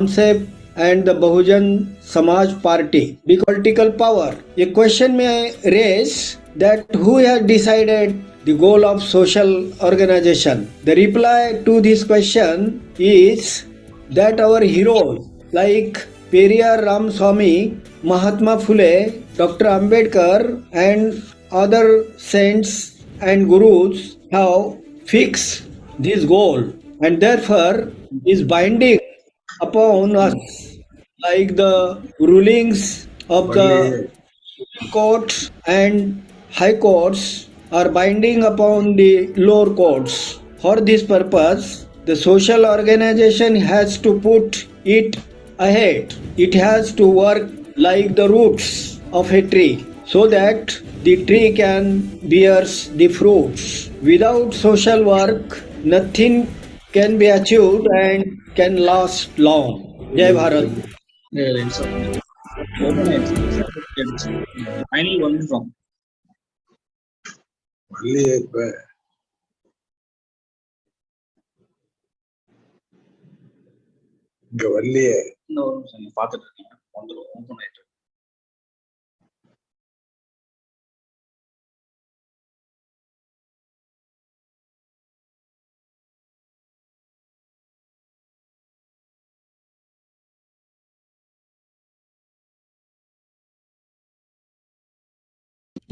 concept and the Bahujan Samaj Party, the political power. A question may raise that who has decided the goal of social organization? The reply to this question is that our heroes like Periyar Ramaswamy, Mahatma Phule, Dr. Ambedkar, and other saints and gurus have fixed this goal and therefore is binding upon us like the rulings of the courts and high courts are binding upon the lower courts. For this purpose, the social organization has to put it ahead. It has to work like the roots of a tree so that the tree can bear the fruits. Without social work, nothing can be achieved and can last long. Jai Bharat. Finally, one from. இங்க வரலையே. இன்னும் பார்த்துட்டு இருக்கீங்க வந்துடும் open ஆயிட்டு.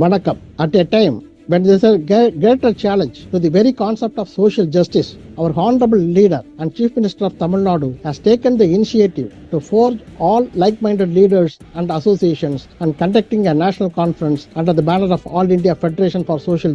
Vanakkam. At a time when there is a greater challenge to the very concept of social justice, our honorable leader and Chief Minister of Tamil Nadu has taken the initiative to forge all like-minded leaders and associations and conducting a national conference under the banner of All India Federation for Social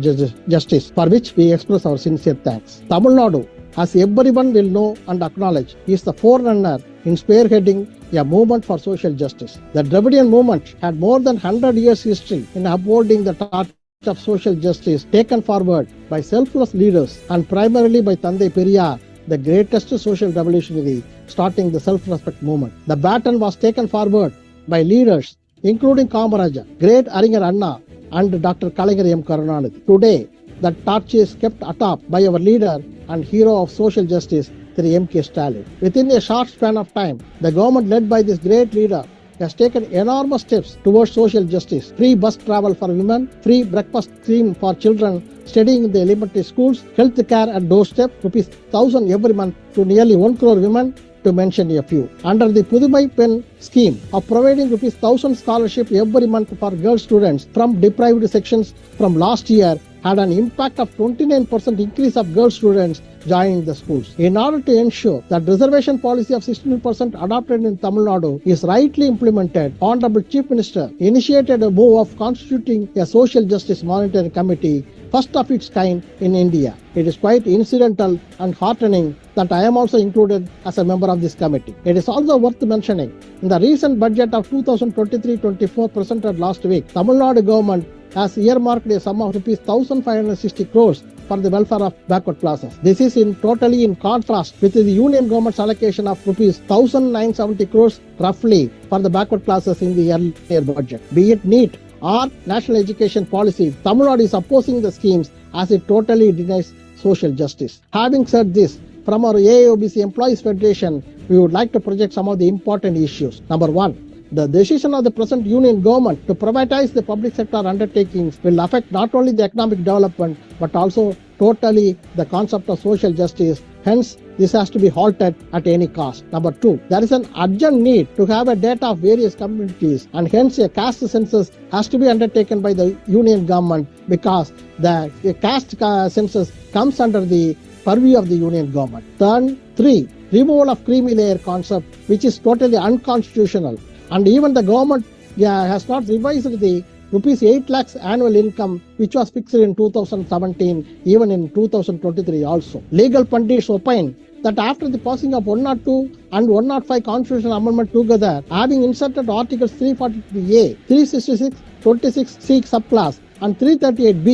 Justice, for which we express our sincere thanks. Tamil Nadu, as everyone will know and acknowledge, is the forerunner in spearheading a movement for social justice. The Dravidian movement had more than 100 years history in upholding the torch of social justice taken forward by selfless leaders and primarily by Tandai Periyar, the greatest social revolutionary, starting the self-respect movement. The baton was taken forward by leaders including Kamaraja, great Aringer Anna and Dr. Kalaignar M. Karunanidhi. Today, the torch is kept atop by our leader and hero of social justice, Sri M.K. Stalin. Within a short span of time, the government led by this great leader has taken enormous steps towards social justice. Free bus travel for women, free breakfast scheme for children studying in the elementary schools, health care at doorstep, ₹1,000 every month to nearly 1 crore women, to mention a few. Under the Pudumai Pen scheme of providing ₹1,000 scholarship every month for girl students from deprived sections from last year had an impact of 29% increase of girl students joining the schools. In order to ensure that reservation policy of 16% adopted in Tamil Nadu is rightly implemented, Honorable Chief Minister initiated a move of constituting a social justice monitoring committee, first of its kind in India. It is quite incidental and heartening that I am also included as a member of this committee. It is also worth mentioning, in the recent budget of 2023-24 presented last week, Tamil Nadu government has earmarked a sum of ₹1,560 crores for the welfare of backward classes. This is totally in contrast with the Union government's allocation of ₹1,970 crores roughly for the backward classes in the earlier budget. Be it NEET or national education policy, Tamil Nadu is opposing the schemes as it totally denies social justice. Having said this, from our AIOBC Employees Federation, we would like to project some of the important issues. Number one, the decision of the present union government to privatize the public sector undertakings will affect not only the economic development but also totally the concept of social justice. Hence, this has to be halted at any cost. Number two, there is an urgent need to have a data of various communities and hence a caste census has to be undertaken by the union government because the caste census comes under the purview of the union government. Then, three, removal of creamy layer concept which is totally unconstitutional. And even the government has not revised the ₹8 lakhs annual income which was fixed in 2017, even in 2023 also. Legal pundits opine that after the passing of 102 and 105 constitutional amendment together, having inserted articles 343A, 366, 26C subclass and 338B,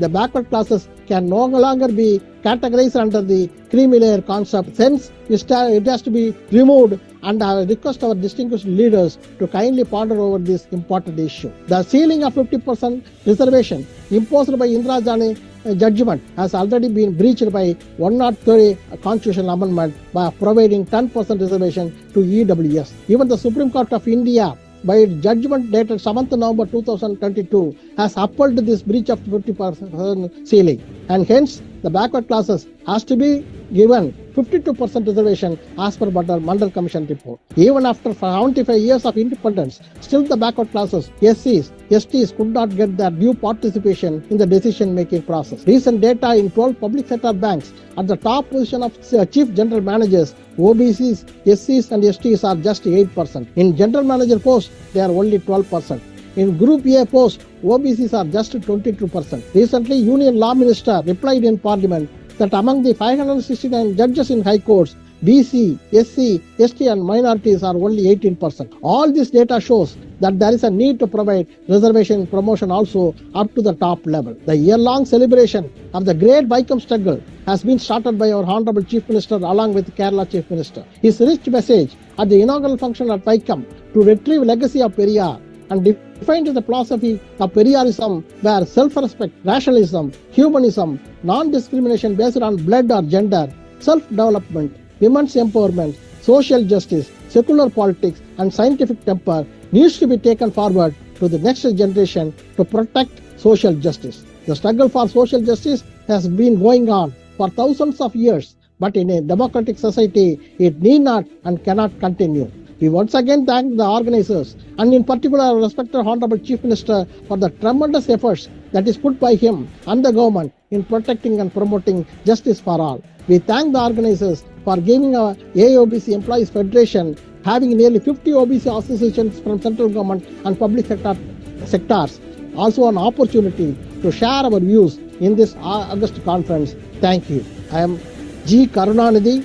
the backward classes can no longer be categorized under the creamy layer concept. Hence, it has to be removed, and I request our distinguished leaders to kindly ponder over this important issue. The ceiling of 50% reservation imposed by Indira Jani judgment has already been breached by 103 constitutional amendment by providing 10% reservation to EWS. Even the Supreme Court of India, by its judgment dated 7th November 2022, has upheld this breach of 50% ceiling, and hence the backward classes has to be given 52% reservation as per Mandal Commission report. Even after 75 years of independence, still the backward classes, SCs, STs could not get their due participation in the decision-making process. Recent data in 12 public sector banks at the top position of chief general managers, OBCs, SCs and STs are just 8%. In general manager post, they are only 12%. In Group A post, OBCs are just 22%. Recently, Union Law Minister replied in Parliament that among the 569 judges in high courts, BC, SC, ST and minorities are only 18%. All this data shows that there is a need to provide reservation promotion also up to the top level. The year-long celebration of the great Vaikam struggle has been started by our Honorable Chief Minister along with Kerala Chief Minister. His rich message at the inaugural function at Vaikam to retrieve legacy of Periyar and defined the philosophy of Periyarism, where self-respect, rationalism, humanism, non-discrimination based on blood or gender, self-development, women's empowerment, social justice, secular politics, and scientific temper needs to be taken forward to the next generation to protect social justice. The struggle for social justice has been going on for thousands of years, but in a democratic society, it need not and cannot continue. We once again thank the organizers and in particular respected Honorable Chief Minister for the tremendous efforts that is put by him and the government in protecting and promoting justice for all. We thank the organizers for giving our AOBC Employees Federation, having nearly 50 OBC associations from central government and public sectors, also an opportunity to share our views in this August conference. Thank you. I am G. Karunanidhi,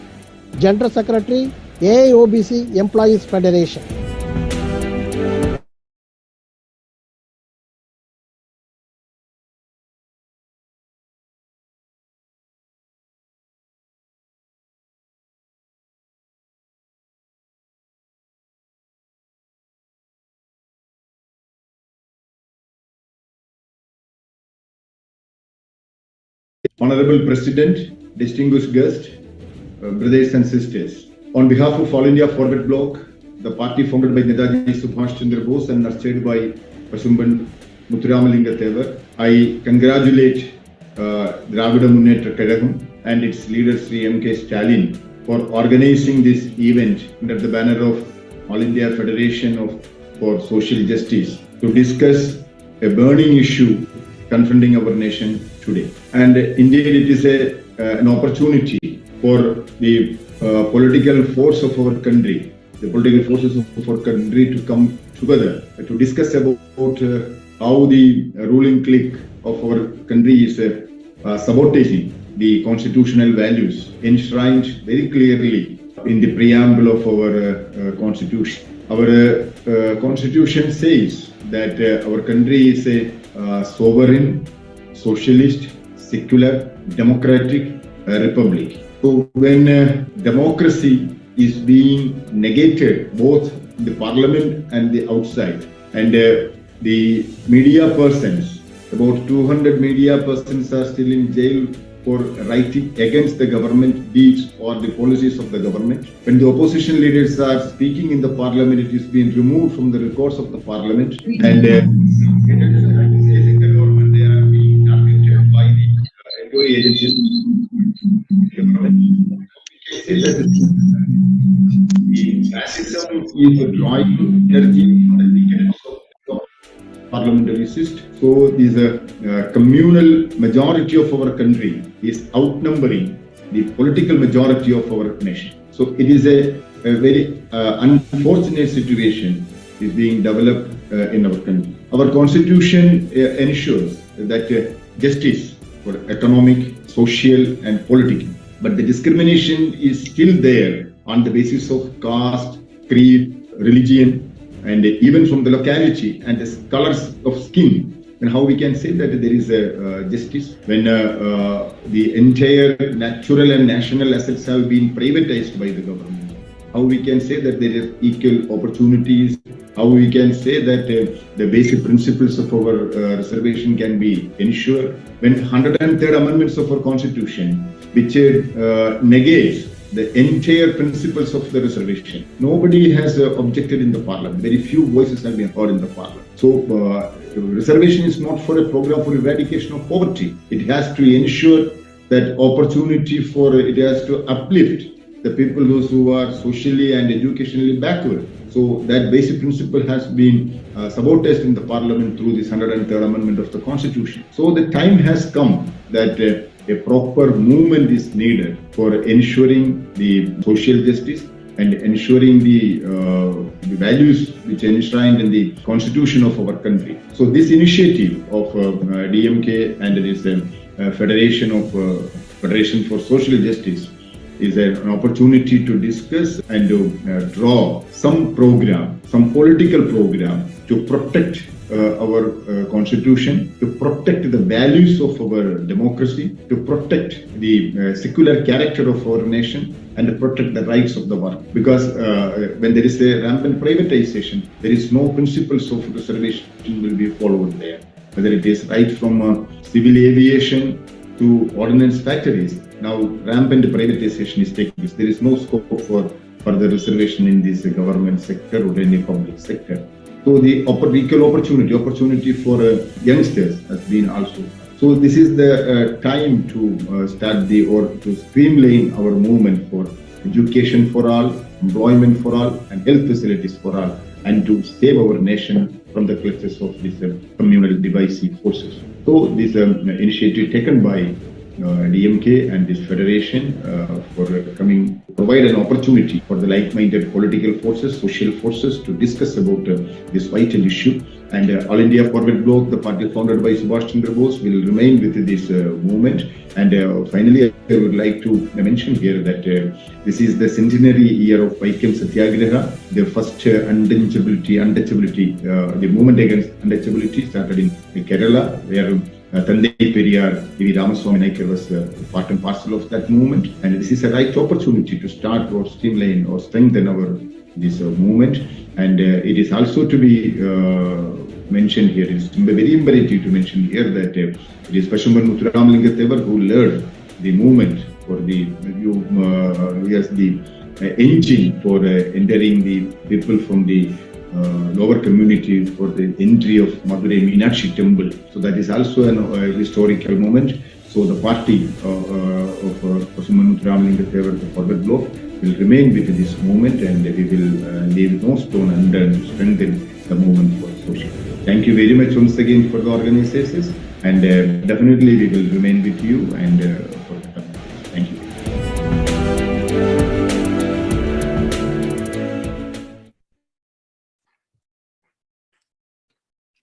General Secretary, AOBC Employees Federation. Honorable President, distinguished guests, brothers and sisters. On behalf of All India Forward Bloc, the party founded by Netaji Subhash Chandra Bose and nurtured by Pasumban Muthuramalinga Thevar, I congratulate Dravida Munnetra Kazhagam and its leader Sri M.K. Stalin for organizing this event under the banner of All India Federation for Social Justice to discuss a burning issue confronting our nation today. And indeed, it is an opportunity for the political force of our country, the political forces of our country to come together to discuss about how the ruling clique of our country is sabotaging the constitutional values enshrined very clearly in the preamble of our constitution. Our constitution says that our country is a sovereign, socialist, secular, democratic republic. So when democracy is being negated both in the parliament and the outside, and the media persons, about 200 media persons are still in jail for writing against the government deeds or the policies of the government. When the opposition leaders are speaking in the parliament, it is being removed from the records of the parliament, and the government, they are being targeted by the inquiry agencies. The fascism is drawing energy from the decadence of parliamentary system. So the communal majority of our country is outnumbering the political majority of our nation. So it is a very unfortunate situation is being developed in our country. Our constitution ensures that justice for economic, social and political, but the discrimination is still there on the basis of caste, creed, religion, and even from the locality and the colors of skin. And how we can say that there is a justice when the entire natural and national assets have been privatized by the government? How we can say that there is equal opportunities how we can say that the basic principles of our reservation can be ensured when 103rd amendments of our constitution, which negates the entire principles of the reservation. Nobody has objected in the parliament. Very few voices have been heard in the parliament. So reservation is not for a program for eradication of poverty. It has to ensure that opportunity for, it has to uplift the people those who are socially and educationally backward. So that basic principle has been sabotaged in the parliament through this 103rd amendment of the constitution. So the time has come that a proper movement is needed for ensuring the social justice and ensuring the values which are enshrined in the constitution of our country. So this initiative of DMK and this Federation for Social Justice is an opportunity to discuss and to draw some program, some political program to protect our constitution, to protect the values of our democracy, to protect the secular character of our nation, and to protect the rights of the work. Because when there is a rampant privatization, there is no principles of reservation will be followed there. Whether it is right from civil aviation to ordnance factories, now rampant privatization is taking place. There is no scope for further reservation in this government sector or any public sector. So the equal opportunity for youngsters has been also. So this is the time to start to streamline our movement for education for all, employment for all, and health facilities for all, and to save our nation from the clutches of these communal divisive forces. So this initiative taken by DMK and this federation for provide an opportunity for the like-minded political forces, social forces to discuss about this vital issue. And All India Forward Bloc, the party founded by Subhash Chandra Bose, will remain with this movement. And finally, I would like to mention here that this is the centenary year of Vaikam Satyagraha, the first untouchability, the movement against untouchability started in Kerala, where Thandai Periyar, V. Ramaswamy Naikar was part and parcel of that movement. And this is a right opportunity to start or streamline or strengthen this movement. And it is also to be mentioned here, it is very imperative to mention here that it is Pashuman Muthuramalingam Thevar who led the movement for the engine for entering the people from the lower community for the entry of Madurai Meenakshi temple. So that is also an historical moment. So the party of Pashuman Muthuramalingam Thevar, the Forward Bloc, will remain with this movement, and we will leave no stone unturned to strengthen the movement for social. Thank you very much once again for the organizers, and definitely we will remain with you and for the coming. Thank you.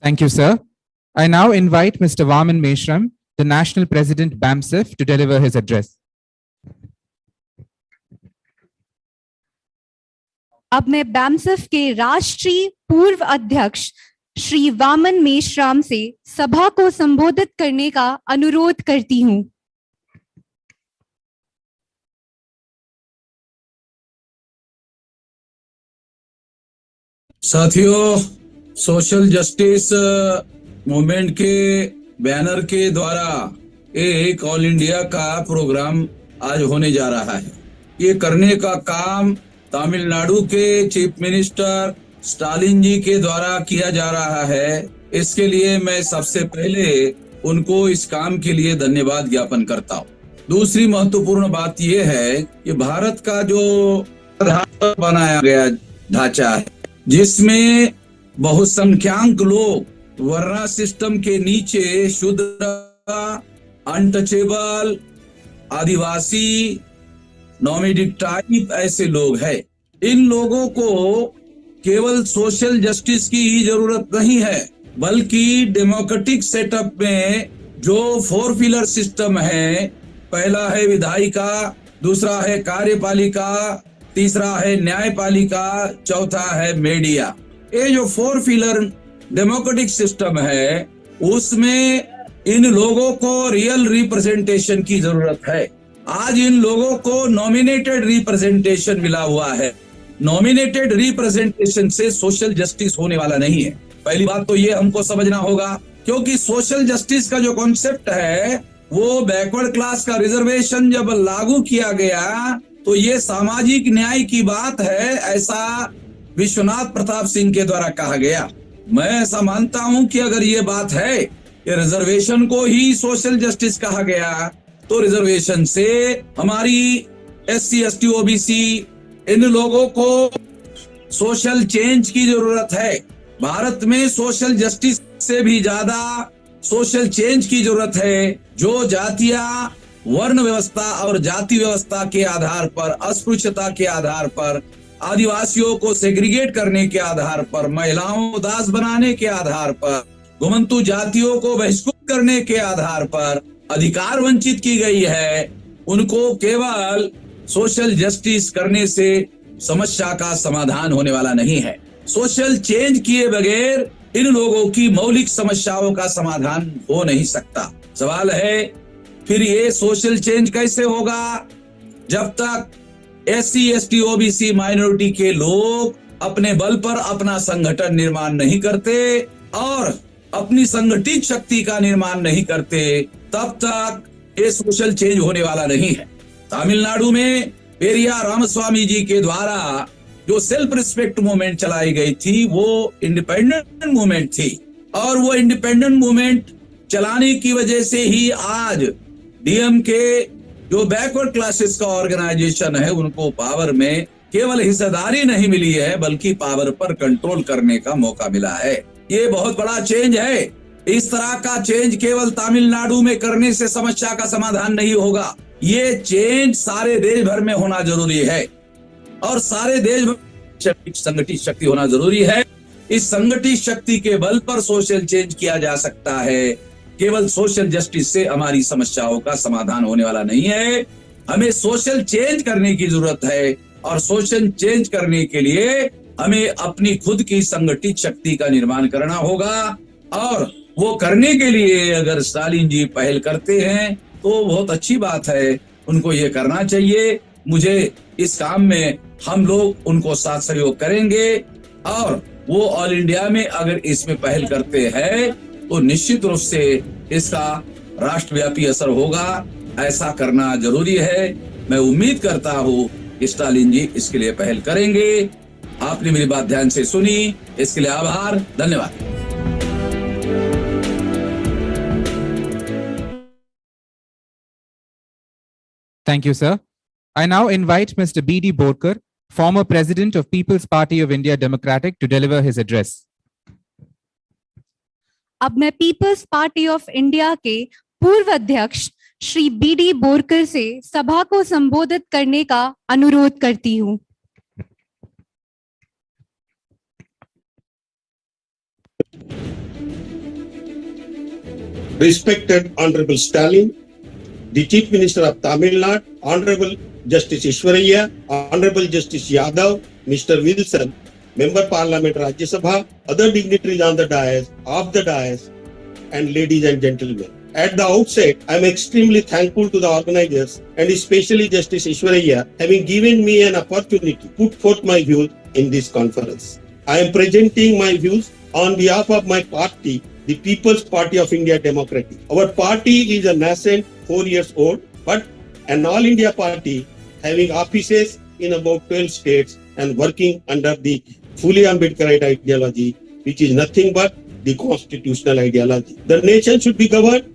Thank you, sir. I now invite Mr. Vaman Meshram, the National President BAMSIF, to deliver his address. अब मैं BAMSIF के राष्ट्रीय पूर्व अध्यक्ष श्री वामन मेश्राम से सभा को संबोधित करने का अनुरोध करती हूं। साथियों, सोशल जस्टिस मूवमेंट के बैनर के द्वारा एक ऑल इंडिया का प्रोग्राम आज होने जा रहा है। ये करने का काम तमिलनाडु के चीफ मिनिस्टर स्टालिन जी के द्वारा किया जा रहा है। इसके लिए मैं सबसे पहले उनको इस काम के लिए धन्यवाद ज्ञापन करता हूँ। दूसरी महत्वपूर्ण बात यह है कि भारत का जो बनाया गया ढांचा है, जिसमें बहुसंख्यक लोग वर्णा सिस्टम के नीचे शूद्र, अनटचेबल, आदिवासी, नॉमिडिक टाइप ऐसे लोग हैं। इन लोगों को केवल सोशल जस्टिस की ही जरूरत नहीं है, बल्कि डेमोक्रेटिक सेटअप में जो 4 पिलर सिस्टम है, पहला है विधायिका, दूसरा है कार्यपालिका, तीसरा है न्यायपालिका, चौथा है मीडिया। ये जो 4 पिलर डेमोक्रेटिक सिस्टम है, उसमें इन लोगों को रियल रिप्रेजेंटेशन की जरूरत है। आज इन लोगों को नॉमिनेटेड रिप्रेजेंटेशन मिला हुआ है, नॉमिनेटेड रिप्रेजेंटेशन से सोशल जस्टिस होने वाला नहीं है। पहली बात तो ये हमको समझना होगा, क्योंकि सोशल जस्टिस का जो कॉन्सेप्ट है वो बैकवर्ड क्लास का रिजर्वेशन जब लागू किया गया तो ये सामाजिक न्याय की बात है, ऐसा विश्वनाथ प्रताप सिंह के द्वारा कहा गया। मैं ऐसा मानता हूं कि अगर ये बात है कि रिजर्वेशन को ही सोशल जस्टिस कहा गया तो रिजर्वेशन से हमारी SC, ST, OBC इन लोगों को सोशल चेंज की जरूरत है। भारत में सोशल जस्टिस से भी ज्यादा सोशल चेंज की जरूरत है, जो जातीय वर्ण व्यवस्था और जाति व्यवस्था के आधार पर, अस्पृश्यता के आधार पर, आदिवासियों को सेग्रीगेट करने के आधार पर, महिलाओं को दास बनाने के आधार पर, घुमंतु जातियों को बहिष्कृत करने के आधार पर अधिकार वंचित की गई है, उनको केवल सोशल जस्टिस करने से समस्या का समाधान होने वाला नहीं है। सोशल चेंज किए बगैर इन लोगों की मौलिक समस्याओं का समाधान हो नहीं सकता। सवाल है फिर ये सोशल चेंज कैसे होगा जब तक SC, ST, OBC माइनॉरिटी के लोग अपने बल पर अपना संगठन निर्माण नहीं करते और अपनी संगठित शक्ति का निर्माण नहीं करते, तब तक ये सोशल चेंज होने वाला नहीं है। तमिलनाडु में पेरिया रामस्वामी जी के द्वारा जो सेल्फ रिस्पेक्ट मूवमेंट चलाई गई थी वो इंडिपेंडेंट मूवमेंट थी, और वो इंडिपेंडेंट मूवमेंट चलाने की वजह से ही आज DMK जो बैकवर्ड क्लासेस का ऑर्गेनाइजेशन है उनको पावर में केवल हिस्सेदारी नहीं मिली है बल्कि पावर पर कंट्रोल करने का मौका मिला है। ये बहुत बड़ा चेंज है। इस तरह का चेंज केवल तमिलनाडु में करने से समस्या का समाधान नहीं होगा। ये चेंज सारे देश भर में होना जरूरी है और सारे देश भर संगठित शक्ति होना जरूरी है। इस संगठित शक्ति के बल पर सोशल चेंज किया जा सकता है। केवल सोशल जस्टिस से हमारी समस्याओं का समाधान होने वाला नहीं है। हमें सोशल चेंज करने की जरूरत है और सोशल चेंज करने के लिए हमें अपनी खुद की संगठित शक्ति का निर्माण करना होगा, और वो करने के लिए अगर स्टालिन जी पहल करते हैं तो बहुत अच्छी बात है, उनको ये करना चाहिए। मुझे इस काम में हम लोग उनको साथ सहयोग करेंगे और वो ऑल इंडिया में अगर इसमें पहल करते हैं तो निश्चित रूप से इसका राष्ट्रव्यापी असर होगा। ऐसा करना जरूरी है। मैं उम्मीद करता हूँ कि स्टालिन जी इसके लिए पहल करेंगे। आपने मेरी बात ध्यान से सुनी, इसके लिए आभार, धन्यवाद। Thank you, sir. I now invite Mr. B.D. Borkar, former President of People's Party of India Democratic, to deliver his address. अब मैं पीपल्स पार्टी ऑफ इंडिया के पूर्व अध्यक्ष श्री BD बोरकर से सभा को संबोधित करने का अनुरोध करती हूँ। Respected Honorable Stalin, the Chief Minister of Tamil Nadu, Honorable Justice Ishwaraya, Honorable Justice Yadav, Mr. Wilson, Member Parliament Rajya Sabha, other dignitaries on the dais, off the dais, and ladies and gentlemen. At the outset, I am extremely thankful to the organizers and especially Justice Ishwaraya having given me an opportunity to put forth my views in this conference. I am presenting my views on behalf of my party, the People's Party of India Democratic. Our party is a nascent 4 years old, but an all India party having offices in about 12 states and working under the fully Ambedkarite ideology, which is nothing but the constitutional ideology. The nation should be governed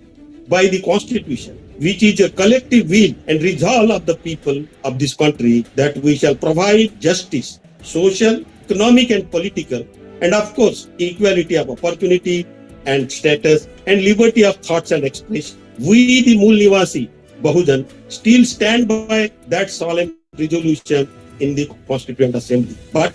by the constitution, which is a collective will and resolve of the people of this country that we shall provide justice, social, economic and political, and of course, equality of opportunity and status and liberty of thoughts and expression. We, the Mool Nivasi, Bahujan, still stand by that solemn resolution in the Constituent Assembly. But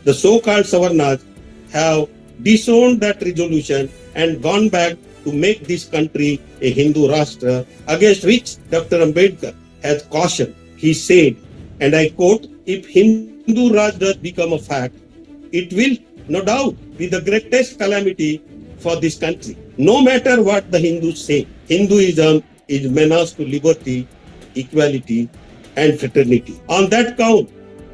the so-called Savarnas have disowned that resolution and gone back to make this country a Hindu Rashtra, against which Dr. Ambedkar has cautioned. He said, and I quote, "If Hindu Raj does become a fact, it will no doubt be the greatest calamity for this country. No matter what the Hindus say, Hinduism is menace to liberty, equality, and fraternity. On that count,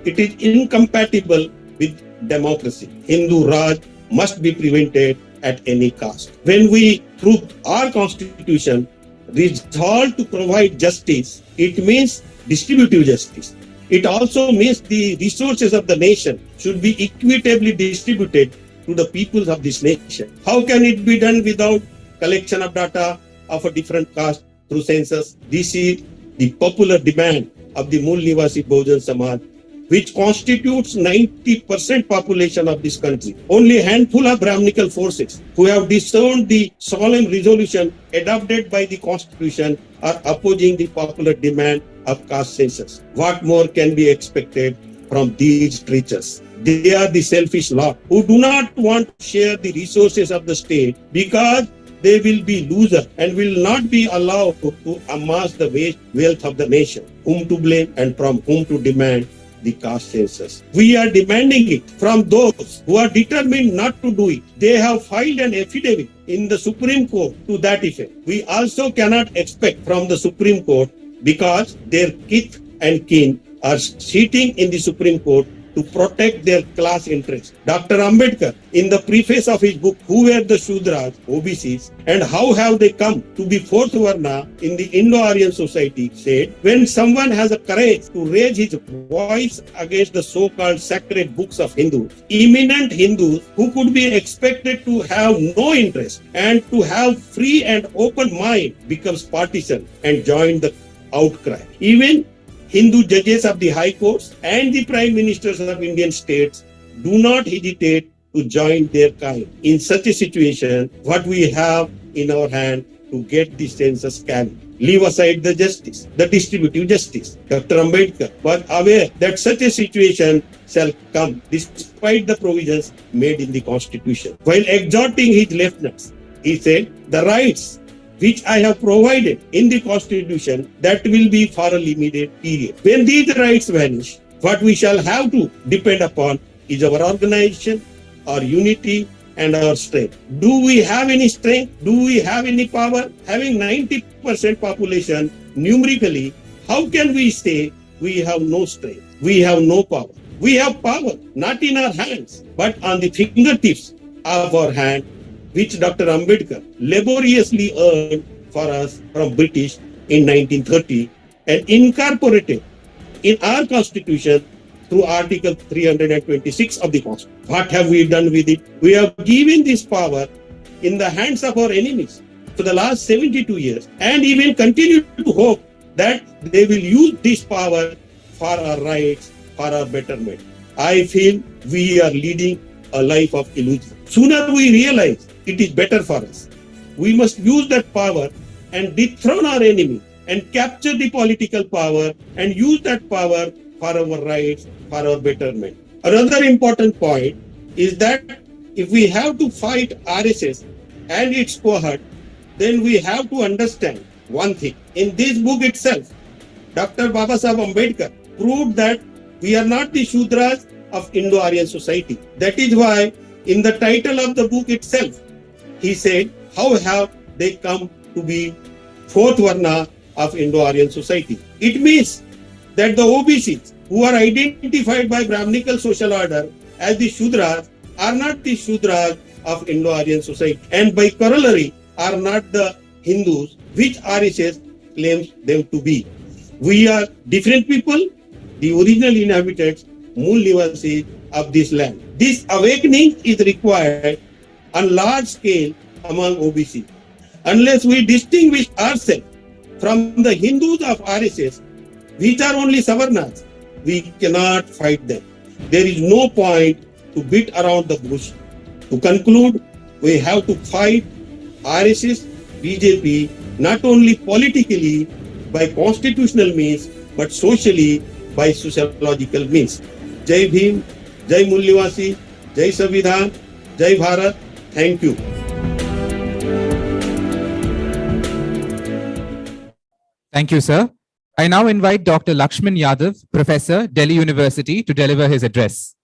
It is incompatible with democracy. Hindu Raj must be prevented at any cost. When we, through our constitution, resolve to provide justice, it means distributive justice. It also means the resources of the nation should be equitably distributed to the peoples of this nation. How can it be done without collection of data of a different caste through census? This is the popular demand of the Mool Nivasi Bahujan Samaj, which constitutes 90% population of this country. Only a handful of Brahminical forces who have disowned the solemn resolution adopted by the constitution are opposing the popular demand of caste census. What more can be expected from these creatures? They are the selfish lot who do not want to share the resources of the state because they will be losers and will not be allowed to amass the wealth of the nation. Whom to blame and from whom to demand the caste census? We are demanding it from those who are determined not to do it. They have filed an affidavit in the Supreme Court to that effect. We also cannot expect from the Supreme Court, because their kith and kin are sitting in the Supreme Court, to protect their class interests. Dr. Ambedkar, in the preface of his book, Who Were the Shudras, OBCs, and How Have They Come to be Fourth Varna in the Indo-Aryan Society, said, when someone has a courage to raise his voice against the so-called sacred books of Hindus, eminent Hindus who could be expected to have no interest and to have free and open mind becomes partisan and join the outcry. Even Hindu judges of the high courts and the prime ministers of Indian states do not hesitate to join their kind. In such a situation, what we have in our hand to get the census carried. Leave aside the justice, the distributive justice. Dr. Ambedkar was aware that such a situation shall come despite the provisions made in the constitution. While exhorting his lieutenants, he said, the rights which I have provided in the constitution, that will be for a limited period. When these rights vanish, what we shall have to depend upon is our organization, our unity, and our strength. Do we have any strength? Do we have any power? Having 90% population numerically, how can we say we have no strength? We have no power. We have power, not in our hands, but on the fingertips of our hand, which Dr. Ambedkar laboriously earned for us from British in 1930 and incorporated in our constitution through Article 326 of the Constitution. What have we done with it? We have given this power in the hands of our enemies for the last 72 years and even continue to hope that they will use this power for our rights, for our betterment. I feel we are leading a life of illusion. Sooner we realize it is better for us, we must use that power and dethrone our enemy and capture the political power and use that power for our rights, for our betterment. Another important point is that if we have to fight RSS and its cohort, then we have to understand one thing. In this book itself, Dr. Babasaheb Ambedkar proved that we are not the Shudras of Indo-Aryan society. That is why in the title of the book itself, he said, how have they come to be fourth Varna of Indo-Aryan society? It means that the OBCs who are identified by Brahminical social order as the Shudras are not the Shudras of Indo-Aryan society, and by corollary are not the Hindus which RSS claims them to be. We are different people, the original inhabitants, Mool Nivasi of this land. This awakening is required on large scale among OBC. Unless we distinguish ourselves from the Hindus of RSS, which are only Savarnas, we cannot fight them. There is no point to beat around the bush. To conclude, we have to fight RSS, BJP, not only politically by constitutional means, but socially by sociological means. Jai Bhim, Jai Mool Nivasi, Jai Samvidhan, Jai Bharat. Thank you. Thank you, sir. I now invite Dr. Lakshman Yadav, Professor, Delhi University, to deliver his address.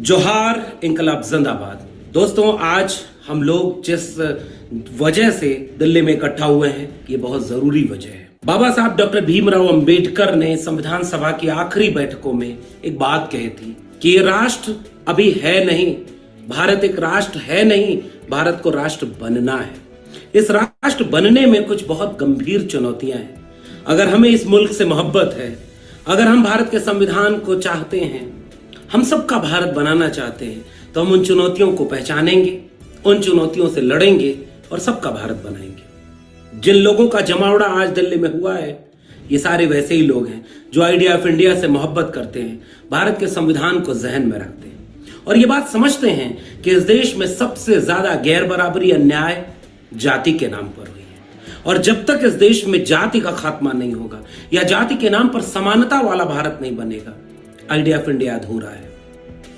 जोहार इंकलाब जिंदाबाद। दोस्तों, आज हम लोग जिस वजह से दिल्ली में इकट्ठा हुए हैं, ये बहुत जरूरी वजह है। बाबा साहब डॉक्टर भीमराव अंबेडकर ने संविधान सभा की आखिरी बैठकों में एक बात कही थी कि ये राष्ट्र अभी है नहीं, भारत एक राष्ट्र है नहीं, भारत को राष्ट्र बनना है। इस राष्ट्र बनने में कुछ बहुत गंभीर चुनौतियां हैं। अगर हमें इस मुल्क से मोहब्बत है, अगर हम भारत के संविधान को चाहते हैं, हम सबका भारत बनाना चाहते हैं, तो हम उन चुनौतियों को पहचानेंगे, उन चुनौतियों से लड़ेंगे और सबका भारत बनाएंगे। जिन लोगों का जमावड़ा आज दिल्ली में हुआ है, ये सारे वैसे ही लोग हैं जो आइडिया ऑफ इंडिया से मोहब्बत करते हैं, भारत के संविधान को जहन में रखते हैं और ये बात समझते हैं कि इस देश में सबसे ज्यादा गैर बराबरी, अन्याय जाति के नाम पर हुई है और जब तक इस देश में जाति का खात्मा नहीं होगा या जाति के नाम पर समानता वाला भारत नहीं बनेगा, आइडिया ऑफ इंडिया अधूरा है।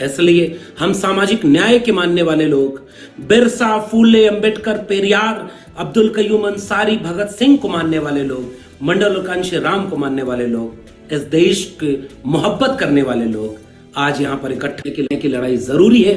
इसलिए हम सामाजिक न्याय के मानने वाले लोग, बिरसा, फूले, अंबेडकर, पेरियार, अब्दुल कयूम अंसारी, भगत सिंह को मानने वाले लोग, मंडल और कांशी राम को मानने वाले लोग, इस देश के मोहब्बत करने वाले लोग आज यहाँ पर इकट्ठे करने की लड़ाई जरूरी है।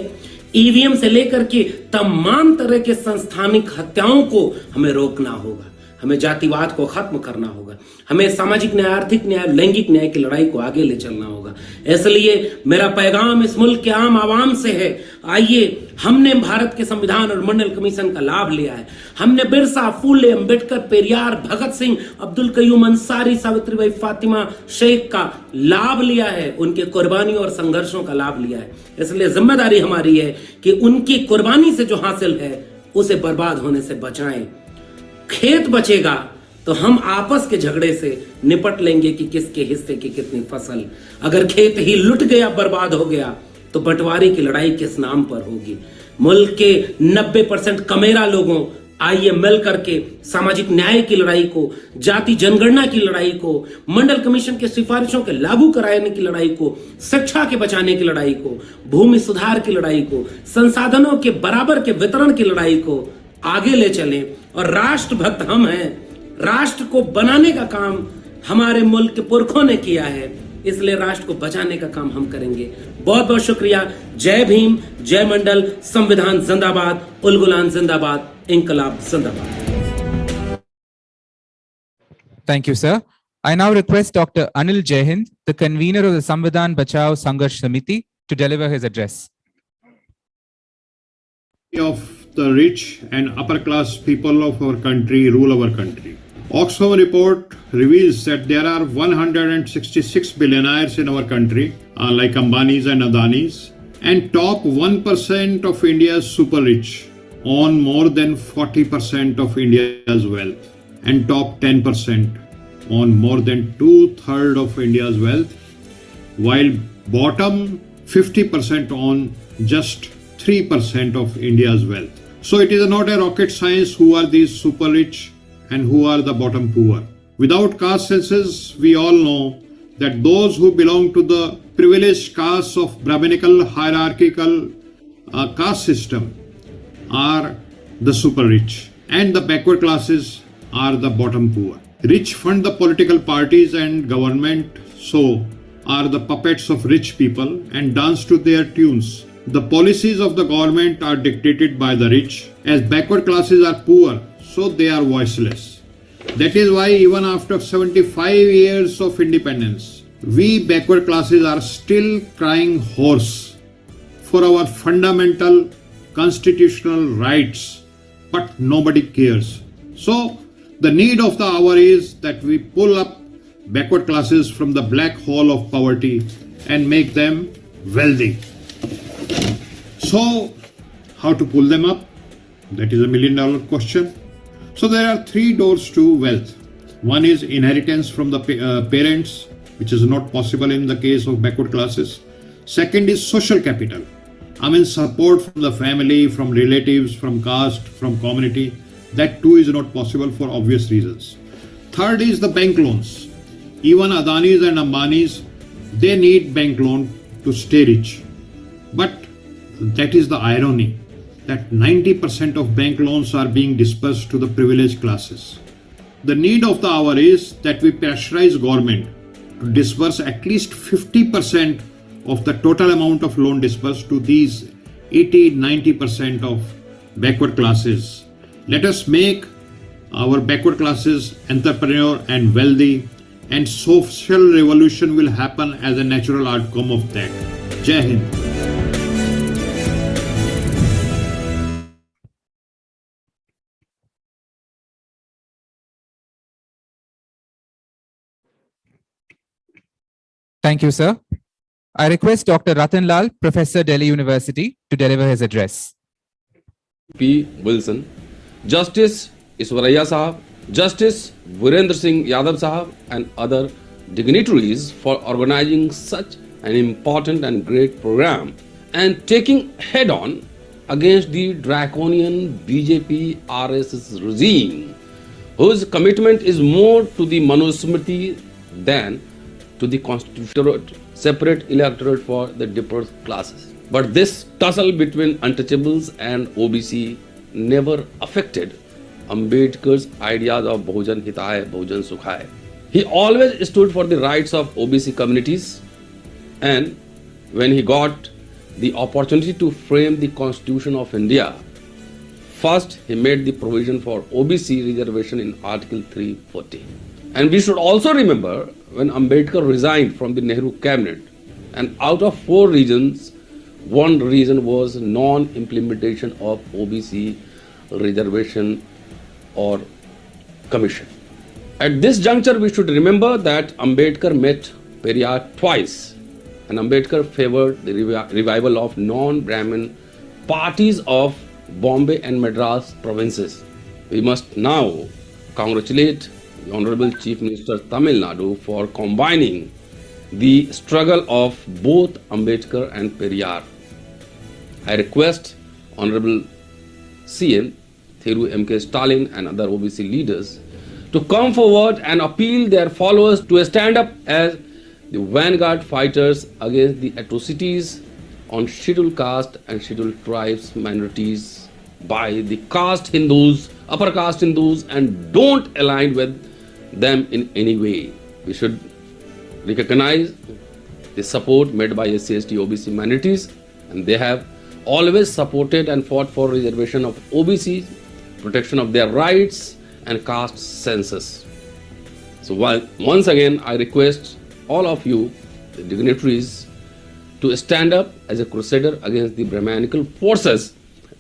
ईवीएम से लेकर के तमाम तरह के संस्थानिक हत्याओं को हमें रोकना होगा, हमें जातिवाद को खत्म करना होगा, हमें सामाजिक न्याय, आर्थिक न्याय, लैंगिक न्याय की लड़ाई को आगे ले चलना होगा। इसलिए मेरा पैगाम इस मुल्क के आम आवाम से है, आइए, हमने भारत के संविधान और मंडल कमीशन का लाभ लिया है, हमने बिरसा, फूले, अंबेडकर, पेरियार, भगत सिंह, अब्दुल कयूम अंसारी, सावित्रीबाई फातिमा शेख का लाभ लिया है, उनके कुर्बानियों और संघर्षों का लाभ लिया है। इसलिए जिम्मेदारी हमारी है कि उनकी कुर्बानी से जो हासिल है उसे बर्बाद होने से बचाएं। खेत बचेगा तो हम आपस के झगड़े से निपट लेंगे कि किसके हिस्से की कितनी फसल। अगर खेत ही लुट गया, बर्बाद हो गया, तो बंटवारे की लड़ाई किस नाम पर होगी। मुल्क के 90% कमेरा लोगों, आइए मिल करके सामाजिक न्याय की लड़ाई को, जाति जनगणना की लड़ाई को, मंडल कमीशन के सिफारिशों के लागू कराने की लड़ाई को, शिक्षा के बचाने की लड़ाई को, भूमि सुधार की लड़ाई को, संसाधनों के बराबर के वितरण की लड़ाई को आगे ले चलें। और राष्ट्रभक्त हम हैं, राष्ट्र को बनाने का काम हमारे मुल्क के पुरखों ने किया है, इसलिए राष्ट्र को बचाने का काम हम करेंगे। बहुत बहुत शुक्रिया। जय भीम, जय मंडल, संविधान जिंदाबाद, उलगुलान जिंदाबाद, इंकलाब जिंदाबाद। Thank you, sir. I now request Dr. Anil Jaihind, the convener of the Samvidhan Bachao Sangharsh Samiti, to deliver his address. Of the rich and upper class people of our country rule our country. Oxfam report reveals that there are 166 billionaires in our country, like Ambani's and Adani's, and top 1% of India's super rich own more than 40% of India's wealth, and top 10% own more than 2/3 of India's wealth, while bottom 50% own just 3% of India's wealth. So it is not a rocket science who are these super rich and who are the bottom poor. Without caste census, we all know that those who belong to the privileged castes of Brahminical hierarchical caste system are the super rich, and the backward classes are the bottom poor. Rich fund the political parties and government, so are the puppets of rich people and dance to their tunes. The policies of the government are dictated by the rich, as backward classes are poor, so they are voiceless. That is why even after 75 years of independence, we backward classes are still crying hoarse for our fundamental constitutional rights, but nobody cares. So the need of the hour is that we pull up backward classes from the black hole of poverty and make them wealthy. So, how to pull them up? That is $1 million question. So, there are 3 doors to wealth. One is inheritance from the parents, which is not possible in the case of backward classes. Second is social capital. I mean, support from the family, from relatives, from caste, from community. That too is not possible for obvious reasons. Third is the bank loans. Even Adani's and Ambani's, they need bank loan to stay rich. But that is the irony, that 90% of bank loans are being dispersed to the privileged classes. The need of the hour is that we pressurize government to disperse at least 50% of the total amount of loan dispersed to these 80-90% of backward classes. Let us make our backward classes entrepreneur and wealthy, and social revolution will happen as a natural outcome of that. Jai Hind. Thank you, sir. I request Dr. Ratan Lal, Professor, Delhi University, to deliver his address. P. Wilson, Justice Ishwaraya Sahab, Justice Virendra Singh Yadav Sahab, and other dignitaries for organizing such an important and great program and taking head on against the draconian BJP RSS regime, whose commitment is more to the Manusmriti than to the constitutional separate electorate for the depressed classes. But this tussle between untouchables and OBC never affected Ambedkar's ideas of Bahujan Hitaya, Bahujan Sukhaya. He always stood for the rights of OBC communities, and when he got the opportunity to frame the Constitution of India, first he made the provision for OBC reservation in Article 340. And we should also remember when Ambedkar resigned from the Nehru cabinet, and out of 4 reasons, one reason was non-implementation of OBC reservation or commission. At this juncture, we should remember that Ambedkar met Periyar twice, and Ambedkar favored the revival of non-Brahmin parties of Bombay and Madras provinces. We must now congratulate the Honorable Chief Minister Tamil Nadu for combining the struggle of both Ambedkar and Periyar. I request Honorable CM Thiru M.K. Stalin and other OBC leaders to come forward and appeal their followers to stand up as the vanguard fighters against the atrocities on scheduled caste and scheduled tribes minorities by the caste Hindus, upper caste Hindus, and don't align with them in any way. We should recognize the support made by SC, ST, OBC minorities, and they have always supported and fought for reservation of OBC, protection of their rights, and caste census. So once again, I request all of you, the dignitaries, to stand up as a crusader against the Brahmanical forces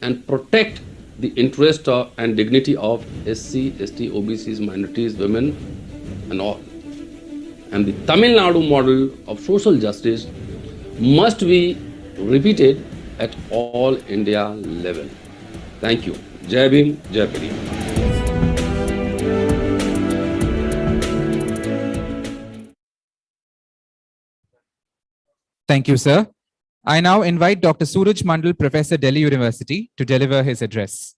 and protect the interest and dignity of SC, ST, OBCs, minorities, women, and all. And the Tamil Nadu model of social justice must be repeated at all India level. Thank you. Jai Bhim, Jai Bhim. Thank you, sir. I now invite Dr. Suraj Mandal, Professor, Delhi University, to deliver his address.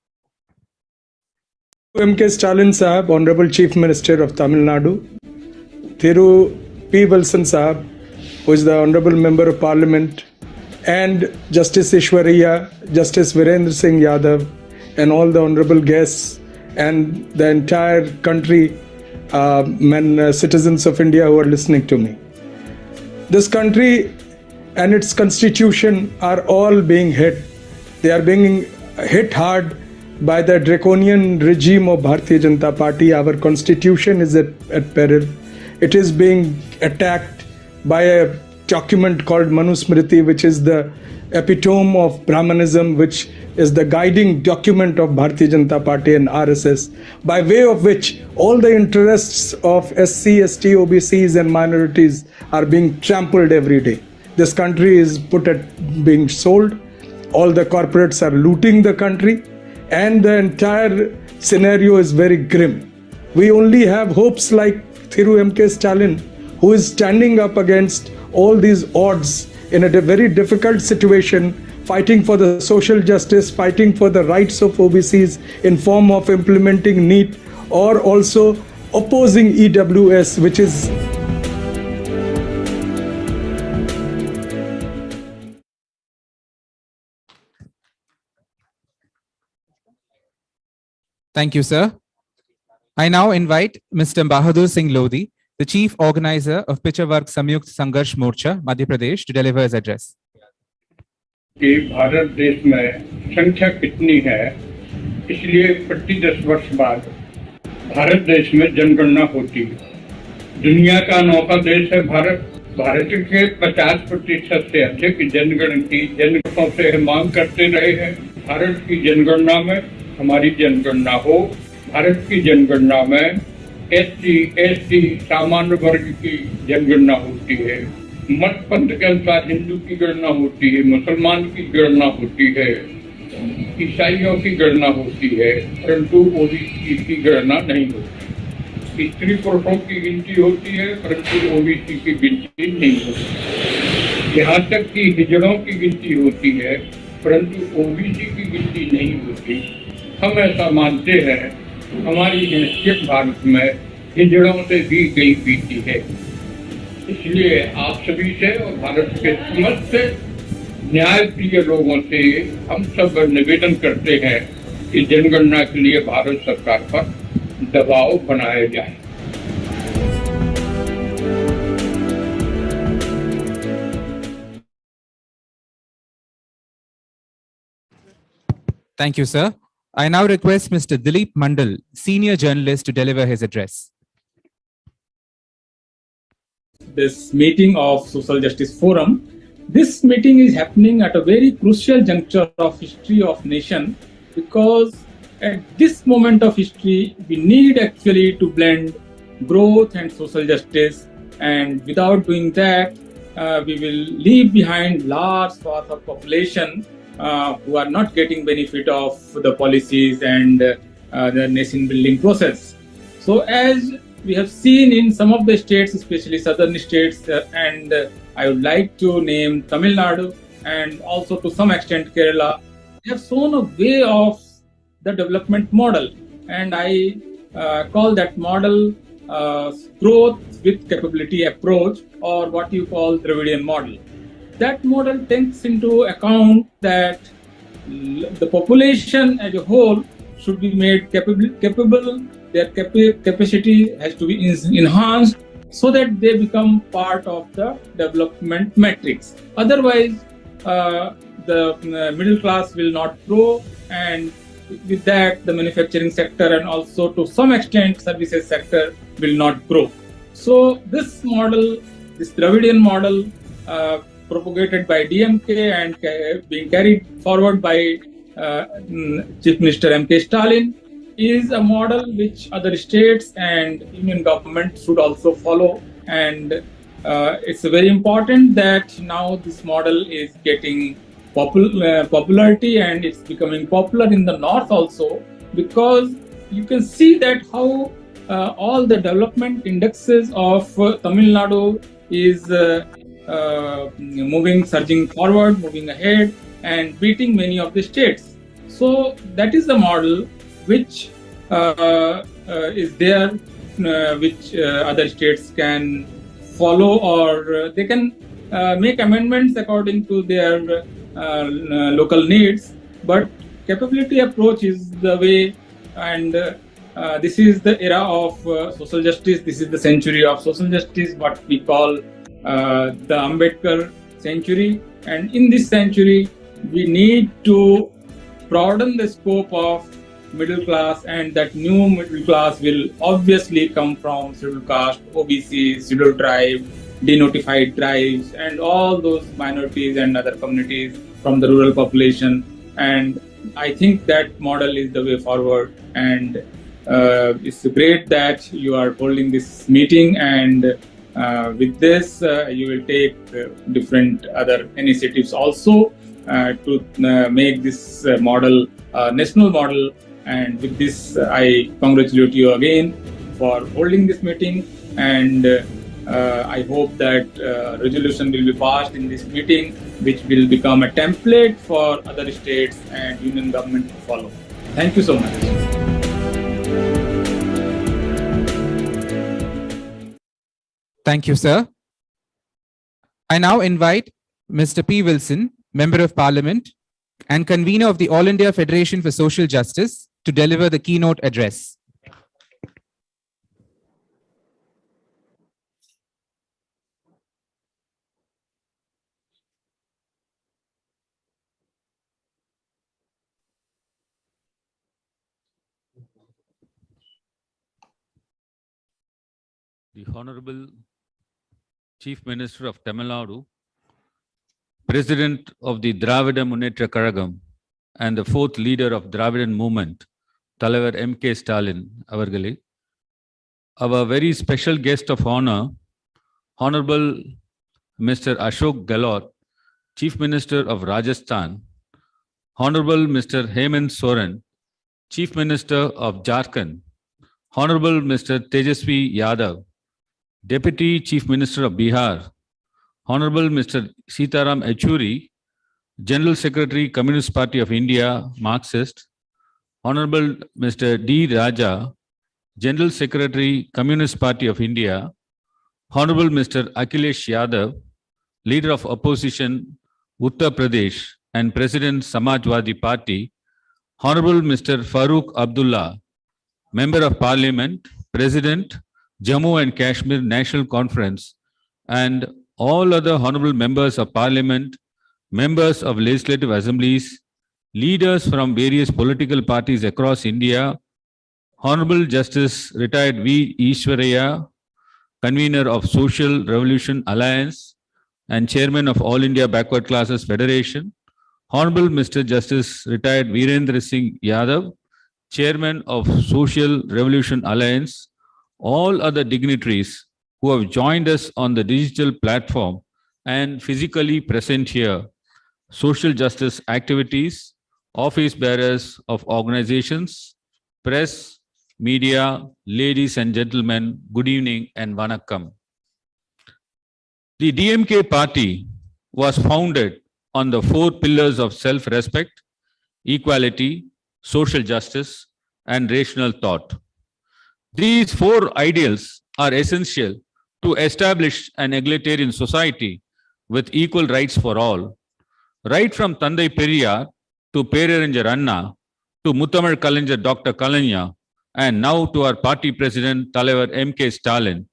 M.K. Stalin Sahab, Honorable Chief Minister of Tamil Nadu, Thiru P. Wilson Sahab, who is the Honorable Member of Parliament, and Justice Ishwaraya, Justice Virendra Singh Yadav, and all the honorable guests, and the entire country, citizens of India who are listening to me. This country and its constitution are all being hit. They are being hit hard by the draconian regime of Bharatiya Janata Party. Our constitution is at peril. It is being attacked by a document called Manusmriti, which is the epitome of Brahmanism, which is the guiding document of Bharatiya Janata Party and RSS, by way of which all the interests of SC, ST, OBCs and minorities are being trampled every day. This country is put at being sold. All the corporates are looting the country, and the entire scenario is very grim. We only have hopes like Thiru M.K. Stalin, who is standing up against all these odds in a very difficult situation, fighting for the social justice, fighting for the rights of OBCs in form of implementing NEET, or also opposing EWS, which is Thank you, sir. I now invite Mr. Bahadur Singh Lodhi, the Chief Organizer of Pichar Varg Samyukt Sangharsh Morcha, Madhya Pradesh, to deliver his address. कि भारत देश में संख्या कितनी है, इसलिए प्रति 10 वर्ष बाद भारत देश में जनगणना होती है। दुनिया का अनोखा देश है भारत। भारत के 50% से अधिक जनगणकों से मांग करते रहे हैं। भारत की जनगणना में हमारी जनगणना हो। भारत की जनगणना में SC, ST सामान्य वर्ग की जनगणना होती है। मत पंथ के अनुसार हिंदू की गणना होती है, मुसलमान की गणना होती है, ईसाइयों की गणना होती है, परंतु ओबीसी की गणना नहीं होती। स्त्री पुरुषों की गिनती होती है, परंतु ओबीसी की गिनती नहीं होती। यहाँ तक कि हिजड़ों की गिनती होती है, परंतु ओबीसी की गिनती नहीं होती। हम ऐसा मानते हैं, हमारी हैसियत भारत में हिजड़ों से भी गई बीती है। इसलिए आप सभी से और भारत के समस्त न्याय प्रिय लोगों से हम सब निवेदन करते हैं कि जनगणना के लिए भारत सरकार पर दबाव बनाया जाए। Thank you, sir. I now request Mr. Dilip Mandal, senior journalist, to deliver his address. This meeting of Social Justice Forum. This meeting is happening at a very crucial juncture of history of nation, because at this moment of history, we need actually to blend growth and social justice, and without doing that, we will leave behind large swath of population who are not getting benefit of the policies and the nation building process. So as we have seen in some of the states, especially southern states, and I would like to name Tamil Nadu and also to some extent Kerala, they have shown a way of the development model, and I call that model growth with capability approach, or what you call Dravidian model. That model takes into account that the population as a whole should be made capable, their capacity has to be enhanced so that they become part of the development matrix. Otherwise, the middle class will not grow, and with that, the manufacturing sector and also to some extent services sector will not grow. So this model, this Dravidian model, propagated by DMK and being carried forward by Chief Minister M.K. Stalin, is a model which other states and union government should also follow. And it's very important that now this model is getting popularity, and it's becoming popular in the north also, because you can see that how all the development indexes of Tamil Nadu is surging forward, moving ahead, and beating many of the states. So that is the model which is there, which other states can follow, or they can make amendments according to their local needs. But capability approach is the way, and this is the era of social justice. This is the century of social justice, what we call the Ambedkar century. And in this century, we need to broaden the scope of middle class, and that new middle class will obviously come from scheduled caste, OBC, scheduled tribe, denotified tribes, and all those minorities and other communities from the rural population. And I think that model is the way forward. And it's great that you are holding this meeting, and with this, you will take different other initiatives also to make this model national model. And with this, I congratulate you again for holding this meeting, and I hope that resolution will be passed in this meeting, which will become a template for other states and union government to follow. Thank you so much. Thank you, sir. I now invite Mr. P. Wilson, Member of Parliament and convener of the All India Federation for Social Justice, to deliver the keynote address. the Honorable Chief Minister of Tamil Nadu, President of the Dravida Munnetra Kazhagam, and the fourth leader of Dravidan movement, Talavar M.K. Stalin avargale, our very special guest of honor, Honorable Mr. Ashok Gehlot, Chief Minister of Rajasthan, Honorable Mr. Hemant Soren, Chief Minister of Jharkhand, Honorable Mr. Tejasvi Yadav, Deputy Chief Minister of Bihar, Honorable Mr. Sitaram Yechury, General Secretary, Communist Party of India, Marxist, Honorable Mr. D. Raja, General Secretary, Communist Party of India, Honorable Mr. Akhilesh Yadav, Leader of Opposition, Uttar Pradesh and President, Samajwadi Party, Honorable Mr. Farooq Abdullah, Member of Parliament, President, Jammu and Kashmir National Conference, and all other honorable members of Parliament, members of legislative assemblies, leaders from various political parties across India, Honorable Justice Retired V. Ishwaraya, Convener of Social Revolution Alliance and Chairman of All India Backward Classes Federation, Honorable Mr. Justice Retired Virendra Singh Yadav, Chairman of Social Revolution Alliance, all other dignitaries who have joined us on the digital platform and physically present here, social justice activities, office bearers of organizations, press, media, ladies and gentlemen, good evening and vanakkam. The DMK party was founded on the four pillars of self-respect, equality, social justice, and rational thought. These four ideals are essential to establish an egalitarian society with equal rights for all. Right from Thandai Periyar to Peraringer Anna to Muttamil Kalaignar Dr. Kalanya and now to our party president Talavar M.K. Stalin,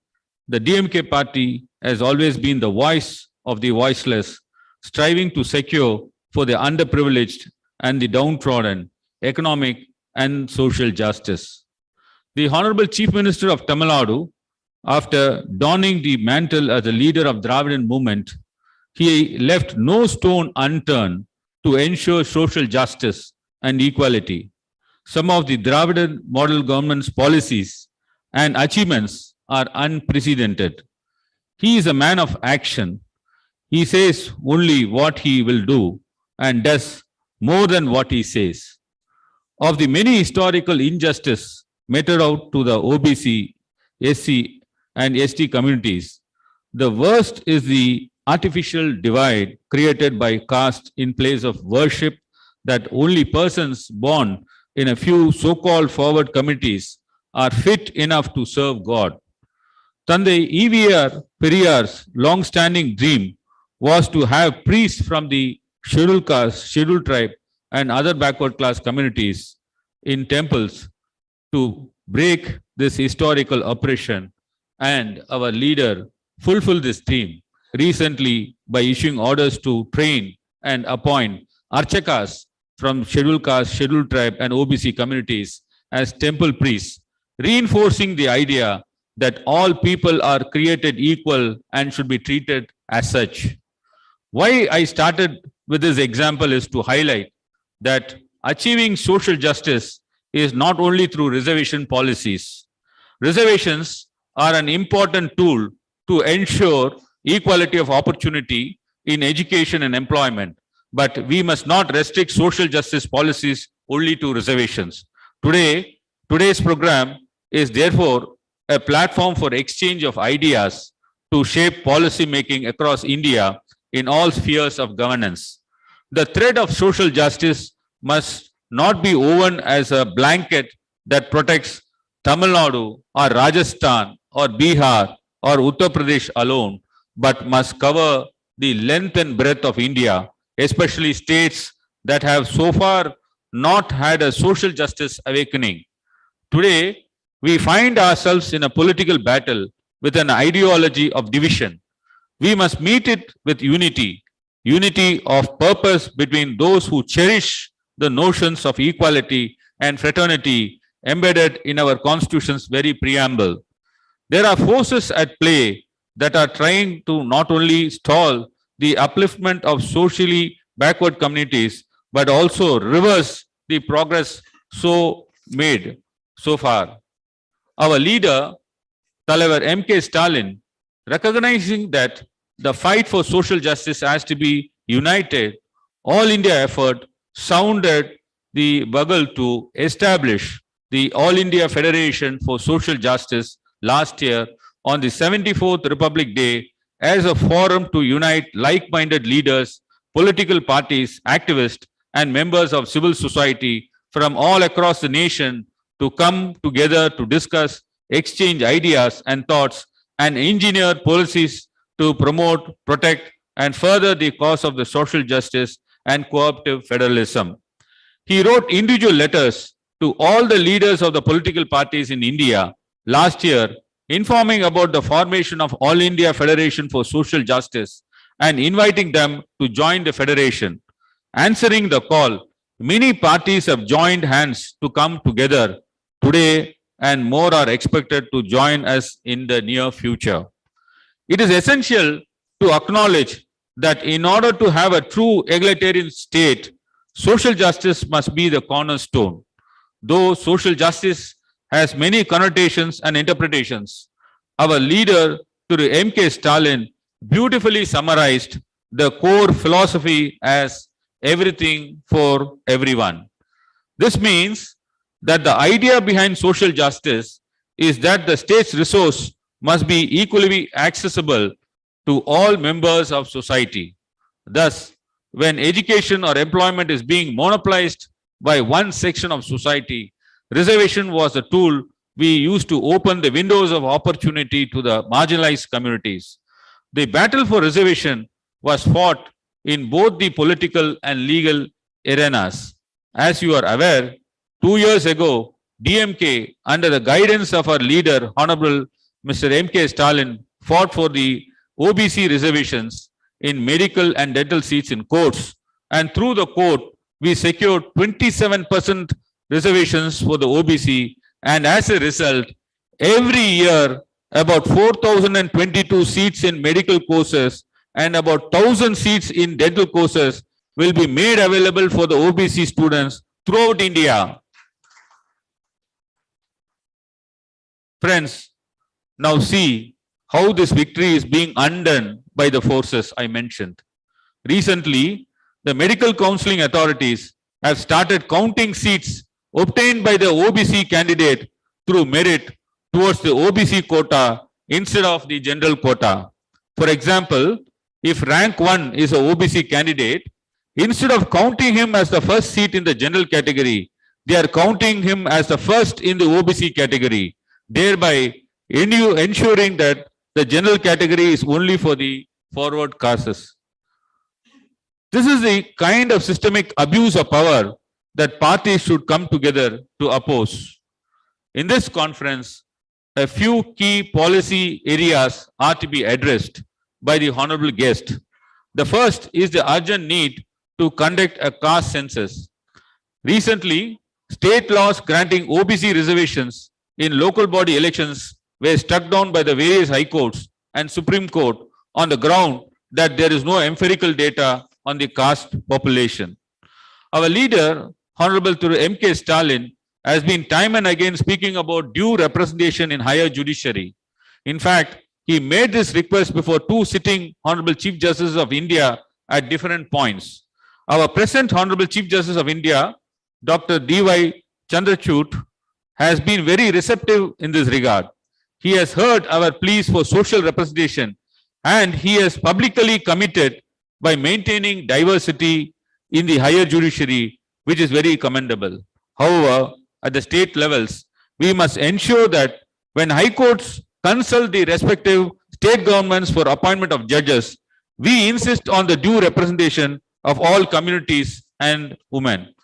the DMK party has always been the voice of the voiceless, striving to secure for the underprivileged and the downtrodden economic and social justice. The Honorable Chief Minister of Tamil Nadu, after donning the mantle as a leader of Dravidian movement, he left no stone unturned to ensure social justice and equality. Some of the Dravidian model government's policies and achievements are unprecedented. He is a man of action. He says only what he will do and does more than what he says. Of the many historical injustices meted out to the OBC, SC and ST communities, the worst is the artificial divide created by caste in place of worship that only persons born in a few so-called forward communities are fit enough to serve God. Thandai E.V.R. Periyar's long-standing dream was to have priests from the scheduled caste, scheduled tribe and other backward class communities in temples to break this historical oppression, and our leader fulfilled this dream recently by issuing orders to train and appoint archakas from scheduled caste, scheduled tribe and OBC communities as temple priests, reinforcing the idea that all people are created equal and should be treated as such. Why I started with this example is to highlight that achieving social justice is not only through reservation policies. Reservations are an important tool to ensure equality of opportunity in education and employment, but we must not restrict social justice policies only to reservations. Today's program is therefore a platform for exchange of ideas to shape policy making across India in all spheres of governance. The thread of social justice must not be woven as a blanket that protects Tamil Nadu or Rajasthan or Bihar or Uttar Pradesh alone, but must cover the length and breadth of India, especially states that have so far not had a social justice awakening. Today, we find ourselves in a political battle with an ideology of division. We must meet it with unity of purpose between those who cherish the notions of equality and fraternity embedded in our Constitution's very preamble. There are forces at play that are trying to not only stall the upliftment of socially backward communities, but also reverse the progress so made so far. Our leader, தலைவர் M.K. Stalin, recognizing that the fight for social justice has to be united, all India effort sounded the bugle to establish the All India Federation for Social Justice last year on the 74th Republic Day as a forum to unite like-minded leaders, political parties, activists, and members of civil society from all across the nation to come together to discuss, exchange ideas and thoughts, and engineer policies to promote, protect, and further the cause of the social justice and cooperative federalism. He wrote individual letters to all the leaders of the political parties in India last year, informing about the formation of All India Federation for Social Justice and inviting them to join the federation. Answering the call, many parties have joined hands to come together today, and more are expected to join us in the near future. It is essential to acknowledge that in order to have a true egalitarian state, social justice must be the cornerstone. Though social justice has many connotations and interpretations, our leader, Through M.K. Stalin, beautifully summarized the core philosophy as everything for everyone. This means that the idea behind social justice is that the state's resource must be equally accessible to all members of society. Thus, when education or employment is being monopolized by one section of society, reservation was a tool we used to open the windows of opportunity to the marginalized communities. The battle for reservation was fought in both the political and legal arenas. As you are aware, 2 years ago, DMK, under the guidance of our leader, Honorable Mr. M.K. Stalin, fought for the OBC reservations in medical and dental seats in courts. And through the court, we secured 27% reservations for the OBC. And as a result, every year, about 4,022 seats in medical courses and about 1,000 seats in dental courses will be made available for the OBC students throughout India. Friends, now see how this victory is being undone by the forces I mentioned. Recently, the medical counseling authorities have started counting seats obtained by the OBC candidate through merit towards the OBC quota instead of the general quota. For example, if rank 1 is a OBC candidate, instead of counting him as the first seat in the general category, they are counting him as the first in the OBC category, thereby ensuring that the general category is only for the forward castes. This is the kind of systemic abuse of power that parties should come together to oppose. In this conference, a few key policy areas are to be addressed by the honorable guest. The first is the urgent need to conduct a caste census. Recently, state laws granting OBC reservations in local body elections were struck down by the various high courts and Supreme Court on the ground that there is no empirical data on the caste population. Our leader, Honorable Through M.K. Stalin, has been time and again speaking about due representation in higher judiciary. In fact, he made this request before two sitting Honorable Chief Justices of India at different points. Our present Honorable Chief Justice of India, Dr. D.Y. Chandrachud, has been very receptive in this regard. He has heard our pleas for social representation and he has publicly committed by maintaining diversity in the higher judiciary, which is very commendable. However, at the state levels, we must ensure that when high courts consult the respective state governments for appointment of judges, we insist on the due representation of all communities and women.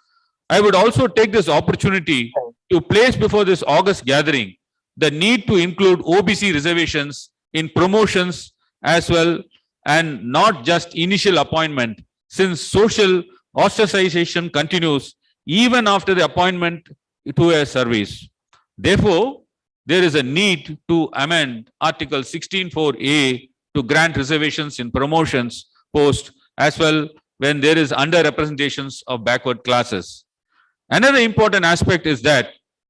I would also take this opportunity to place before this August gathering the need to include OBC reservations in promotions as well and not just initial appointment, since social ostracization continues even after the appointment to a service. Therefore, there is a need to amend Article 16(4)(a) to grant reservations in promotions post as well when there is underrepresentations of backward classes. Another important aspect is that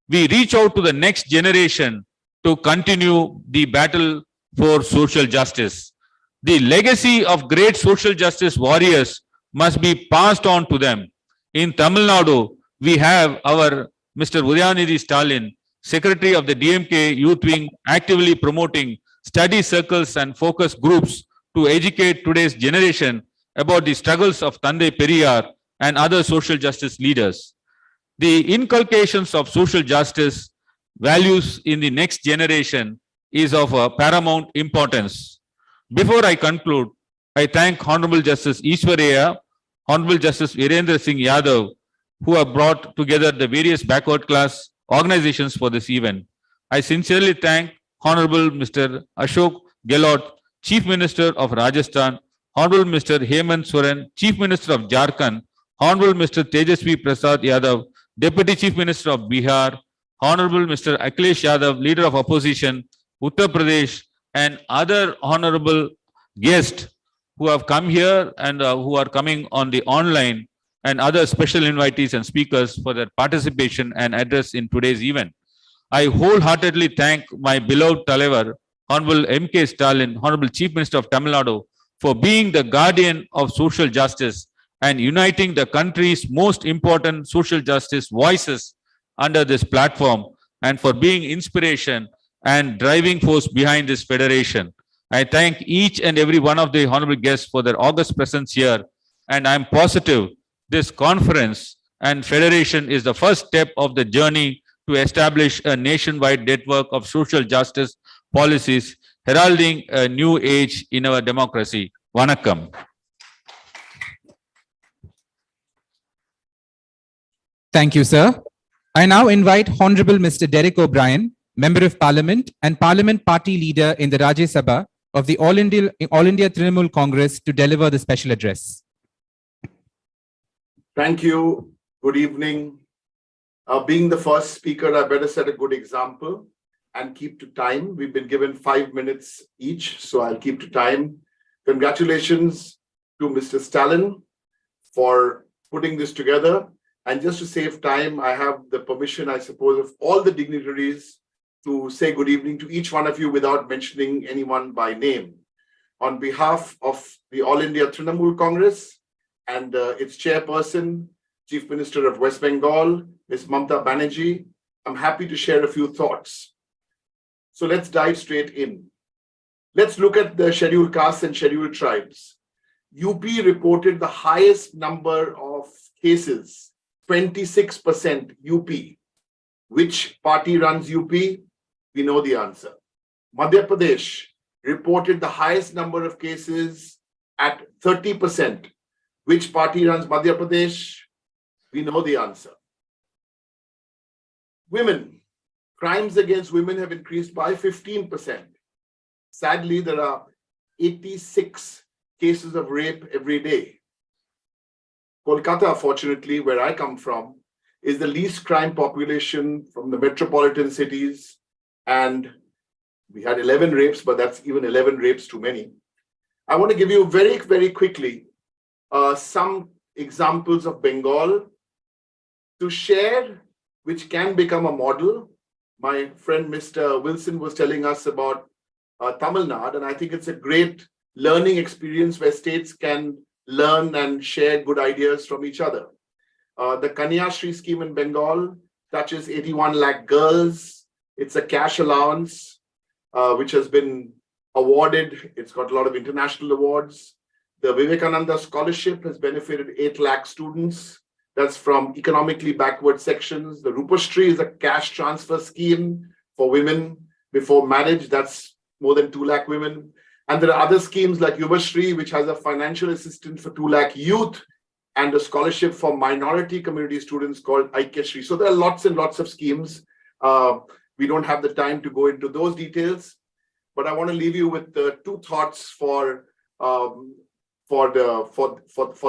we reach out to the next generation to continue the battle for social justice. The legacy of great social justice warriors must be passed on to them. In Tamil Nadu, we have our Mr. Udayanidhi Stalin, Secretary of the DMK Youth Wing, actively promoting study circles and focus groups to educate today's generation about the struggles of Tandai Periyar and other social justice leaders. The inculcations of social justice values in the next generation is of paramount importance. Before I conclude, I thank Honorable Justice Ishwaraya, Honorable Justice Virendra Singh Yadav, who have brought together the various backward class organizations for this event. I sincerely thank Honorable Mr. Ashok Gehlot, Chief Minister of Rajasthan, Honorable Mr. Hemant Soren, Chief Minister of Jharkhand, Honorable Mr. Tejasvi Prasad Yadav, Deputy Chief Minister of Bihar, Honorable Mr. Akhilesh Yadav, Leader of Opposition, Uttar Pradesh, and other honorable guests who have come here and who are coming on the online, and other special invitees and speakers for their participation and address in today's event. I wholeheartedly thank my beloved தலைவர், Honorable M.K. Stalin, Honorable Chief Minister of Tamil Nadu, for being the guardian of social justice and uniting the country's most important social justice voices under this platform, and for being inspiration and driving force behind this federation. I thank each and every one of the honorable guests for their august presence here, and I am positive this conference and federation is the first step of the journey to establish a nationwide network of social justice policies, heralding a new age in our democracy. Vanakkam. Thank you, sir. I now invite Honorable Mr. Derek O'Brien, Member of Parliament and Parliament Party Leader in the Rajya Sabha of the All India Trinamool Congress to deliver the special address. Thank you. Good evening. Being the first speaker, I better set a good example and keep to time. We've been given 5 minutes each, so I'll keep to time. Congratulations to Mr. Stalin for putting this together. And just to save time, I have the permission, I suppose, of all the dignitaries to say good evening to each one of you without mentioning anyone by name. On behalf of the All India Trinamool Congress and its chairperson, Chief Minister of West Bengal, Ms. Mamata Banerjee, I'm happy to share a few thoughts. So let's dive straight in. Let's look at the scheduled castes and scheduled tribes. UP reported the highest number of cases, 26% UP. Which party runs UP? We know the answer. Madhya Pradesh reported the highest number of cases at 30%. Which party runs Madhya Pradesh? We know the answer. Women. Crimes against women have increased by 15%. Sadly, there are 86 cases of rape every day. Kolkata, fortunately, where I come from, is the least crime population from the metropolitan cities. And we had 11 rapes, but that's even 11 rapes too many. I want to give you very, very quickly some examples of Bengal to share, which can become a model. My friend Mr. Wilson was telling us about Tamil Nadu, and I think it's a great learning experience where states can learn and share good ideas from each other. The Kanya Shri scheme in Bengal touches 81 lakh girls. It's a cash allowance, which has been awarded. It's got a lot of international awards. The Vivekananda Scholarship has benefited 8 lakh students. That's from economically backward sections. The Rupashri is a cash transfer scheme for women before marriage. That's more than 2 lakh women. And there are other schemes like Yuvashri, which has a financial assistance for 2 lakh youth and a scholarship for minority community students called Aikyashri. So there are lots and lots of schemes. We don't have the time to go into those details, but I want to leave you with two thoughts for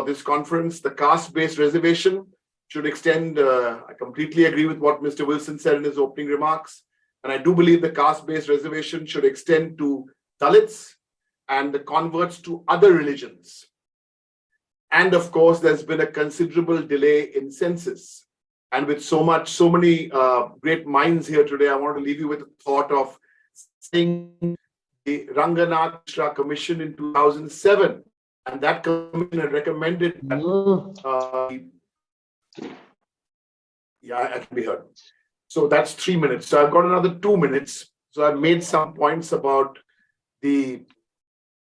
this conference. The caste-based reservation should extend. I completely agree with what Mr. Wilson said in his opening remarks. And I do believe the caste-based reservation should extend to Dalits and the converts to other religions. And of course, there's been a considerable delay in census. And with so many great minds here today, I want to leave you with a thought of seeing the Ranganath Mishra Commission in 2007. And that commission had recommended that, I can be heard. So that's 3 minutes. So I've got another 2 minutes. So I've made some points about the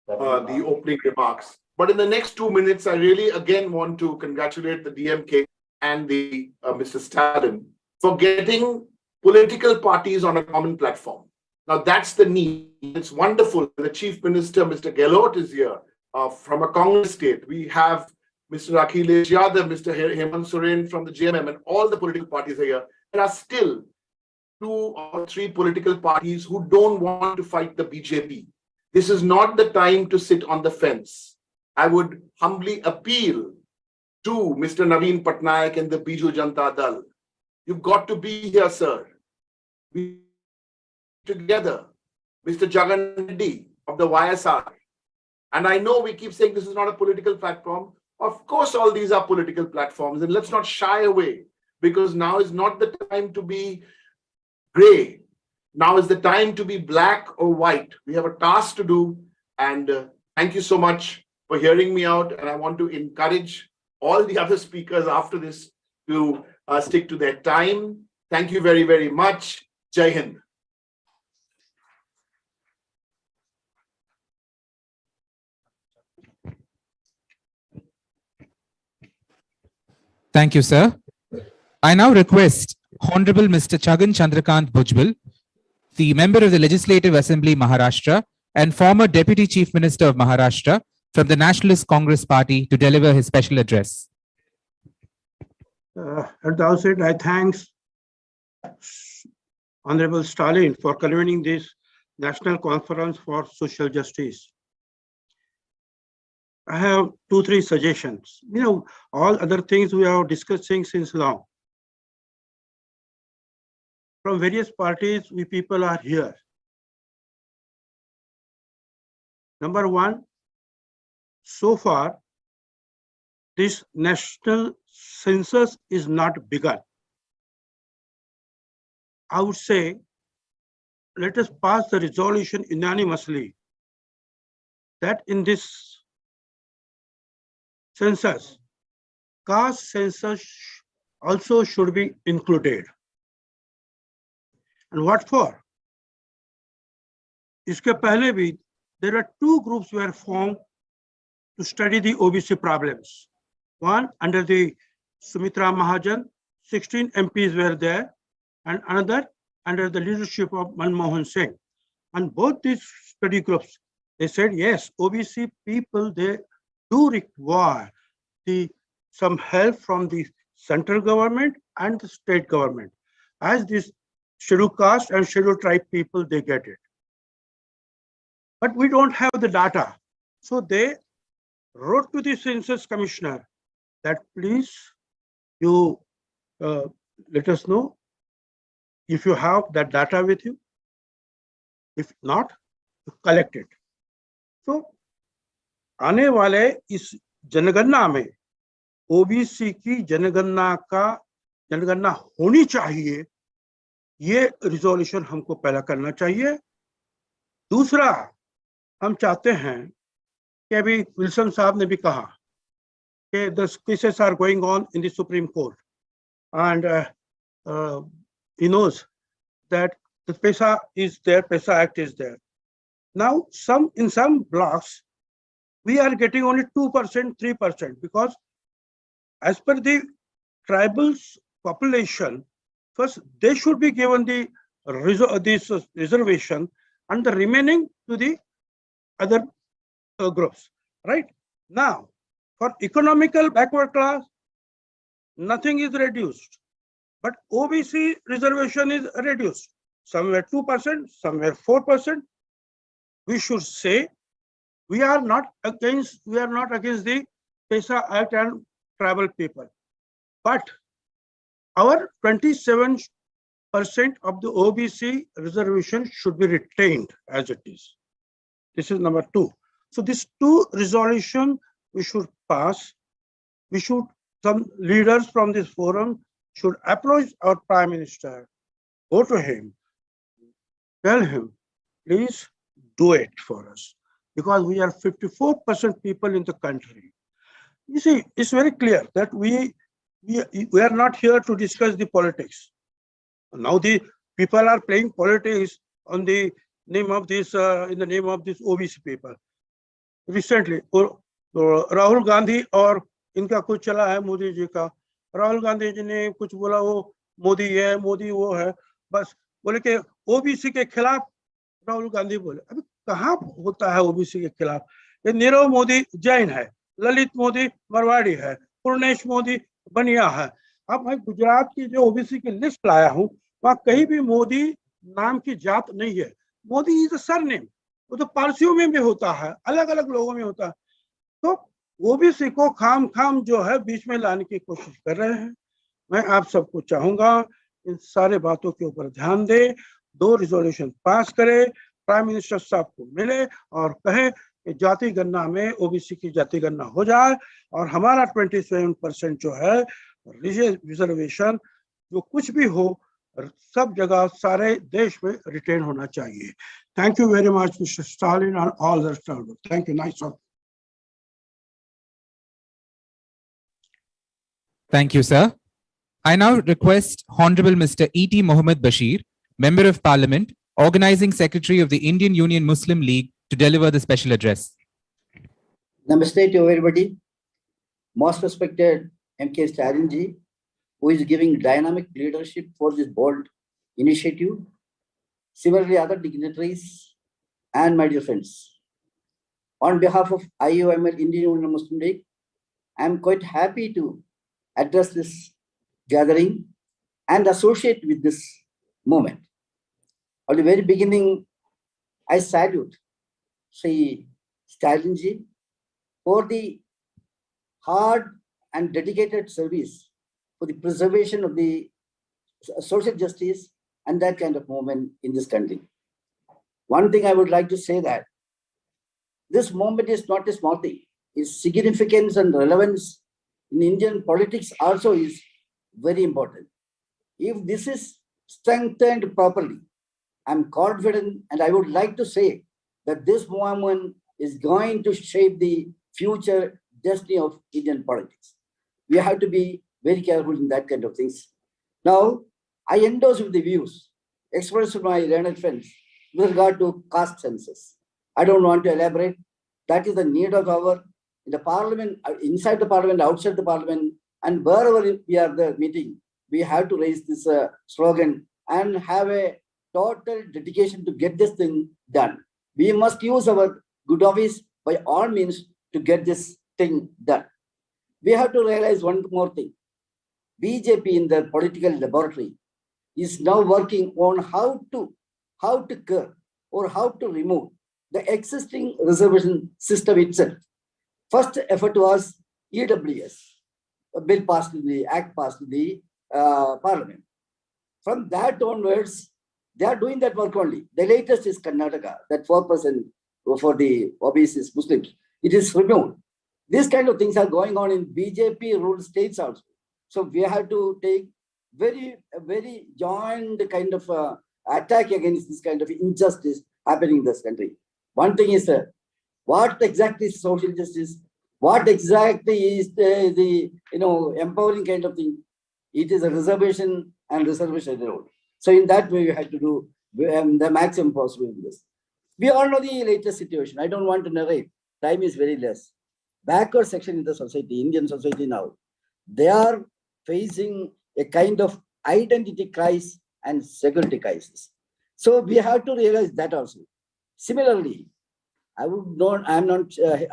opening remarks. But in the next 2 minutes, I really again want to congratulate the DMK and the Mr. Stalin for getting political parties on a common platform. Now that's the need. It's wonderful. The Chief Minister, Mr. Gehlot, is here from a Congress state. We have Mr. Akhilesh Yadav, Mr. Hemant Soren from the JMM, and all the political parties are here. There are still 2 or 3 political parties who don't want to fight the BJP. This is not the time to sit on the fence. I would humbly appeal to Mr. Naveen Patnaik and the Biju Janata Dal. You've got to be here, sir. We together, Mr. Jagan Reddy of the YSR. And I know we keep saying this is not a political platform. Of course, all these are political platforms, and let's not shy away, because now is not the time to be gray. Now is the time to be black or white. We have a task to do, and thank you so much for hearing me out. And I want to encourage all the other speakers after this to stick to their time. Thank you very, very much. Jai Hind. Thank you, sir. I now request Honorable Mr. Chagan Chandrakant Bhujbal, the member of the Legislative Assembly Maharashtra and former Deputy Chief Minister of Maharashtra from the Nationalist Congress Party, to deliver his special address. At the outset, I thank Honorable Stalin for convening this National Conference for Social Justice. I have 2-3 suggestions. All other things we are discussing since long. From various parties, we people are here. Number 1, so far, this national census is not begun. I would say, let us pass the resolution unanimously that in this census, caste census also should be included. And what for? Iske pehle bhi, there are 2 groups were formed to study the OBC problems. One under the Sumitra Mahajan, 16 MPs were there, and another under the leadership of Manmohan Singh. And both these study groups, they said, yes, OBC people, they do require some help from the central government and the state government. As this scheduled caste and scheduled tribe people, they get it. But we don't have the data. So they wrote to the census commissioner that please, you let us know if you have that data with you. If not, collect it. So आने वाले इस जनगणना में OBC की जनगणना होनी चाहिए, ये रिजोल्यूशन हमको पहला करना चाहिए. दूसरा, हम चाहते हैं कि अभी विल्सन साहब ने भी कहा कि the cases are going on in the Supreme Court, and he knows that the PESA is there, PESA Act is there. Now, in some blocks, we are getting only 2%, 3%, because as per the tribals population, first they should be given this reservation, and the remaining to the other groups. Right now, for economical backward class, nothing is reduced, but OBC reservation is reduced. Somewhere 2%, somewhere 4%. We should say we are not against the PESA Act and tribal people, but our 27 of the OBC reservation should be retained as it is. This is number 2. So these 2 resolution we should pass. We should, some leaders from this forum should approach our Prime Minister, go to him, tell him, please do it for us, because we are 54% people in the country. You see, it's very clear that we are not here to discuss the politics. Now the people are playing politics on the name of this, in the name of this OBC paper. Recently, Rahul Gandhi और इनका कुछ चला है मोदी जी का, राहुल गांधी जी ने कुछ बोला वो मोदी है, मोदी वो है, बस बोले कि ओबीसी के खिलाफ राहुल गांधी बोले। अभी कहाँ होता है ओबीसी के खिलाफ? ये नीरव मोदी जैन है, ललित मोदी मारवाड़ी है, पूर्णेश मोदी बनिया है। अब मैं गुजरात की जो ओबीसी की लिस्ट लाया हूँ, वहाँ कहीं भी मोदी नाम की जात नहीं है। मोदी इज अ सरनेम, वो तो पारसियों में भी होता है, अलग अलग लोगों में होता है। तो ओबीसी को खाम जो है बीच में लाने की कोशिश कर रहे हैं। मैं आप सबको चाहूंगा इन सारे बातों के ऊपर ध्यान दे, 2 रिजोल्यूशन पास करे, प्राइम मिनिस्टर साहब को मिले और कहे कि जाति गणना में ओबीसी की जाति गणना हो जाए और हमारा 27% जो है रिजर्वेशन जो कुछ भी हो सब जगह सारे देश में रिटेन होना चाहिए। Thank you very much mister Stalin and all the staff. Thank you. Nice of. Thank you, sir. I now request Honorable Mr. E.T. Mohammed Bashir, Member of Parliament, Organizing Secretary of the Indian Union Muslim League, to deliver the special address. Namaste to everybody. Most respected M.K. Stalin ji, who is giving dynamic leadership for this bold initiative. Similarly, other dignitaries and my dear friends. On behalf of IUML, Indian Union Muslim League, I am quite happy to address this gathering and associate with this movement. At the very beginning, I salute Sri Stalin ji for the hard and dedicated service for the preservation of the social justice and that kind of movement in this country. One thing I would like to say that this movement is not a small thing. Its significance and relevance in Indian politics also is very important. If this is strengthened properly, I'm confident and I would like to say that this movement is going to shape the future destiny of Indian politics. We have to be very careful in that kind of things. Now, I endorse with the views expressed by my learned friends with regard to caste census. I don't want to elaborate. That is the need of our in the parliament, inside the parliament, outside the parliament, and wherever we are the meeting, we have to raise this slogan and have a total dedication to get this thing done. We must use our good office by all means to get this thing done. We have to realize one more thing. BJP in the political laboratory is now working on how to curb or how to remove the existing reservation system itself. First effort was EWS, a bill passed in the act passed in the parliament. From that onwards, they are doing that work only. The latest is Karnataka, that 4% for the OBCs Muslims. It is removed. These kind of things are going on in BJP ruled states also. So we have to take very joint kind of attack against this kind of injustice happening in this country. One thing is what exactly is social justice? What exactly is the empowering kind of thing? It is a reservation and reservation role. So in that way, we have to do the maximum possible in this. We all know the latest situation. I don't want to narrate. Time is very less. Backward section in the society, Indian society now, they are facing a kind of identity crisis and security crisis. So we have to realize that also. Similarly, I am not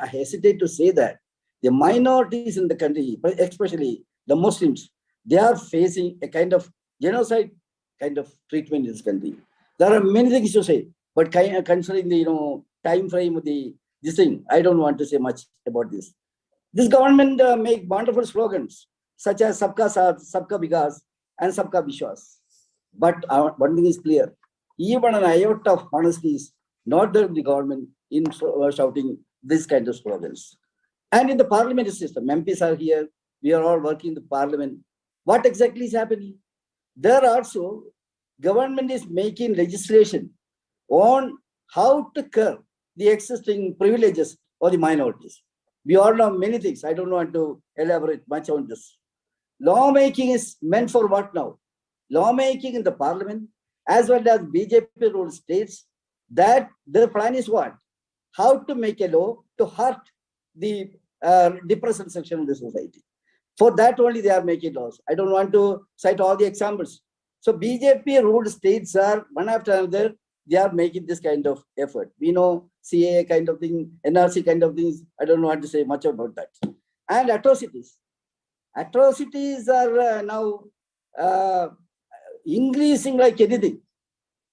hesitate to say that the minorities in the country, especially the Muslims, they are facing a kind of genocide kind of treatment in this country. There are many things to say, but considering the time frame of this thing, I don't want to say much about this. This government make wonderful slogans such as Sabka Saath, Sabka Vikas, and Sabka Vishwas. But one thing is clear, even an iota of honesty is not there in the government in shouting this kind of slogans. And in the parliamentary system, MPs are here, we are all working in the parliament. What exactly is happening? There also, government is making legislation on how to curb the existing privileges of the minorities. We all know many things. I don't want to elaborate much on this. Lawmaking is meant for what now? Lawmaking in the parliament, as well as BJP ruled states, that their plan is what? How to make a law to hurt the depressed section of the society. For that only they are making laws. I don't want to cite all the examples. So BJP ruled states are one after another, they are making this kind of effort. We know CAA kind of thing, NRC kind of things. I don't want to say much about that. And atrocities. Atrocities are now increasing like anything.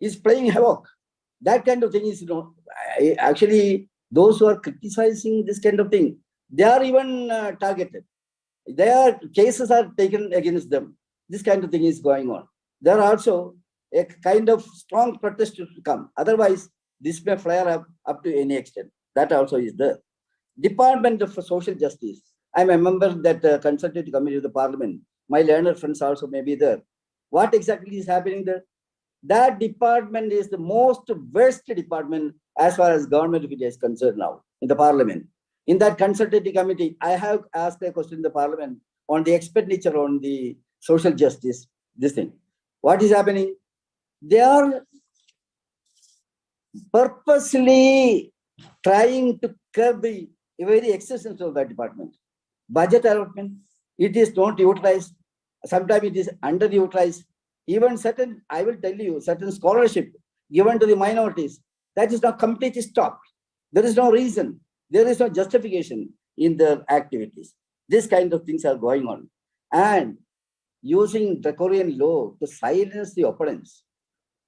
Is playing havoc. That kind of thing is, actually, those who are criticizing this kind of thing, they are even targeted. Their cases are taken against them. This kind of thing is going on. There are also a kind of strong protest to come. Otherwise, this may flare up to any extent. That also is there. Department of Social Justice. I'm a member of that consultative committee of the parliament. My learned friends also may be there. What exactly is happening there? That department is the most worst department as far as government of India is concerned now in the parliament. In that consultative committee, I have asked a question in the parliament on the expenditure on the social justice, this thing. What is happening? They are purposely trying to curb the very existence of that department. Budget allotment, it is not utilized. Sometimes it is underutilized. Even certain, I will tell you, certain scholarship given to the minorities, that is now completely stopped. There is no reason. There is no justification in their activities. This kind of things are going on. And using draconian law to silence the opponents.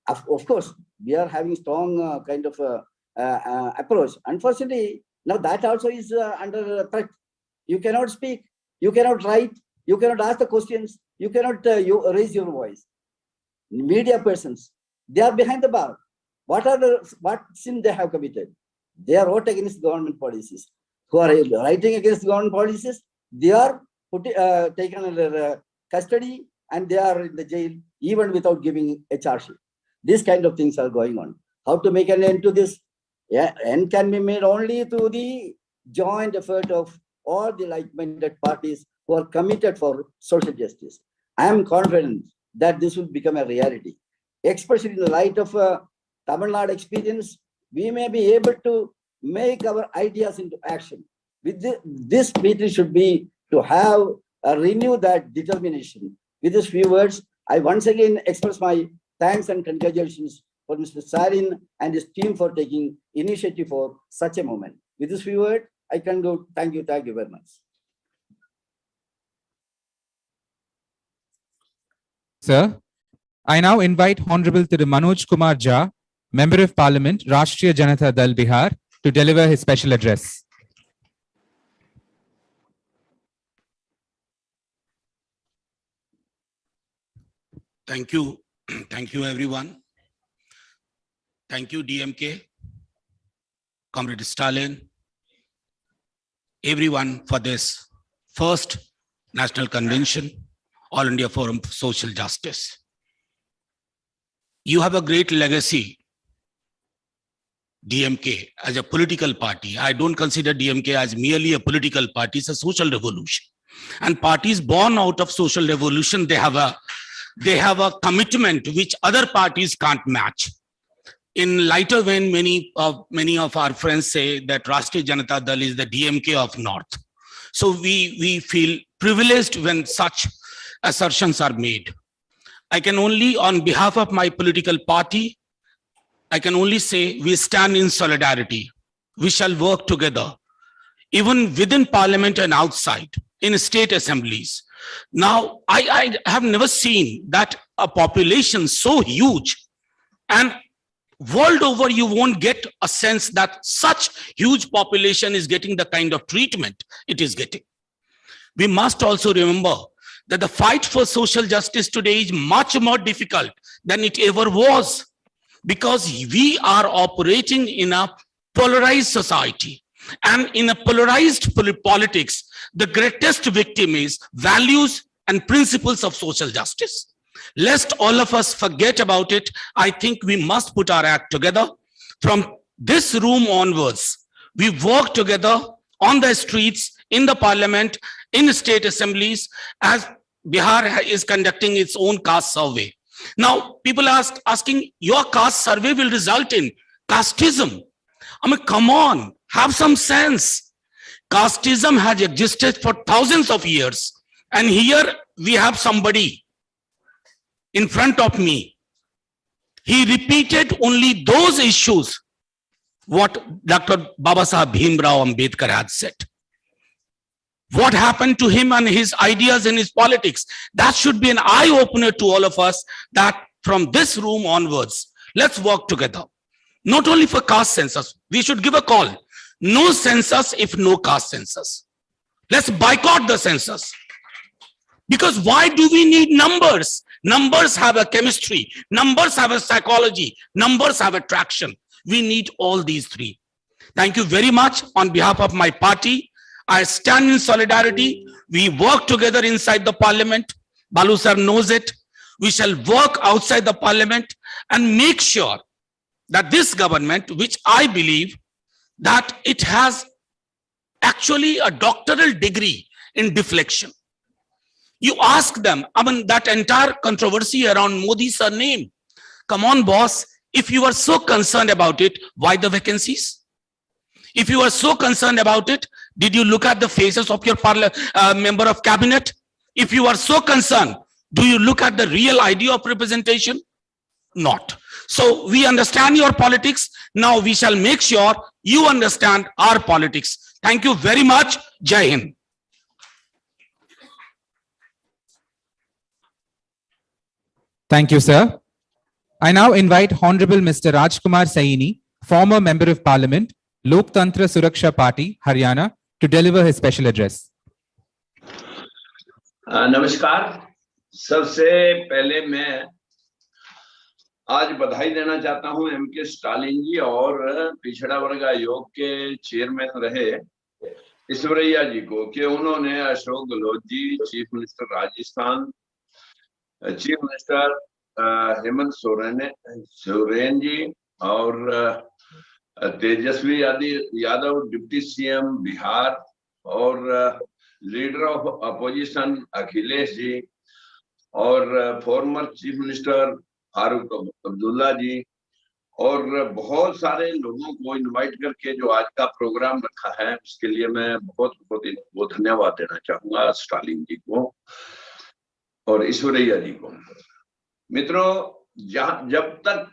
Of course, we are having strong kind of approach. Unfortunately, now that also is under threat. You cannot speak, you cannot write, you cannot ask the questions, you cannot raise your voice. Media persons, they are behind the bar. What sin they have committed? They are out against government policies. Who are writing against government policies, they are taken under custody and they are in the jail even without giving a charge sheet. These kind of things are going on. How to make an end to this? Yeah, end can be made only through the joint effort of all the like-minded parties who are committed for social justice. I am confident that this will become a reality, especially in the light of Tamil Nadu experience. We may be able to make our ideas into action. With this meeting should be to have renew that determination. With these few words, I once again express my thanks and congratulations for Mr. Sarin and his team for taking initiative for such a moment. With this few words, I can go. Thank you very much. Sir, I now invite Honorable Thiru Manoj Kumar Jha, Member of Parliament, Rashtriya Janata Dal Bihar, to deliver his special address. Thank you. Thank you, everyone. Thank you, DMK, Comrade Stalin, everyone for this first National Convention, All India Forum for Social Justice. You have a great legacy, DMK, as a political party. I don't consider DMK as merely a political party, it's a social revolution. And parties born out of social revolution, they have a commitment which other parties can't match. In lighter vein, many of our friends say that Rashtriya Janata Dal is the DMK of North. So we feel privileged when such assertions are made. I can only, on behalf of my political party, I can only say we stand in solidarity. We shall work together, even within parliament and outside, in state assemblies. Now, I have never seen that a population so huge, and world over you won't get a sense that such huge population is getting the kind of treatment it is getting. We must also remember that the fight for social justice today is much more difficult than it ever was, because we are operating in a polarized society. And in a polarized politics, the greatest victim is values and principles of social justice. Lest all of us forget about it, I think we must put our act together. From this room onwards, we work together on the streets, in the parliament, in state assemblies, as Bihar is conducting its own caste survey. Now, people are asking, your caste survey will result in casteism. I mean, come on, have some sense. Casteism has existed for thousands of years. And here we have somebody in front of me. He repeated only those issues what Dr. Babasaheb Bhimrao Ambedkar had said. What happened to him and his ideas and his politics? That should be an eye-opener to all of us, that from this room onwards, let's work together. Not only for caste census, we should give a call. No census if no caste census. Let's boycott the census. Because why do we need numbers? Numbers have a chemistry. Numbers have a psychology. Numbers have attraction. We need all these three. Thank you very much. On behalf of my party, I stand in solidarity. We work together inside the parliament. Balu sir knows it. We shall work outside the parliament and make sure that this government, which I believe that it has actually a doctoral degree in deflection. You ask them, I mean, that entire controversy around Modi's surname. Come on, boss. If you are so concerned about it, why the vacancies? If you are so concerned about it, did you look at the faces of your member of cabinet? If you are so concerned, do you look at the real idea of representation? Not. So we understand your politics. Now we shall make sure you understand our politics. Thank you very much. Jai Hind. Thank you, sir. I now invite Honorable Mr. Rajkumar Saini, former Member of Parliament, Loktantra Suraksha Party, Haryana, to deliver his special address. नमस्कार. सबसे पहले मैं आज बधाई देना चाहता हूं MK Stalin जी और पिछड़ा वर्ग आयोग के चेयरमैन रहे ईश्वरैया जी को कि उन्होंने Ashok Gehlot ji, chief minister Rajasthan, chief minister Hemant Soren ji और तेजस्वी यादव डिप्टी सीएम बिहार और leader of opposition Akhilesh ji और former chief minister Farooq Abdullah ji और बहुत सारे लोगों को इनवाइट करके जो आज का प्रोग्राम रखा है उसके लिए मैं बहुत धन्यवाद देना चाहूंगा स्टालिन जी को और ईश्वरैया जी को। मित्रों, जब तक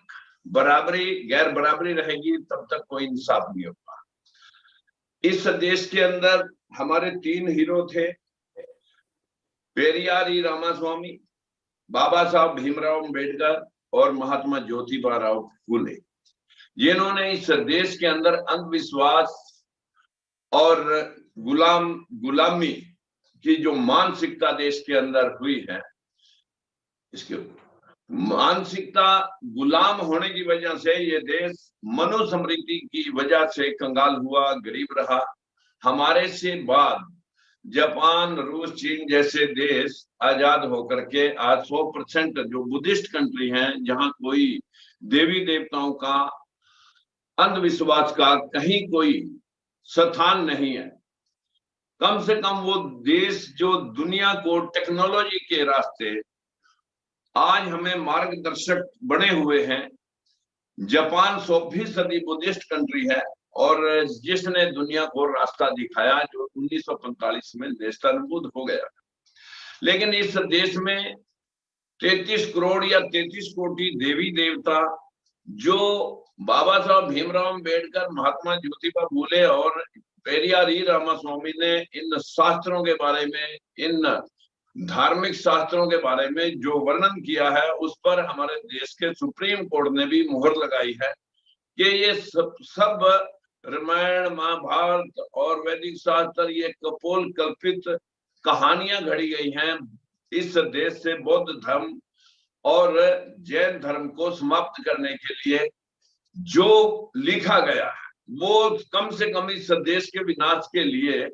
बराबरी गैर बराबरी रहेगी तब तक कोई इंसाफ नहीं होगा। इस देश के अंदर हमारे तीन हीरो थे, पेरियार ई रामास्वामी, बाबा साहब भीमराव अम्बेडकर और महात्मा ज्योतिबा राव फूले, जिन्होंने इस देश के अंदर अंधविश्वास और गुलामी की जो मानसिकता देश के अंदर हुई है, इसके मानसिकता गुलाम होने की वजह से ये देश मनुस्मृति की वजह से कंगाल हुआ, गरीब रहा। हमारे से बाद जापान, रूस, चीन जैसे देश आजाद होकर के आज 100% जो बुद्धिस्ट कंट्री हैं, जहां कोई देवी देवताओं का अंधविश्वास का कहीं कोई स्थान नहीं है। कम से कम वो देश जो दुनिया को टेक्नोलॉजी के रास्ते आज हमें मार्गदर्शक बने हुए हैं। जापान 100% बुद्धिस्ट कंट्री है और जिसने दुनिया को रास्ता दिखाया, जो 1945 में नेस्तनाबूद हो गया। लेकिन इस देश में 33 करोड़ या 33 कोटि देवी देवता जो बाबा साहब भीमराव अम्बेडकर, महात्मा ज्योतिबा फूले और पेरियार ई रामास्वामी ने इन शास्त्रों के बारे में, इन धार्मिक शास्त्रों के बारे में जो वर्णन किया है, उस पर हमारे देश के सुप्रीम कोर्ट ने भी मुहर लगाई है कि ये सब रामायण, महाभारत और वैदिक शास्त्र ये कपोल कल्पित कहानियां घड़ी गई हैं। इस देश से बौद्ध धर्म और जैन धर्म को समाप्त करने के लिए जो लिखा गया है वो कम से कम इस देश के विनाश के लिए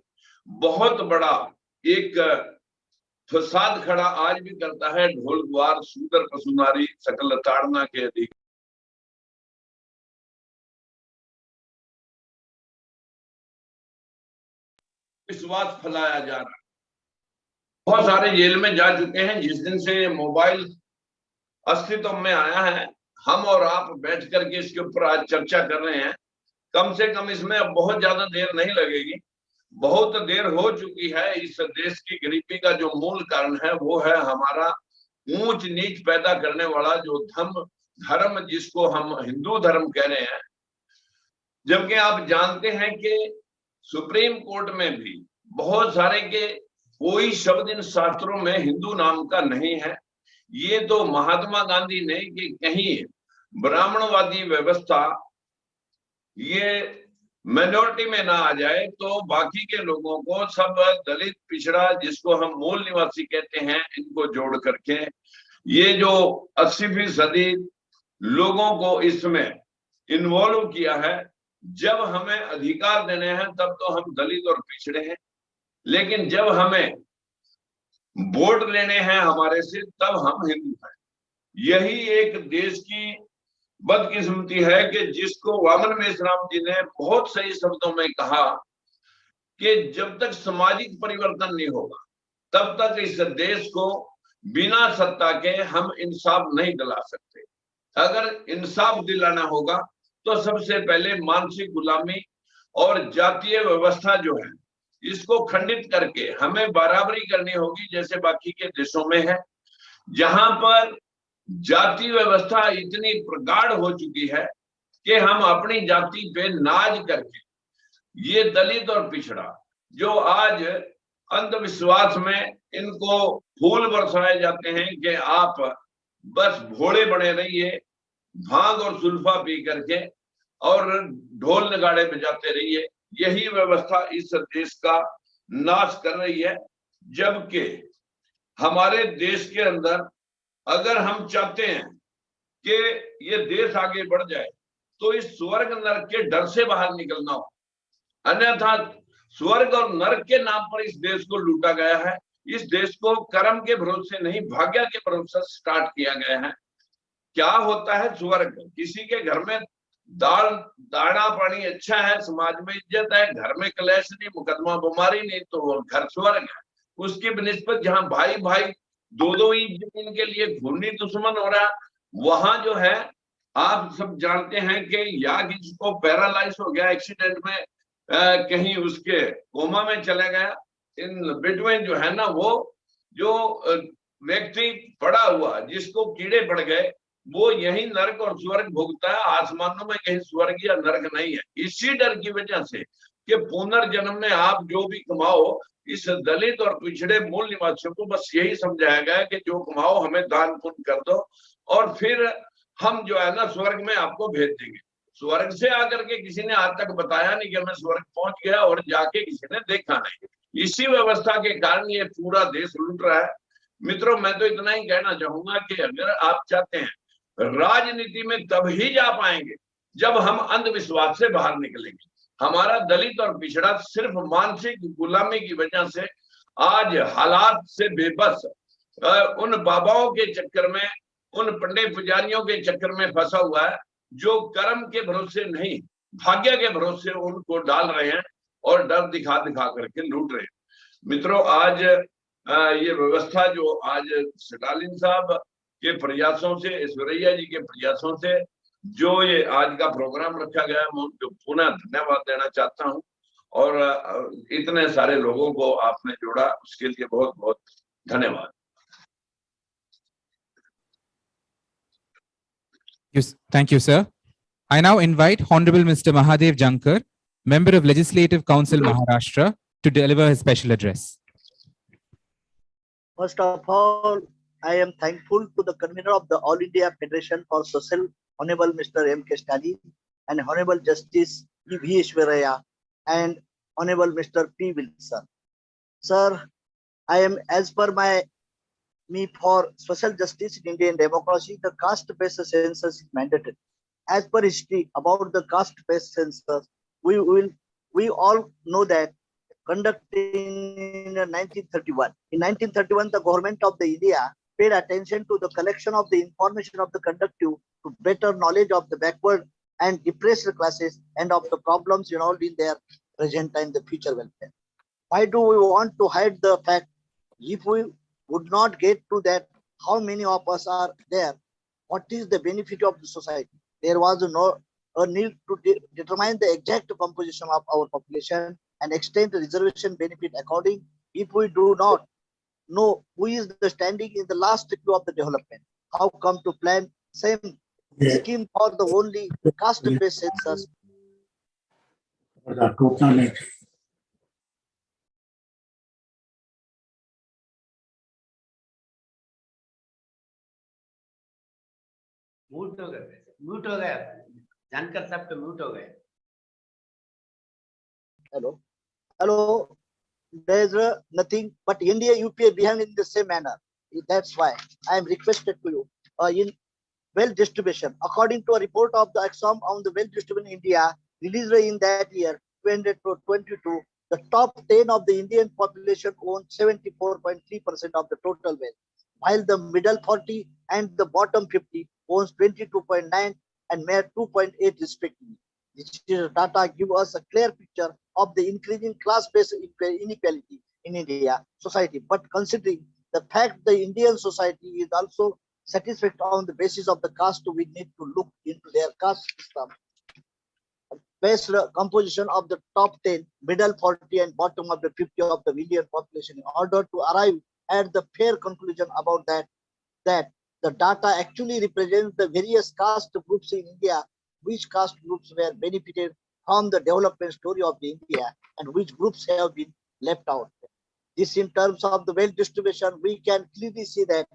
बहुत बड़ा एक फसाद खड़ा आज भी करता है। ढोल ग्वार शूदर पशुनारी सकल ताड़ना के अधिक विश्वास फैलाया जा रहा है। बहुत सारे जेल में जा चुके हैं। जिस दिन से मोबाइल अस्तित्व में आया है हम और आप बैठ करके इसके ऊपर आज चर्चा कर रहे हैं। कम से कम इसमें अब बहुत ज्यादा देर नहीं लगेगी। बहुत देर हो चुकी है। इस देश की गरीबी का जो मूल कारण है वो है हमारा ऊंच नीच पैदा करने वाला जो धर्म जिसको हम हिंदू धर्म कह रहे हैं। जबकि आप जानते हैं कि सुप्रीम कोर्ट में भी बहुत सारे के कोई शब्द इन शास्त्रों में हिंदू नाम का नहीं है। ये तो महात्मा गांधी ने कि कहीं ब्राह्मणवादी व्यवस्था ये माइनॉरिटी में ना आ जाए तो बाकी के लोगों को सब दलित पिछड़ा जिसको हम मूल निवासी कहते हैं इनको जोड़ करके ये जो 80वीं सदी लोगों को इसमें इन्वॉल्व किया है। जब हमें अधिकार देने हैं तब तो हम दलित और पिछड़े हैं, लेकिन जब हमें वोट लेने हैं हमारे से तब हम हिंदू हैं। यही एक देश की बदकिस्मती है कि जिसको वामन मेश्राम जी ने बहुत सही शब्दों में कहा कि जब तक सामाजिक परिवर्तन नहीं होगा तब तक इस देश को बिना सत्ता के हम इंसाफ नहीं दिला सकते। अगर इंसाफ दिलाना होगा तो सबसे पहले मानसिक गुलामी और जातीय व्यवस्था जो है इसको खंडित करके हमें बराबरी करनी होगी जैसे बाकी के देशों में है, जहां पर जाति व्यवस्था इतनी प्रगाढ़ हो चुकी है कि हम अपनी जाति पे नाज करके ये दलित और पिछड़ा जो आज अंधविश्वास में इनको फूल बरसाए जाते हैं कि आप बस भोले बने रहिए, भांग और सुल्फा पी करके और ढोल नगाड़े बजाते रहिए। यही व्यवस्था इस देश का नाश कर रही है। जबकि हमारे देश के अंदर अगर हम चाहते हैं कि ये देश आगे बढ़ जाए तो इस स्वर्ग नरक के डर से बाहर निकलना हो। अन्यथा स्वर्ग और नरक के नाम पर इस देश को लूटा गया है। इस देश को कर्म के भरोसे नहीं भाग्य के भरोसे स्टार्ट किया गया है। क्या होता है स्वर्ग? किसी के घर में दाना पानी अच्छा है, समाज में इज्जत है, घर में कलेश नहीं, मुकदमा बीमारी नहीं, तो वो घर स्वर्ग है। उसकी बनिस्बत जहां भाई भाई दो इंच जमीन के लिए खूनी दुश्मन हो रहा, वहां जो है आप सब जानते हैं कि या किसी को पैरालाइज हो गया एक्सीडेंट में, कहीं उसके कोमा में चला गया, इन बिटवीन जो है ना वो जो व्यक्ति पड़ा हुआ जिसको कीड़े पड़ गए वो यही नरक और स्वर्ग भोगता है। आसमानों में कहीं स्वर्ग या नरक नहीं है। इसी डर की वजह से कि पुनर्जन्म में आप जो भी कमाओ, इस दलित और पिछड़े मूल निवासियों को बस यही समझाया गया कि जो कमाओ हमें दान पुण्य कर दो और फिर हम जो है ना स्वर्ग में आपको भेज देंगे। स्वर्ग से आकर के किसी ने आज तक बताया नहीं कि मैं स्वर्ग पहुंच गया और जाके किसी ने देखा नहीं। इसी व्यवस्था के कारण ये पूरा देश लूट रहा है। मित्रों, मैं तो इतना ही कहना चाहूंगा कि अगर आप चाहते हैं राजनीति में तभी जा पाएंगे जब हम अंधविश्वास से बाहर निकलेंगे। हमारा दलित और पिछड़ा सिर्फ मानसिक गुलामी की वजह से आज हालात से बेबस उन बाबाओं के चक्कर में, उन पंडित पुजारियों के चक्कर में फंसा हुआ है जो कर्म के भरोसे नहीं भाग्य के भरोसे उनको डाल रहे हैं और डर दिखा दिखा करके लूट रहे हैं। मित्रों, आज ये व्यवस्था जो आज स्टालिन साहब के प्रयासों से, ऐश्वर्या जी के प्रयासों से जो ये आज का प्रोग्राम रखा गया है, मैं उनको पुनः धन्यवाद देना चाहता हूं और इतने सारे लोगों को आपने जोड़ा उसके लिए बहुत बहुत धन्यवाद। Thank you, sir. I now invite Honorable Mr. Mahadev Jankar, Member of Legislative Council, Maharashtra, to deliver his special address. First of all, I am thankful to the convener of the All India Federation for Social, Honorable Mr. M.K. Stalin, and Honorable Justice E.V. Ishwaraya, and Honorable Mr. P. Wilson. Sir, I am, as per my me for social justice in Indian democracy, the caste-based census is mandatory. As per history about the caste-based census, we all know that conducted in 1931. In 1931, the government of the India paid attention to the collection of the information of the conductive to better knowledge of the backward and depressed classes and of the problems involved in their present and the future welfare. Why do we want to hide the fact? If we would not get to that, how many of us are there? What is the benefit of the society? There was a need to determine the exact composition of our population and extend the reservation benefit according. If we do not know who is the standing in the last queue of the development, how come to plan same scheme for the only caste-based census? Mute हो गया जानकर सबके mute हो गए. Hello, there is nothing but India UPA behind in the same manner. That's why I am requested to you in wealth distribution. According to a report of the Exxon on the wealth distribution in India released in that year 2022, the top 10 of the Indian population own 74.3% of the total wealth, while the middle 40 and the bottom 50 owns 22.9 and mere 2.8 respectively. This data give us a clear picture of the increasing class-based inequality in India society. But considering the fact the Indian society is also satisfied on the basis of the caste, we need to look into their caste system based composition of the top 10, middle 40 and bottom of the 50 of the Indian population in order to arrive at the fair conclusion about that the data actually represents the various caste groups in India, which caste groups were benefited from the development story of the India and which groups have been left out. This in terms of the wealth distribution, we can clearly see that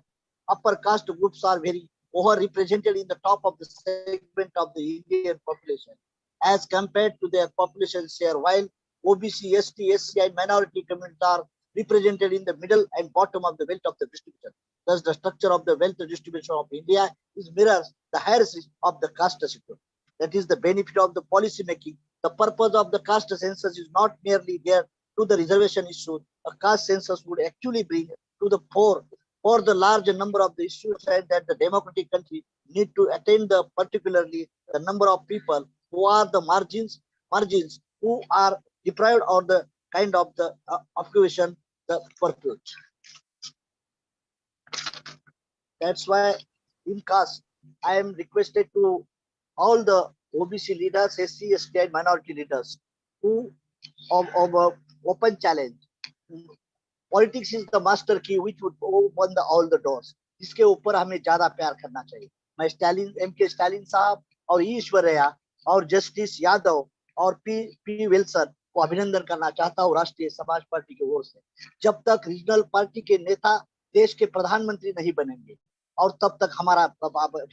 upper caste groups are very overrepresented in the top of the segment of the Indian population as compared to their population share, while OBC, ST, SC and minority communities are represented in the middle and bottom of the wealth of the distribution. Thus, the structure of the wealth distribution of India is mirrors the hierarchy of the caste system. That is the benefit of the policy making. The purpose of the caste census is not merely there to the reservation issue. A caste census would actually bring to the fore for the large number of the issues and that the democratic country need to attain the particularly the number of people who are the margins who are deprived or the kind of the occupation the purpose. That's why in caste I am requested to all the OBC leaders, SC, ST and minority leaders who of open challenge. Politics is the master key which would open all the doors. इसके ऊपर हमें ज्यादा प्यार करना चाहिए. मैं Stalin MK Stalin साहब और ईश्वरैया और जस्टिस यादव और पी विल्सन को अभिनंदन करना चाहता हूँ राष्ट्रीय समाज पार्टी की ओर से. जब तक रीजनल पार्टी के नेता देश के प्रधानमंत्री नहीं बनेंगे और तब तक हमारा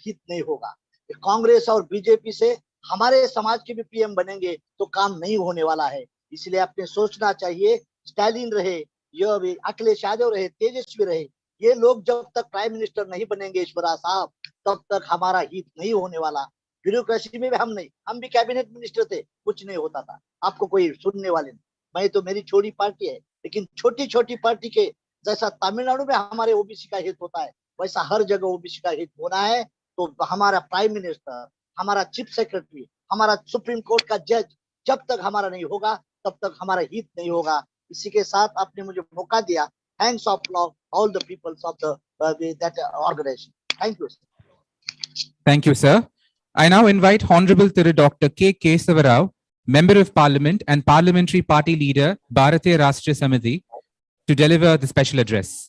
हित नहीं होगा. कांग्रेस और बीजेपी से हमारे समाज के भी पीएम बनेंगे तो काम नहीं होने वाला है. इसलिए आपने सोचना चाहिए. स्टालिन रहे, यह भी अखिलेश यादव रहे, तेजस्वी रहे, ये लोग जब तक प्राइम मिनिस्टर नहीं बनेंगे ईश्वरा साहब तब तक हमारा हित नहीं होने वाला. ब्यूरोक्रेसी में भी हम भी कैबिनेट मिनिस्टर थे, कुछ नहीं होता था. आपको कोई सुनने वाले नहीं. मैं तो मेरी छोटी पार्टी है, लेकिन छोटी छोटी पार्टी के जैसा तमिलनाडु में हमारे ओबीसी का हित होता है वैसा हर जगह ओबीसी का हित होना है. तो हमारा प्राइम मिनिस्टर, हमारा चीफ सेक्रेटरी, हमारा सुप्रीम कोर्ट का जज जब तक हमारा नहीं होगा तब तक हमारा हित नहीं होगा. इसी के साथ आपने मुझे मौका दिया. Thanks of all the peoples of the that organization. Thank you. Thank you, sir. I now invite Honorable Thiru Dr. K. Kesava Rao, Member of Parliament and Parliamentary Party Leader, Bharatiya Rashtriya Samiti, to deliver the special address.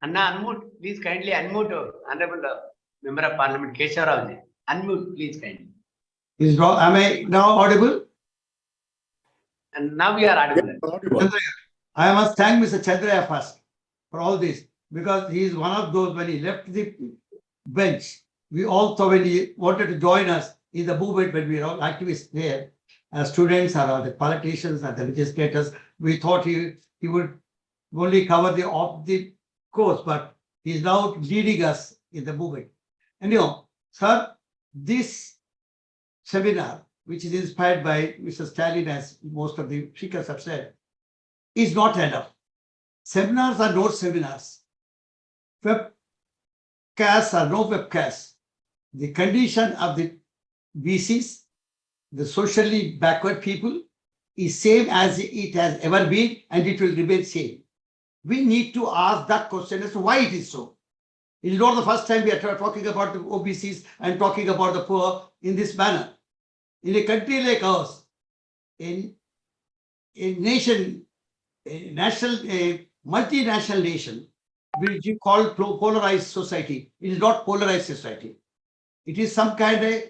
Anna, unmute, please kindly unmute Honorable Member of Parliament Kesava Rao ji. Unmute, please kindly. Am I now audible? And now we are audible. I must thank Mr. Chandraya first. for all this, because he is one of those, when he left the bench, we all thought when he wanted to join us in the movement, when we were all activists there, as students or the politicians or the legislators, we thought he would only cover the course, but he is now leading us in the movement. Anyhow, sir, this seminar, which is inspired by Mr. Stalin, as most of the speakers have said, is not enough. Seminars are not seminars. Webcasts are no webcasts. The condition of the VCs, the socially backward people, is same as it has ever been, and it will remain same. We need to ask that question as to why it is so. It is not the first time we are talking about the OBCs and talking about the poor in this manner. In a country like ours, in a nation, a multinational nation, which you call polarized society, it is not polarized society. It is some kind of,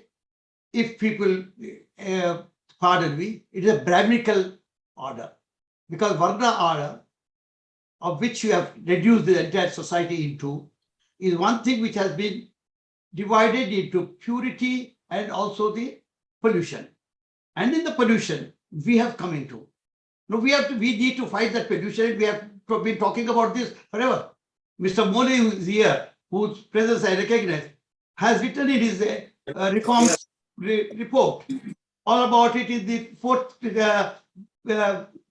if people pardon me, it is a Brahminical order, because Varna order, of which you have reduced the entire society into, is one thing which has been divided into purity and also the pollution. And in the pollution, we have come into. Now we need to fight that pollution. We have been talking about this forever. Mr. Mole, who is here, whose presence I recognize, has written in his reform report all about it in the fourth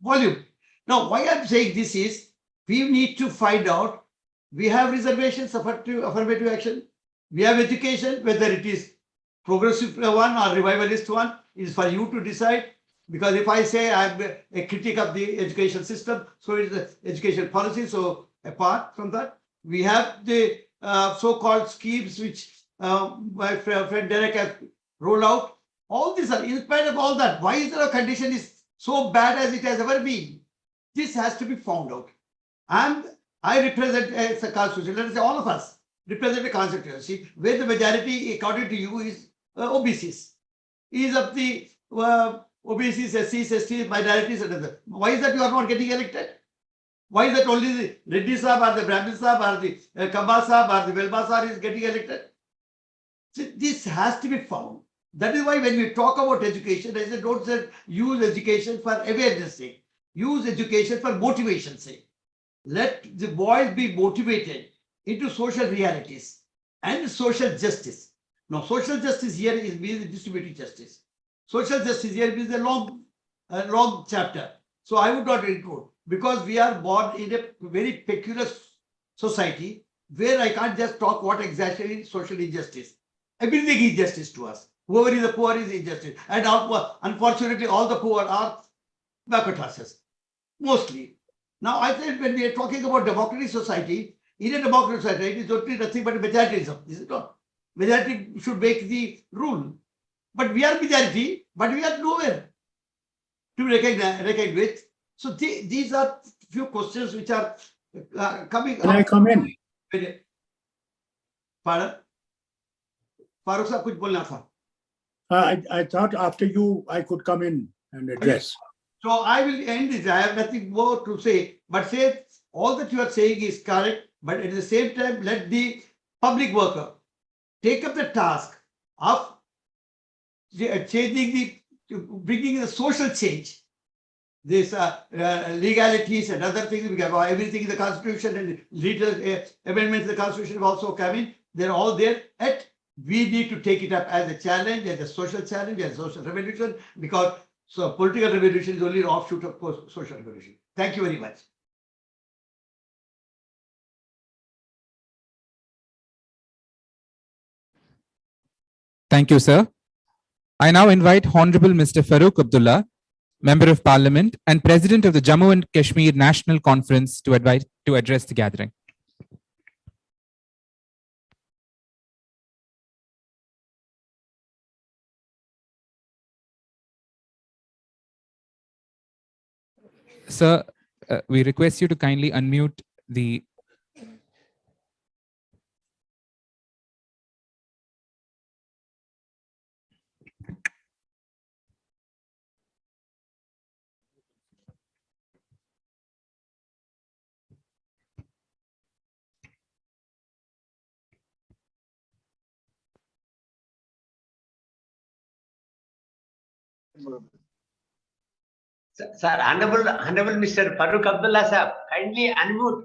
volume. Now, why I'm saying this is, we need to find out, we have reservations, affirmative action, we have education, whether it is progressive one or revivalist one, is for you to decide. Because if I say I'm a critic of the education system, so is the education policy. So apart from that, we have the so-called schemes which my friend Derek has rolled out. All these are, in spite of all that, why is our condition is so bad as it has ever been? This has to be found out. And I represent as a constituency, let us say all of us represent a constituency where the majority, according to you, is OBCs. Is of the OBCs, SCs, STs, minorities, and others. Why is that you are not getting elected? Why is that only the Reddy Saab or the Brahmin Saab or the Kamba Saab or the Velba Saab is getting elected? So this has to be found. That is why when we talk about education, I said, don't say use education for awareness sake. Use education for motivation sake. Let the boys be motivated into social realities and social justice. Now, social justice here is means distributive justice. Social justice here means a long chapter. So I would not include, because we are born in a very peculiar society where I can't just talk what exactly is social injustice. Everything is justice to us. Whoever is the poor is injustice. And unfortunately, all the poor are backward classes, mostly. Now, I said when we are talking about democratic society, in a democratic society, it is only nothing but majoritism, is it not? Majority should make the rule. But we are majority, but we are nowhere to reckon with. So these are few questions which are coming. Can I come in? Pardon? Farooq sir, kuch bolna tha. I thought after you, I could come in and address. So I will end this. I have nothing more to say, but say all that you are saying is correct, but at the same time, let the public worker take up the task of changing bringing the social change. This legalities and other things, we have everything in the constitution, and little amendments in the constitution have also come in. They're all there. We need to take it up as a challenge, as a social challenge, as a social revolution, because political revolution is only an offshoot of social revolution. Thank you very much. Thank you, sir. I now invite Honorable Mr. Farooq Abdullah, Member of Parliament and President of the Jammu and Kashmir National Conference, to address the gathering. Sir, we request you to kindly unmute the sir, honourable mister Farooq Abdullah साहब, kindly unmute,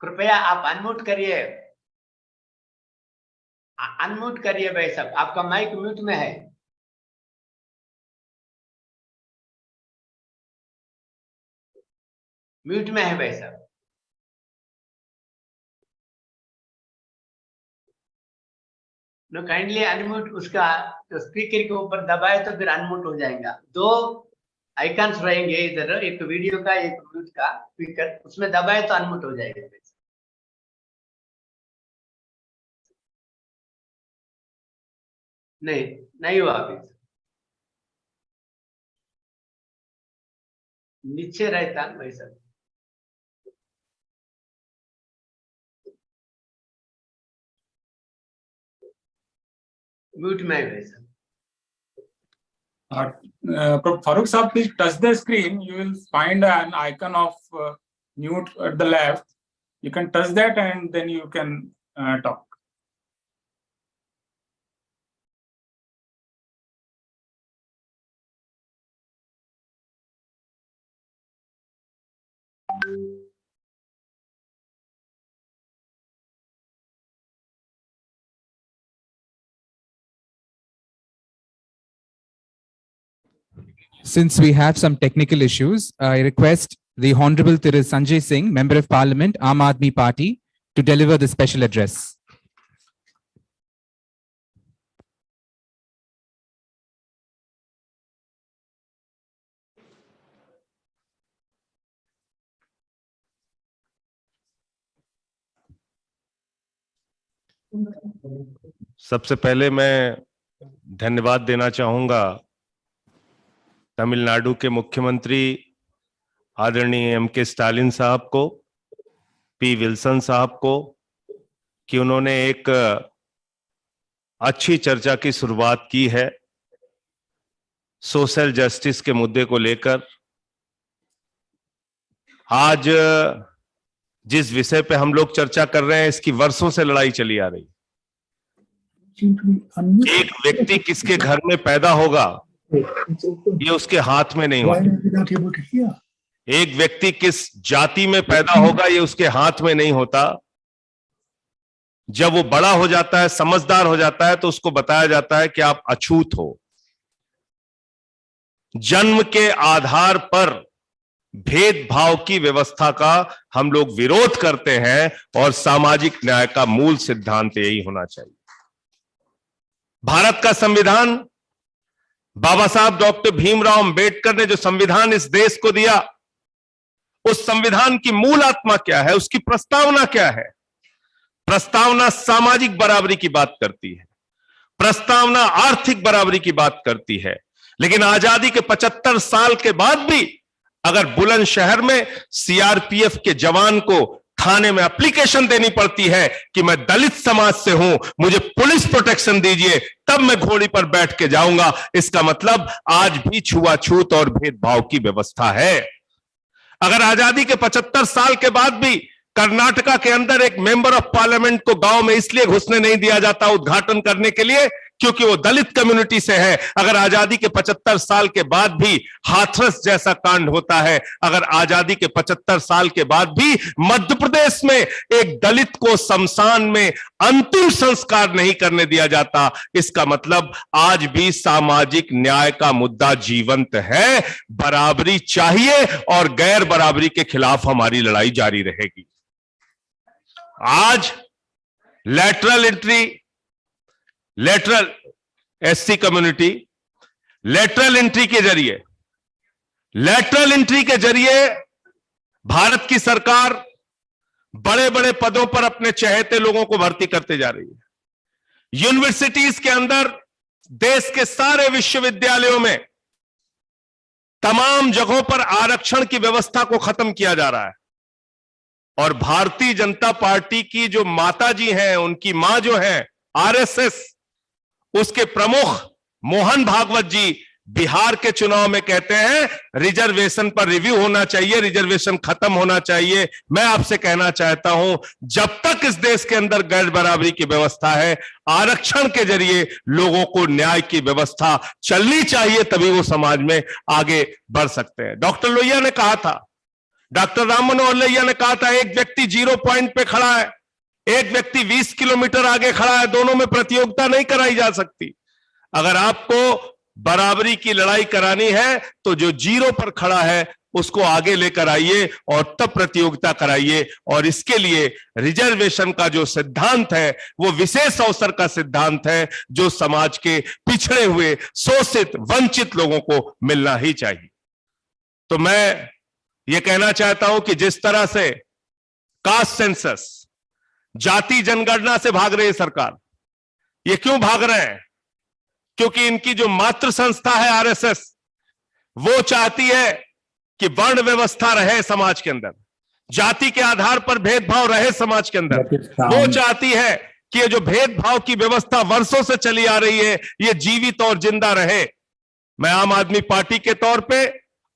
कृपया आप unmute करिए, unmute करिए भाई साहब, आपका mic mute में है। म्यूट में है भाई साहब। नो, काइंडली अनम्यूट, उसका स्पीकर के ऊपर दबाए तो फिर अनम्यूट हो जाएगा। दो आइकन्स रहेंगे इधर, एक वीडियो का एक म्यूट का स्पीकर, उसमें दबाए तो अनम्यूट हो जाएगा। नहीं, नहीं हुआ अभी, नीचे रहता भाई साहब। म्यूट में है भाई साहब। Farooq Saab, please touch the screen. You will find an icon of mute at the left. You can touch that and then you can talk. Since we have some technical issues, I request the Honorable Sanjay Singh, Member of Parliament, Aam Aadmi Party, to deliver the special address. सबसे पहले मैं धन्यवाद देना चाहूंगा तमिलनाडु के मुख्यमंत्री आदरणीय MK. Stalin साहब को, पी. विल्सन साहब को, कि उन्होंने एक अच्छी चर्चा की शुरुआत की है सोशल जस्टिस के मुद्दे को लेकर। आज जिस विषय पे हम लोग चर्चा कर रहे हैं, इसकी वर्षों से लड़ाई चली आ रही। एक व्यक्ति किसके घर में पैदा होगा ये उसके हाथ में नहीं होता। एक व्यक्ति किस जाति में पैदा होगा ये उसके हाथ में नहीं होता। जब वो बड़ा हो जाता है, समझदार हो जाता है, तो उसको बताया जाता है कि आप अछूत हो। जन्म के आधार पर भेदभाव की व्यवस्था का हम लोग विरोध करते हैं और सामाजिक न्याय का मूल सिद्धांत यही होना चाहिए। भारत का संविधान, बाबा साहब डॉक्टर भीमराव अंबेडकर ने जो संविधान इस देश को दिया, उस संविधान की मूल आत्मा क्या है, उसकी प्रस्तावना क्या है? प्रस्तावना सामाजिक बराबरी की बात करती है, प्रस्तावना आर्थिक बराबरी की बात करती है। लेकिन आजादी के 75 साल के बाद भी अगर बुलंदशहर में सीआरपीएफ के जवान को थाने में एप्लीकेशन देनी पड़ती है कि मैं दलित समाज से हूं, मुझे पुलिस प्रोटेक्शन दीजिए, तब मैं घोड़ी पर बैठ के जाऊंगा, इसका मतलब आज भी छुआछूत और भेदभाव की व्यवस्था है। अगर आजादी के 75 साल के बाद भी कर्नाटका के अंदर एक मेंबर ऑफ पार्लियामेंट को गांव में इसलिए घुसने नहीं दिया जाता उद्घाटन करने के लिए क्योंकि वो दलित कम्युनिटी से है। अगर आजादी के 75 साल के बाद भी हाथरस जैसा कांड होता है, अगर आजादी के 75 साल के बाद भी मध्य प्रदेश में एक दलित को शमशान में अंतिम संस्कार नहीं करने दिया जाता, इसका मतलब आज भी सामाजिक न्याय का मुद्दा जीवंत है। बराबरी चाहिए और गैर बराबरी के खिलाफ हमारी लड़ाई जारी रहेगी। आज lateral SC community lateral entry के जरिए भारत की सरकार बड़े बड़े पदों पर अपने चहेते लोगों को भर्ती करते जा रही है। यूनिवर्सिटीज के अंदर देश के सारे विश्वविद्यालयों में तमाम जगहों पर आरक्षण की व्यवस्था को खत्म किया जा रहा है। और भारतीय जनता पार्टी की जो माता जी हैं, उनकी मां जो है आरएसएस, उसके प्रमुख मोहन भागवत जी बिहार के चुनाव में कहते हैं रिजर्वेशन पर रिव्यू होना चाहिए, रिजर्वेशन खत्म होना चाहिए। मैं आपसे कहना चाहता हूं, जब तक इस देश के अंदर गैर बराबरी की व्यवस्था है, आरक्षण के जरिए लोगों को न्याय की व्यवस्था चलनी चाहिए, तभी वो समाज में आगे बढ़ सकते हैं। डॉक्टर लोहिया ने कहा था, डॉक्टर राम मनोहर लोहिया ने कहा था, एक व्यक्ति 0 पॉइंट पे खड़ा है, एक व्यक्ति 20 किलोमीटर आगे खड़ा है, दोनों में प्रतियोगिता नहीं कराई जा सकती। अगर आपको बराबरी की लड़ाई करानी है तो जो 0 पर खड़ा है उसको आगे लेकर आइए और तब प्रतियोगिता कराइए। और इसके लिए रिजर्वेशन का जो सिद्धांत है वो विशेष अवसर का सिद्धांत है, जो समाज के पिछड़े हुए, शोषित, वंचित लोगों को मिलना ही चाहिए। तो मैं ये कहना चाहता हूं कि जिस तरह से कास्ट सेंसस, जाति जनगणना से भाग रही है सरकार, ये क्यों भाग रहे हैं? क्योंकि इनकी जो मातृ संस्था है आरएसएस, वो चाहती है कि वर्ण व्यवस्था रहे समाज के अंदर, जाति के आधार पर भेदभाव रहे समाज के अंदर। वो चाहती है कि ये जो भेदभाव की व्यवस्था वर्षों से चली आ रही है, ये जीवित और जिंदा रहे। मैं आम आदमी पार्टी के तौर पे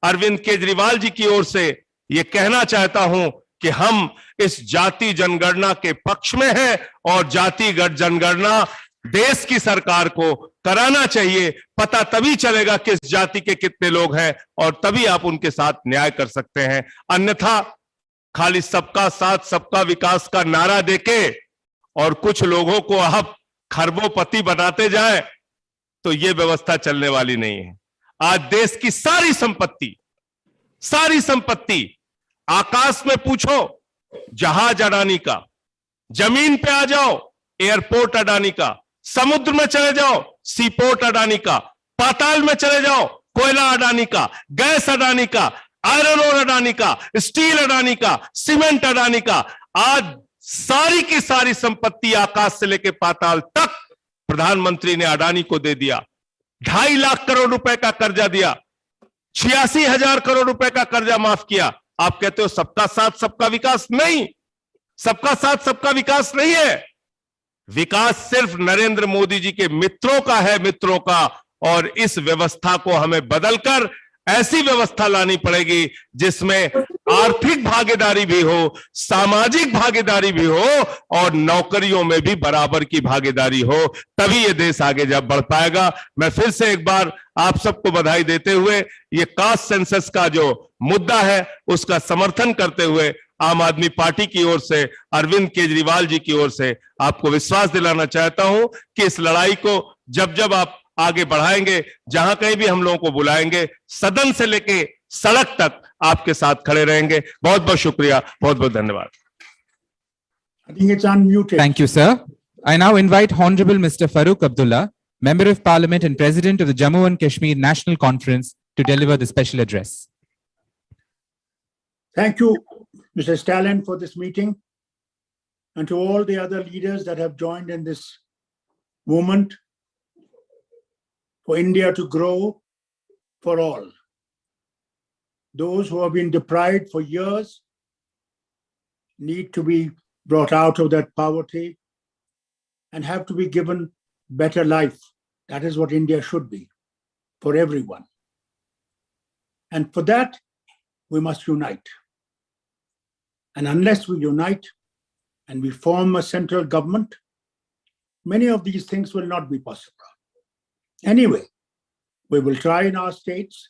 अरविंद केजरीवाल जी की ओर से ये कहना चाहता हूं कि हम इस जाति जनगणना के पक्ष में हैं और जातिगत जनगणना देश की सरकार को कराना चाहिए। पता तभी चलेगा किस जाति के कितने लोग हैं और तभी आप उनके साथ न्याय कर सकते हैं। अन्यथा खाली सबका साथ सबका विकास का नारा देके और कुछ लोगों को आप खरबोपति बनाते जाएं तो ये व्यवस्था चलने वाली नहीं है। आज देश की सारी संपत्ति आकाश में पूछो जहाज अडानी का, जमीन पे आ जाओ एयरपोर्ट अडानी का, समुद्र में चले जाओ सीपोर्ट अडानी का, पाताल में चले जाओ कोयला अडानी का, गैस अडानी का, आयरन ओर अडानी का, स्टील अडानी का, सीमेंट अडानी का। आज सारी की सारी संपत्ति आकाश से लेकर पाताल तक प्रधानमंत्री ने अडानी को दे दिया। 2.5 लाख करोड़ रुपए का कर्जा दिया, 86,000 करोड़ रुपए का कर्जा माफ किया। आप कहते हो सबका साथ सबका विकास? नहीं, सबका साथ सबका विकास नहीं है। विकास सिर्फ नरेंद्र मोदी जी के मित्रों का है, मित्रों का। और इस व्यवस्था को हमें बदलकर ऐसी व्यवस्था लानी पड़ेगी जिसमें आर्थिक भागीदारी भी हो, सामाजिक भागीदारी भी हो और नौकरियों में भी बराबर की भागीदारी हो, तभी ये देश आगे जब बढ़ पाएगा। मैं फिर से एक बार आप सबको बधाई देते हुए ये कास्ट सेंसस का जो मुद्दा है उसका समर्थन करते हुए आम आदमी पार्टी की ओर से, अरविंद केजरीवाल जी की ओर से आपको विश्वास दिलाना चाहता हूं कि इस लड़ाई को जब जब आप आगे बढ़ाएंगे, जहां कहीं भी हम लोगों को बुलाएंगे, सदन से लेके सड़क तक आपके साथ खड़े रहेंगे। बहुत बहुत शुक्रिया, बहुत बहुत धन्यवाद। I think it's unmuted. Thank you, sir. I now invite Honorable Mr. Farooq Abdullah, Member of Parliament and President of the Jammu and Kashmir National Conference, to deliver the special address. Thank you, Mr. Stalin, for this meeting, and to all the other leaders that have joined in this movement for India to grow for all. Those who have been deprived for years need to be brought out of that poverty and have to be given better life. That is what India should be for everyone. And for that, we must unite. And unless we unite and we form a central government, many of these things will not be possible. Anyway, we will try in our states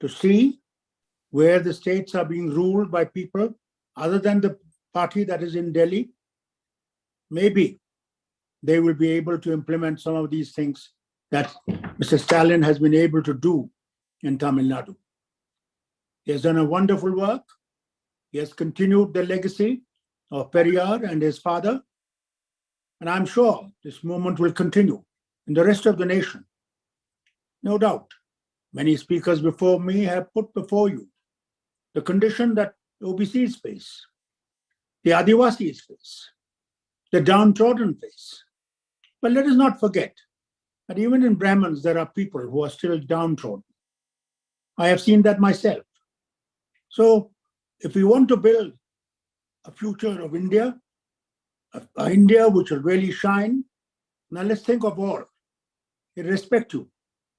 to see where the states are being ruled by people other than the party that is in Delhi. Maybe they will be able to implement some of these things that Mr. Stalin has been able to do in Tamil Nadu. He has done a wonderful work. He has continued the legacy of Periyar and his father. And I'm sure this movement will continue in the rest of the nation. No doubt, many speakers before me have put before you the condition that OBCs face, the Adivasis face, the downtrodden face. But let us not forget that even in Brahmins, there are people who are still downtrodden. I have seen that myself. So if we want to build a future of India, an India which will really shine, now let's think of all, irrespective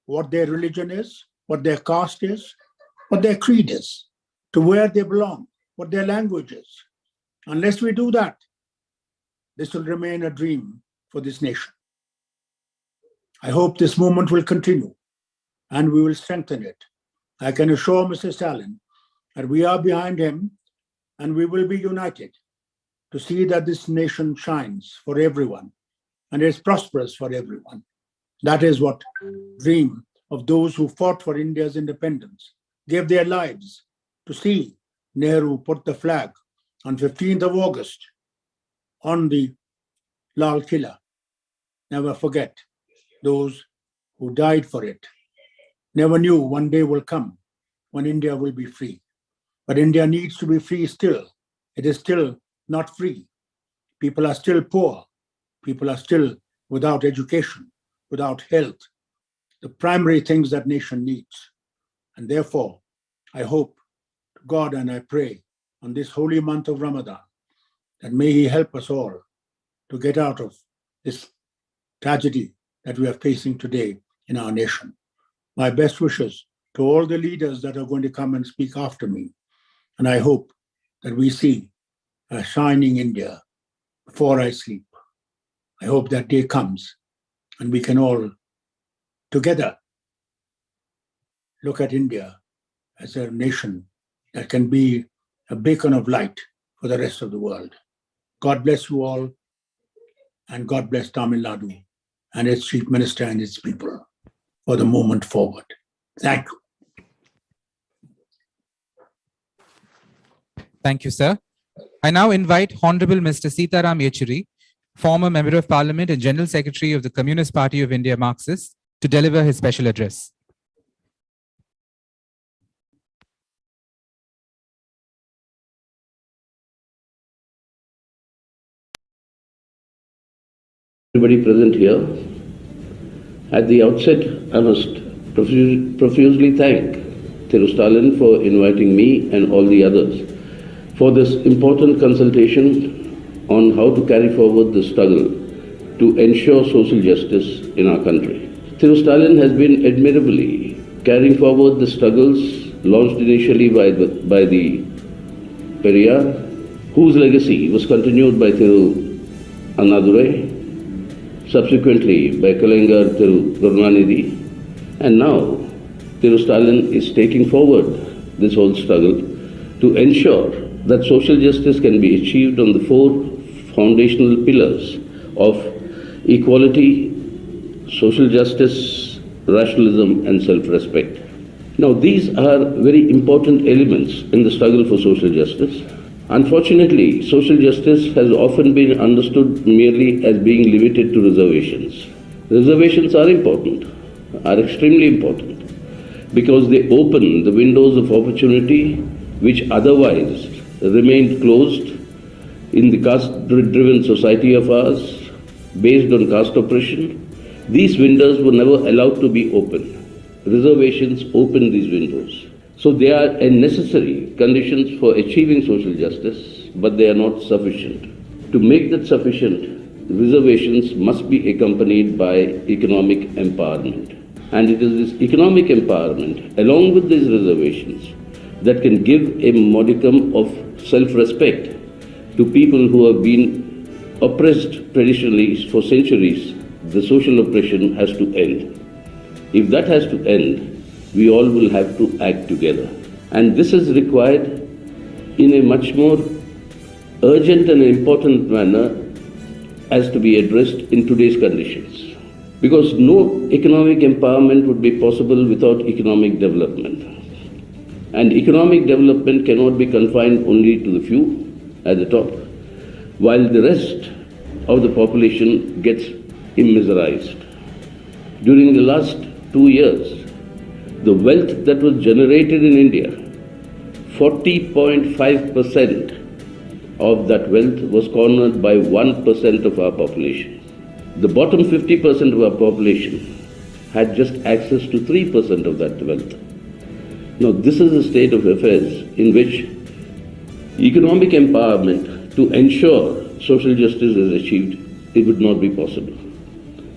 what their religion is, what their caste is, what their creed is, to where they belong, what their language is. Unless we do that, this will remain a dream for this nation. I hope this movement will continue and we will strengthen it. I can assure Mr. Stalin that we are behind him and we will be united to see that this nation shines for everyone and is prosperous for everyone. That is what dream of those who fought for India's independence, gave their lives to see Nehru put the flag on 15th of August on the Lal Killa. Never forget those who died for it. Never knew one day will come when India will be free. But India needs to be free still. It is still not free. People are still poor. People are still without education, without health, the primary things that nation needs. And therefore, I hope to God and I pray on this holy month of Ramadan that may He help us all to get out of this tragedy that we are facing today in our nation. My best wishes to all the leaders that are going to come and speak after me. And I hope that we see a shining India before I sleep. I hope that day comes and we can all together look at India as a nation that can be a beacon of light for the rest of the world. God bless you all, and God bless Tamil Nadu and its Chief Minister and its people for the movement forward. Thank you. Thank you, sir. I now invite Honorable Mr. Sitaram Yechuri, former Member of Parliament and General Secretary of the Communist Party of India, Marxist, to deliver his special address. Everybody present here. At the outset, I must profusely thank Thiru Stalin for inviting me and all the others for this important consultation on how to carry forward the struggle to ensure social justice in our country. Thiru Stalin has been admirably carrying forward the struggles launched initially by the Periyar, whose legacy was continued by Thiru Annadurai, subsequently by Kalangar Thiru Karunanidhi, and now Thiru Stalin is taking forward this whole struggle to ensure that social justice can be achieved on the four foundational pillars of equality, social justice, rationalism, and self-respect. Now, these are very important elements in the struggle for social justice. Unfortunately, social justice has often been understood merely as being limited to reservations. Reservations are important, are extremely important, because they open the windows of opportunity which otherwise remained closed in the caste-driven society of ours, based on caste oppression. These windows were never allowed to be open. Reservations open these windows. So they are a necessary conditions for achieving social justice, but they are not sufficient. To make that sufficient, reservations must be accompanied by economic empowerment. And it is this economic empowerment, along with these reservations, that can give a modicum of self-respect to people who have been oppressed traditionally for centuries. The social oppression has to end. If that has to end, we all will have to act together. And this is required in a much more urgent and important manner as to be addressed in today's conditions. Because no economic empowerment would be possible without economic development. And economic development cannot be confined only to the few at the top, while the rest of the population gets immiserized. During the last 2 years, the wealth that was generated in India, 40.5% of that wealth was cornered by 1% of our population. The bottom 50% of our population had just access to 3% of that wealth. Now, this is a state of affairs in which economic empowerment to ensure social justice is achieved, it would not be possible.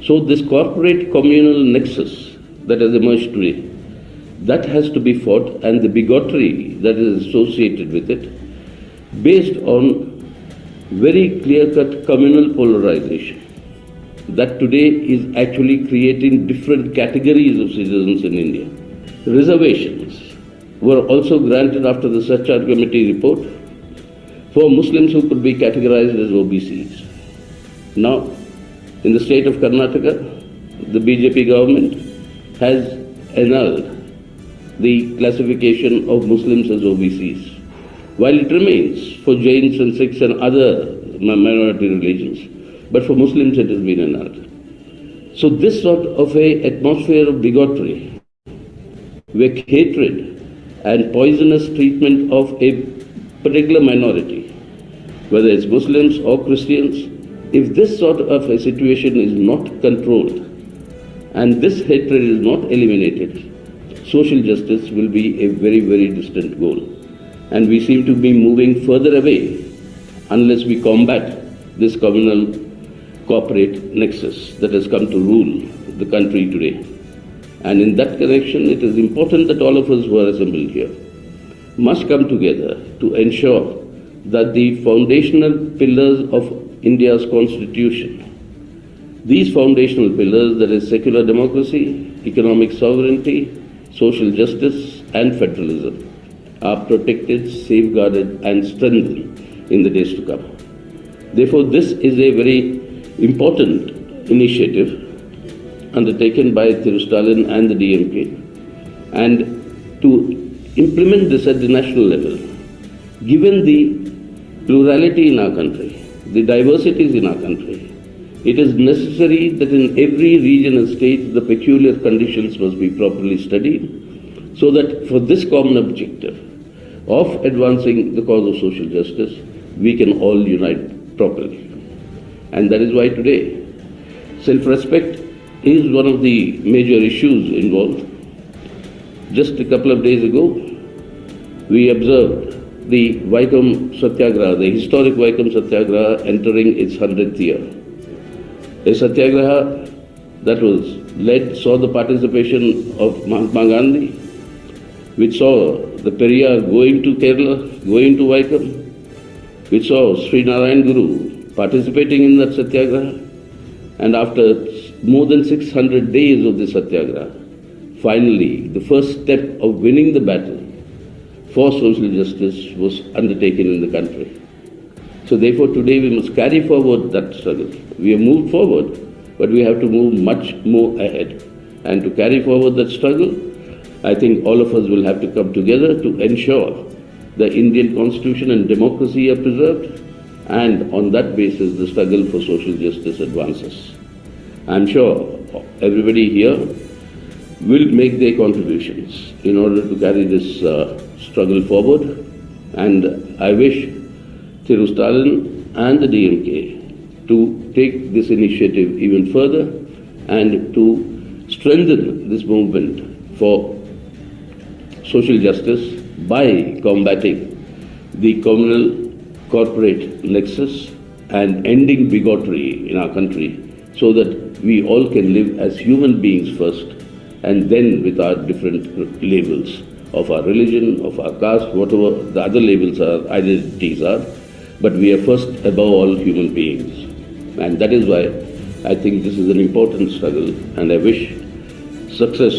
So this corporate communal nexus that has emerged today. That has to be fought, and the bigotry that is associated with it, based on very clear-cut communal polarization, that today is actually creating different categories of citizens in India. Reservations were also granted after the Sachar Committee report for Muslims who could be categorized as OBCs. Now, in the state of Karnataka, the BJP government has annulled the classification of Muslims as OBCs, while it remains for Jains and Sikhs and other minority religions, but for Muslims it has been annulled. So this sort of a atmosphere of bigotry, where hatred and poisonous treatment of a particular minority, whether it's Muslims or Christians, if this sort of a situation is not controlled and this hatred is not eliminated, social justice will be a very, very distant goal. And we seem to be moving further away unless we combat this communal corporate nexus that has come to rule the country today. And in that connection, it is important that all of us who are assembled here must come together to ensure that the foundational pillars of India's constitution, these foundational pillars, that is secular democracy, economic sovereignty, social justice and federalism, are protected, safeguarded and strengthened in the days to come. Therefore, this is a very important initiative undertaken by Thiru Stalin and the DMK, and to implement this at the national level, given the plurality in our country, the diversities in our country, it is necessary that in every region and state the peculiar conditions must be properly studied, so that for this common objective of advancing the cause of social justice, we can all unite properly. And that is why today self-respect is one of the major issues involved. Just a couple of days ago, we observed the Vaikam Satyagraha, the historic Vaikam Satyagraha entering its 100th year. A Satyagraha that was led, saw the participation of Mahatma Gandhi, which saw the Periyar going to Kerala, going to Vaikam, which saw Sri Narayan Guru participating in that Satyagraha. And after more than 600 days of the Satyagraha, finally, the first step of winning the battle for social justice was undertaken in the country. So therefore, today we must carry forward that struggle. We have moved forward, but we have to move much more ahead. And to carry forward that struggle, I think all of us will have to come together to ensure the Indian Constitution and democracy are preserved, and on that basis, the struggle for social justice advances. I'm sure everybody here will make their contributions in order to carry this struggle forward. And I wish Thiru Stalin and the DMK to take this initiative even further and to strengthen this movement for social justice by combating the communal corporate nexus and ending bigotry in our country, so that we all can live as human beings first, and then with our different labels of our religion, of our caste, whatever the other labels are, identities are, but we are first above all human beings. And that is why I think this is an important struggle, and I wish success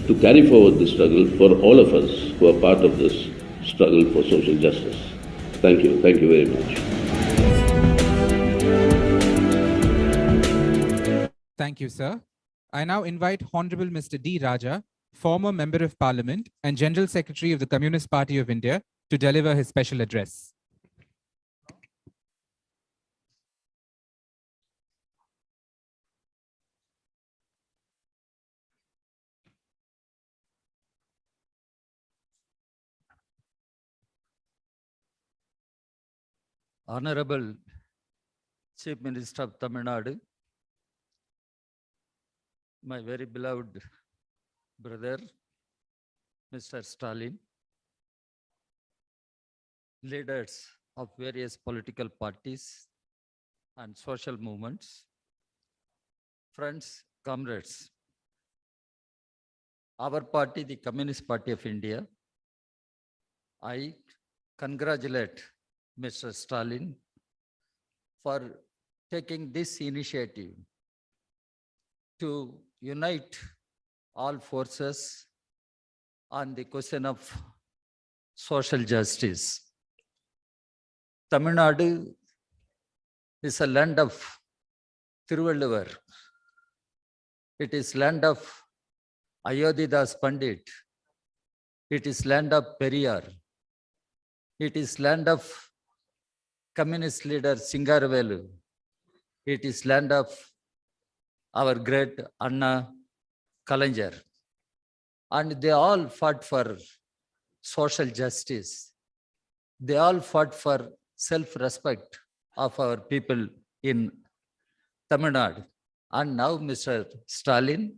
to carry forward this struggle for all of us who are part of this struggle for social justice. Thank you. Thank you very much. Thank you, sir. I now invite Honorable Mr. D. Raja, former Member of Parliament and General Secretary of the Communist Party of India, to deliver his special address. Honorable Chief Minister of Tamil Nadu, my very beloved brother, Mr. Stalin, leaders of various political parties and social movements, friends, comrades, our party, the Communist Party of India, I congratulate Mr. Stalin for taking this initiative to unite all forces on the question of social justice. Tamil Nadu is a land of Thiruvalluvar. It is land of Ayodhyadas Pandit. It is land of Periyar. It is land of communist leader Singaravelu. It is land of our great Anna Kalaignar. And they all fought for social justice. They all fought for self-respect of our people in Tamil Nadu. And now Mr. Stalin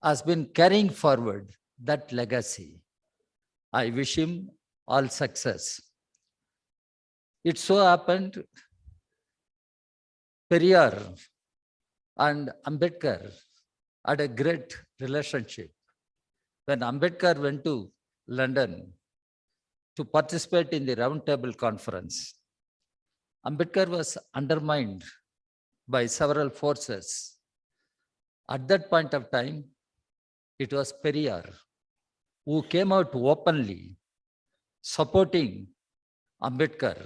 has been carrying forward that legacy. I wish him all success. It so happened Periyar and Ambedkar had a great relationship. When Ambedkar went to London to participate in the Roundtable Conference, Ambedkar was undermined by several forces. At that point of time, it was Periyar who came out openly supporting Ambedkar,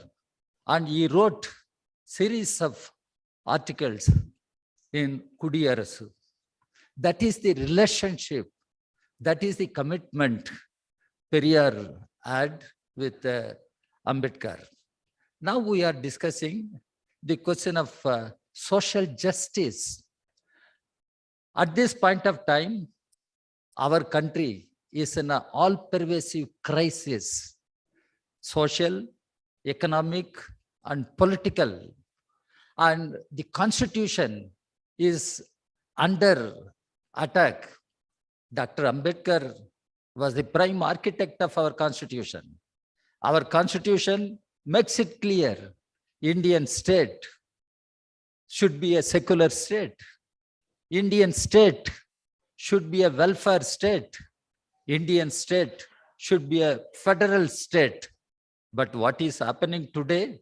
and he wrote series of articles in Kudiyarasu. That is the relationship, that is the commitment Periyar had with Ambedkar. Now we are discussing the question of social justice. At this point of time, our country is in an all-pervasive crisis, social, economic, and political. And the Constitution is under attack. Dr. Ambedkar was the prime architect of our Constitution. Our Constitution makes it clear Indian state should be a secular state. Indian state should be a welfare state. Indian state should be a federal state. But what is happening today?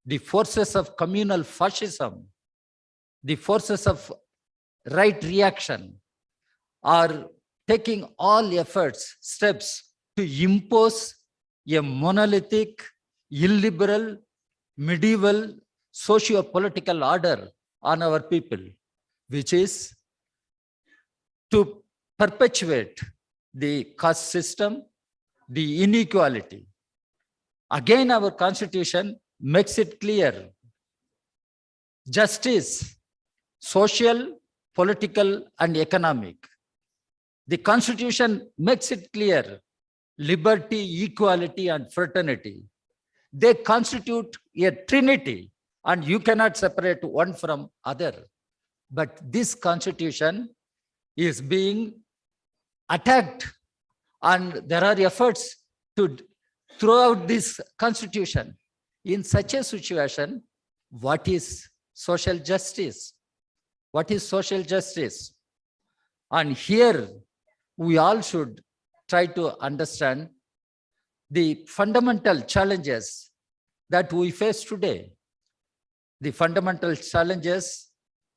The forces of communal fascism, the forces of right reaction are taking all efforts, steps to impose a monolithic, illiberal, medieval, socio-political order on our people, which is to perpetuate the caste system, the inequality. Again, our Constitution makes it clear. Justice, social, political, and economic. The Constitution makes it clear. Liberty, equality, and fraternity. They constitute a trinity, and you cannot separate one from other. But this Constitution is being attacked, and there are efforts to throw out this Constitution. In such a situation, what is social justice? What is social justice? And here, we all should try to understand the fundamental challenges that we face today. The fundamental challenges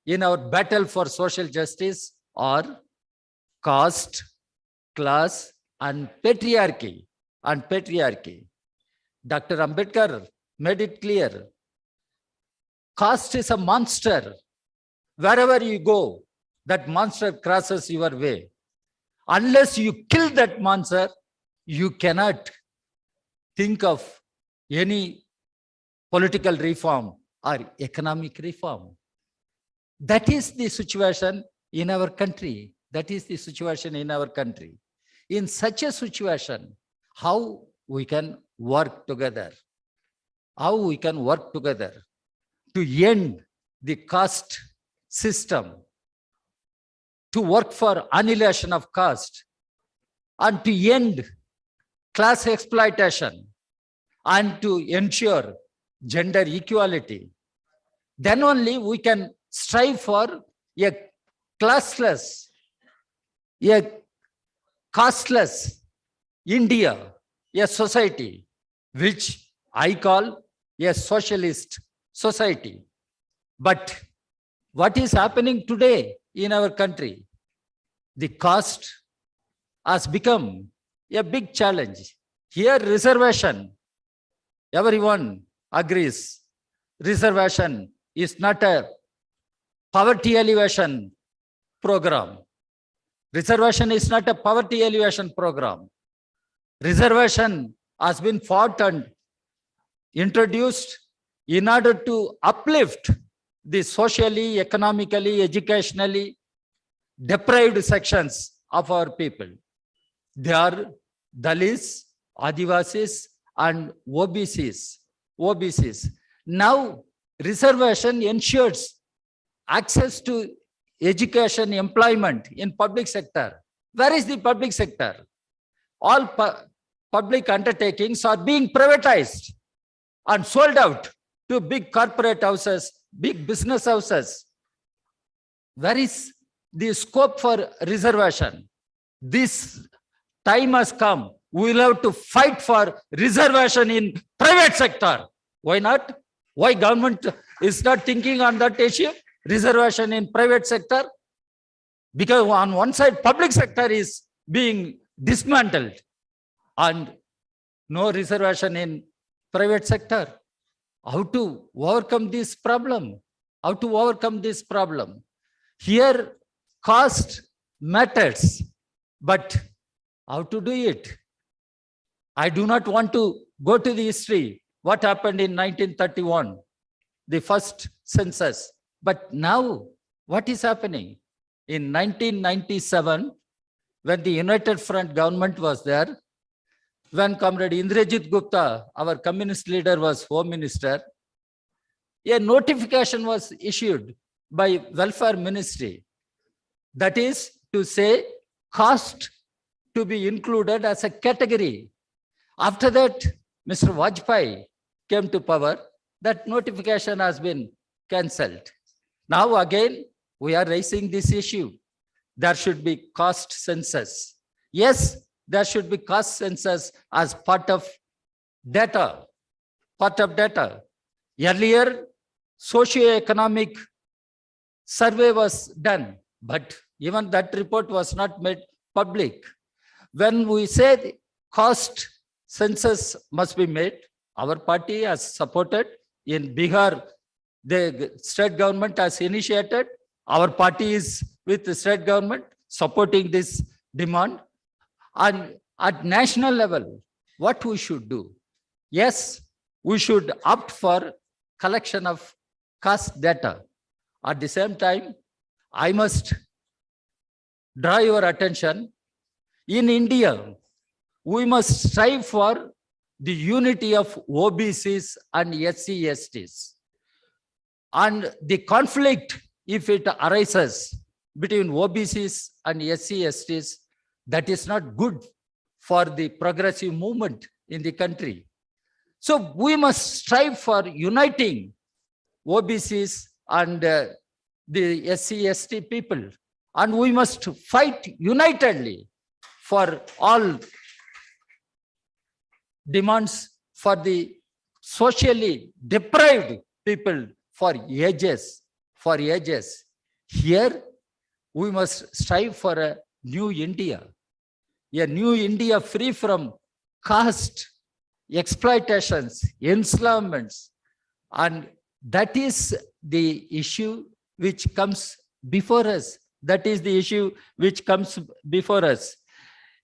in our battle for social justice are caste, class, and patriarchy. Dr. Ambedkar made it clear. Caste is a monster. Wherever you go, that monster crosses your way. Unless you kill that monster, you cannot think of any political reform or economic reform. That is the situation in our country. That is the situation in our country. In such a situation, how we can work together? How we can work together to end the caste system, to work for annihilation of caste, and to end class exploitation, and to ensure gender equality. Then only we can strive for a classless, a casteless India, a society which I call a socialist society. But what is happening today in our country? The caste has become a big challenge. Here, reservation, everyone agrees, reservation is not a poverty alleviation program. Reservation is not a poverty alleviation program. Reservation has been fought and introduced in order to uplift the socially, economically, educationally deprived sections of our people. They are Dalits, Adivasis, and OBCs. Now, reservation ensures access to education, employment in public sector. Where is the public sector? All public undertakings are being privatized and sold out to big corporate houses, big business houses. Where is the scope for reservation? This time has come. We will have to fight for reservation in private sector. Why not? Why government is not thinking on that issue? Reservation in private sector? Because on one side, public sector is being dismantled and no reservation in private sector. How to overcome this problem? How to overcome this problem? Here, cost matters, but how to do it? I do not want to go to the history, what happened in 1931, the first census. But now, what is happening? In 1997, when the United Front government was there, when Comrade Indrajit Gupta, our communist leader, was Home Minister, a notification was issued by Welfare Ministry. That is to say, cost to be included as a category. After that, Mr. Vajpayee came to power. That notification has been cancelled. Now again, we are raising this issue. There should be cost census. Yes, there should be cost census as part of data. Earlier, socio-economic survey was done, but even that report was not made public. When we say the cost census must be made, our party has supported. In Bihar, the state government has initiated. Our party is with the state government supporting this demand. And at national level, what we should do? Yes, we should opt for collection of caste data. At the same time, I must draw your attention. In India, we must strive for the unity of OBCs and SC/STs. And the conflict, if it arises between OBCs and SC/STs, that is not good for the progressive movement in the country. So we must strive for uniting OBCs and the SC/ST people. And we must fight unitedly for all demands for the socially deprived people for ages. Here, we must strive for a new India free from caste, exploitations, enslavements. And that is the issue which comes before us.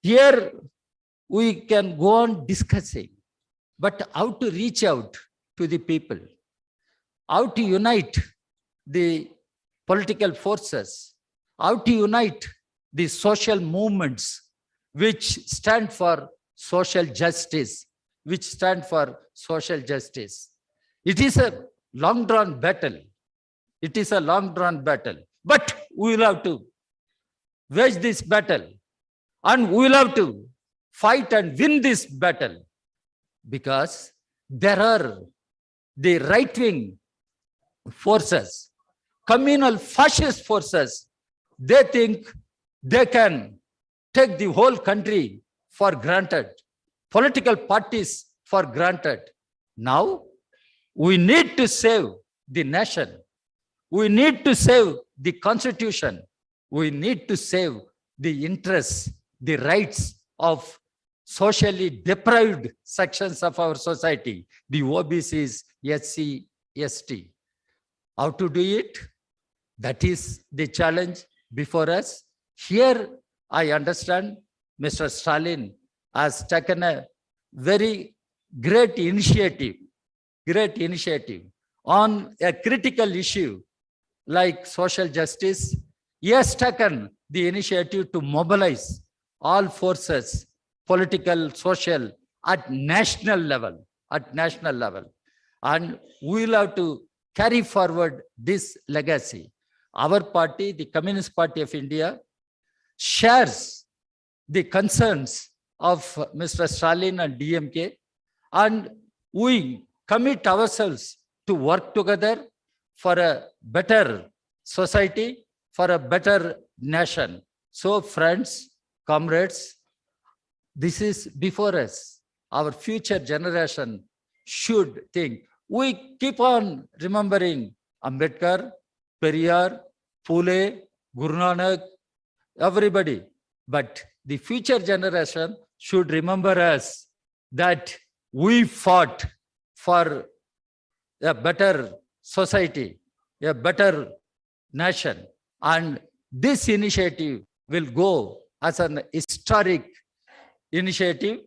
Here, we can go on discussing, but how to reach out to the people, how to unite the political forces, how to unite the social movements which stand for social justice, It is a long-drawn battle. But we will have to wage this battle, and we will have to fight and win this battle, because there are the right-wing forces, communal fascist forces. They think they can take the whole country for granted, political parties for granted. Now, we need to save the nation. We need to save the constitution. We need to save the interests, the rights of socially deprived sections of our society, the OBCs, SC, ST. How to do it? That is the challenge before us. Here, I understand Mr. Stalin has taken a very great initiative on a critical issue like social justice. He has taken the initiative to mobilize all forces, political, social, at national level. And we will have to carry forward this legacy. Our party, the Communist Party of India, shares the concerns of Mr. Stalin and DMK, and we commit ourselves to work together for a better society, for a better nation. So friends, comrades, this is before us. Our future generation should think. We keep on remembering Ambedkar, Periyar, Phule, Guru Nanak, everybody. But the future generation should remember us that we fought for a better society, a better nation. And this initiative will go as an historic initiative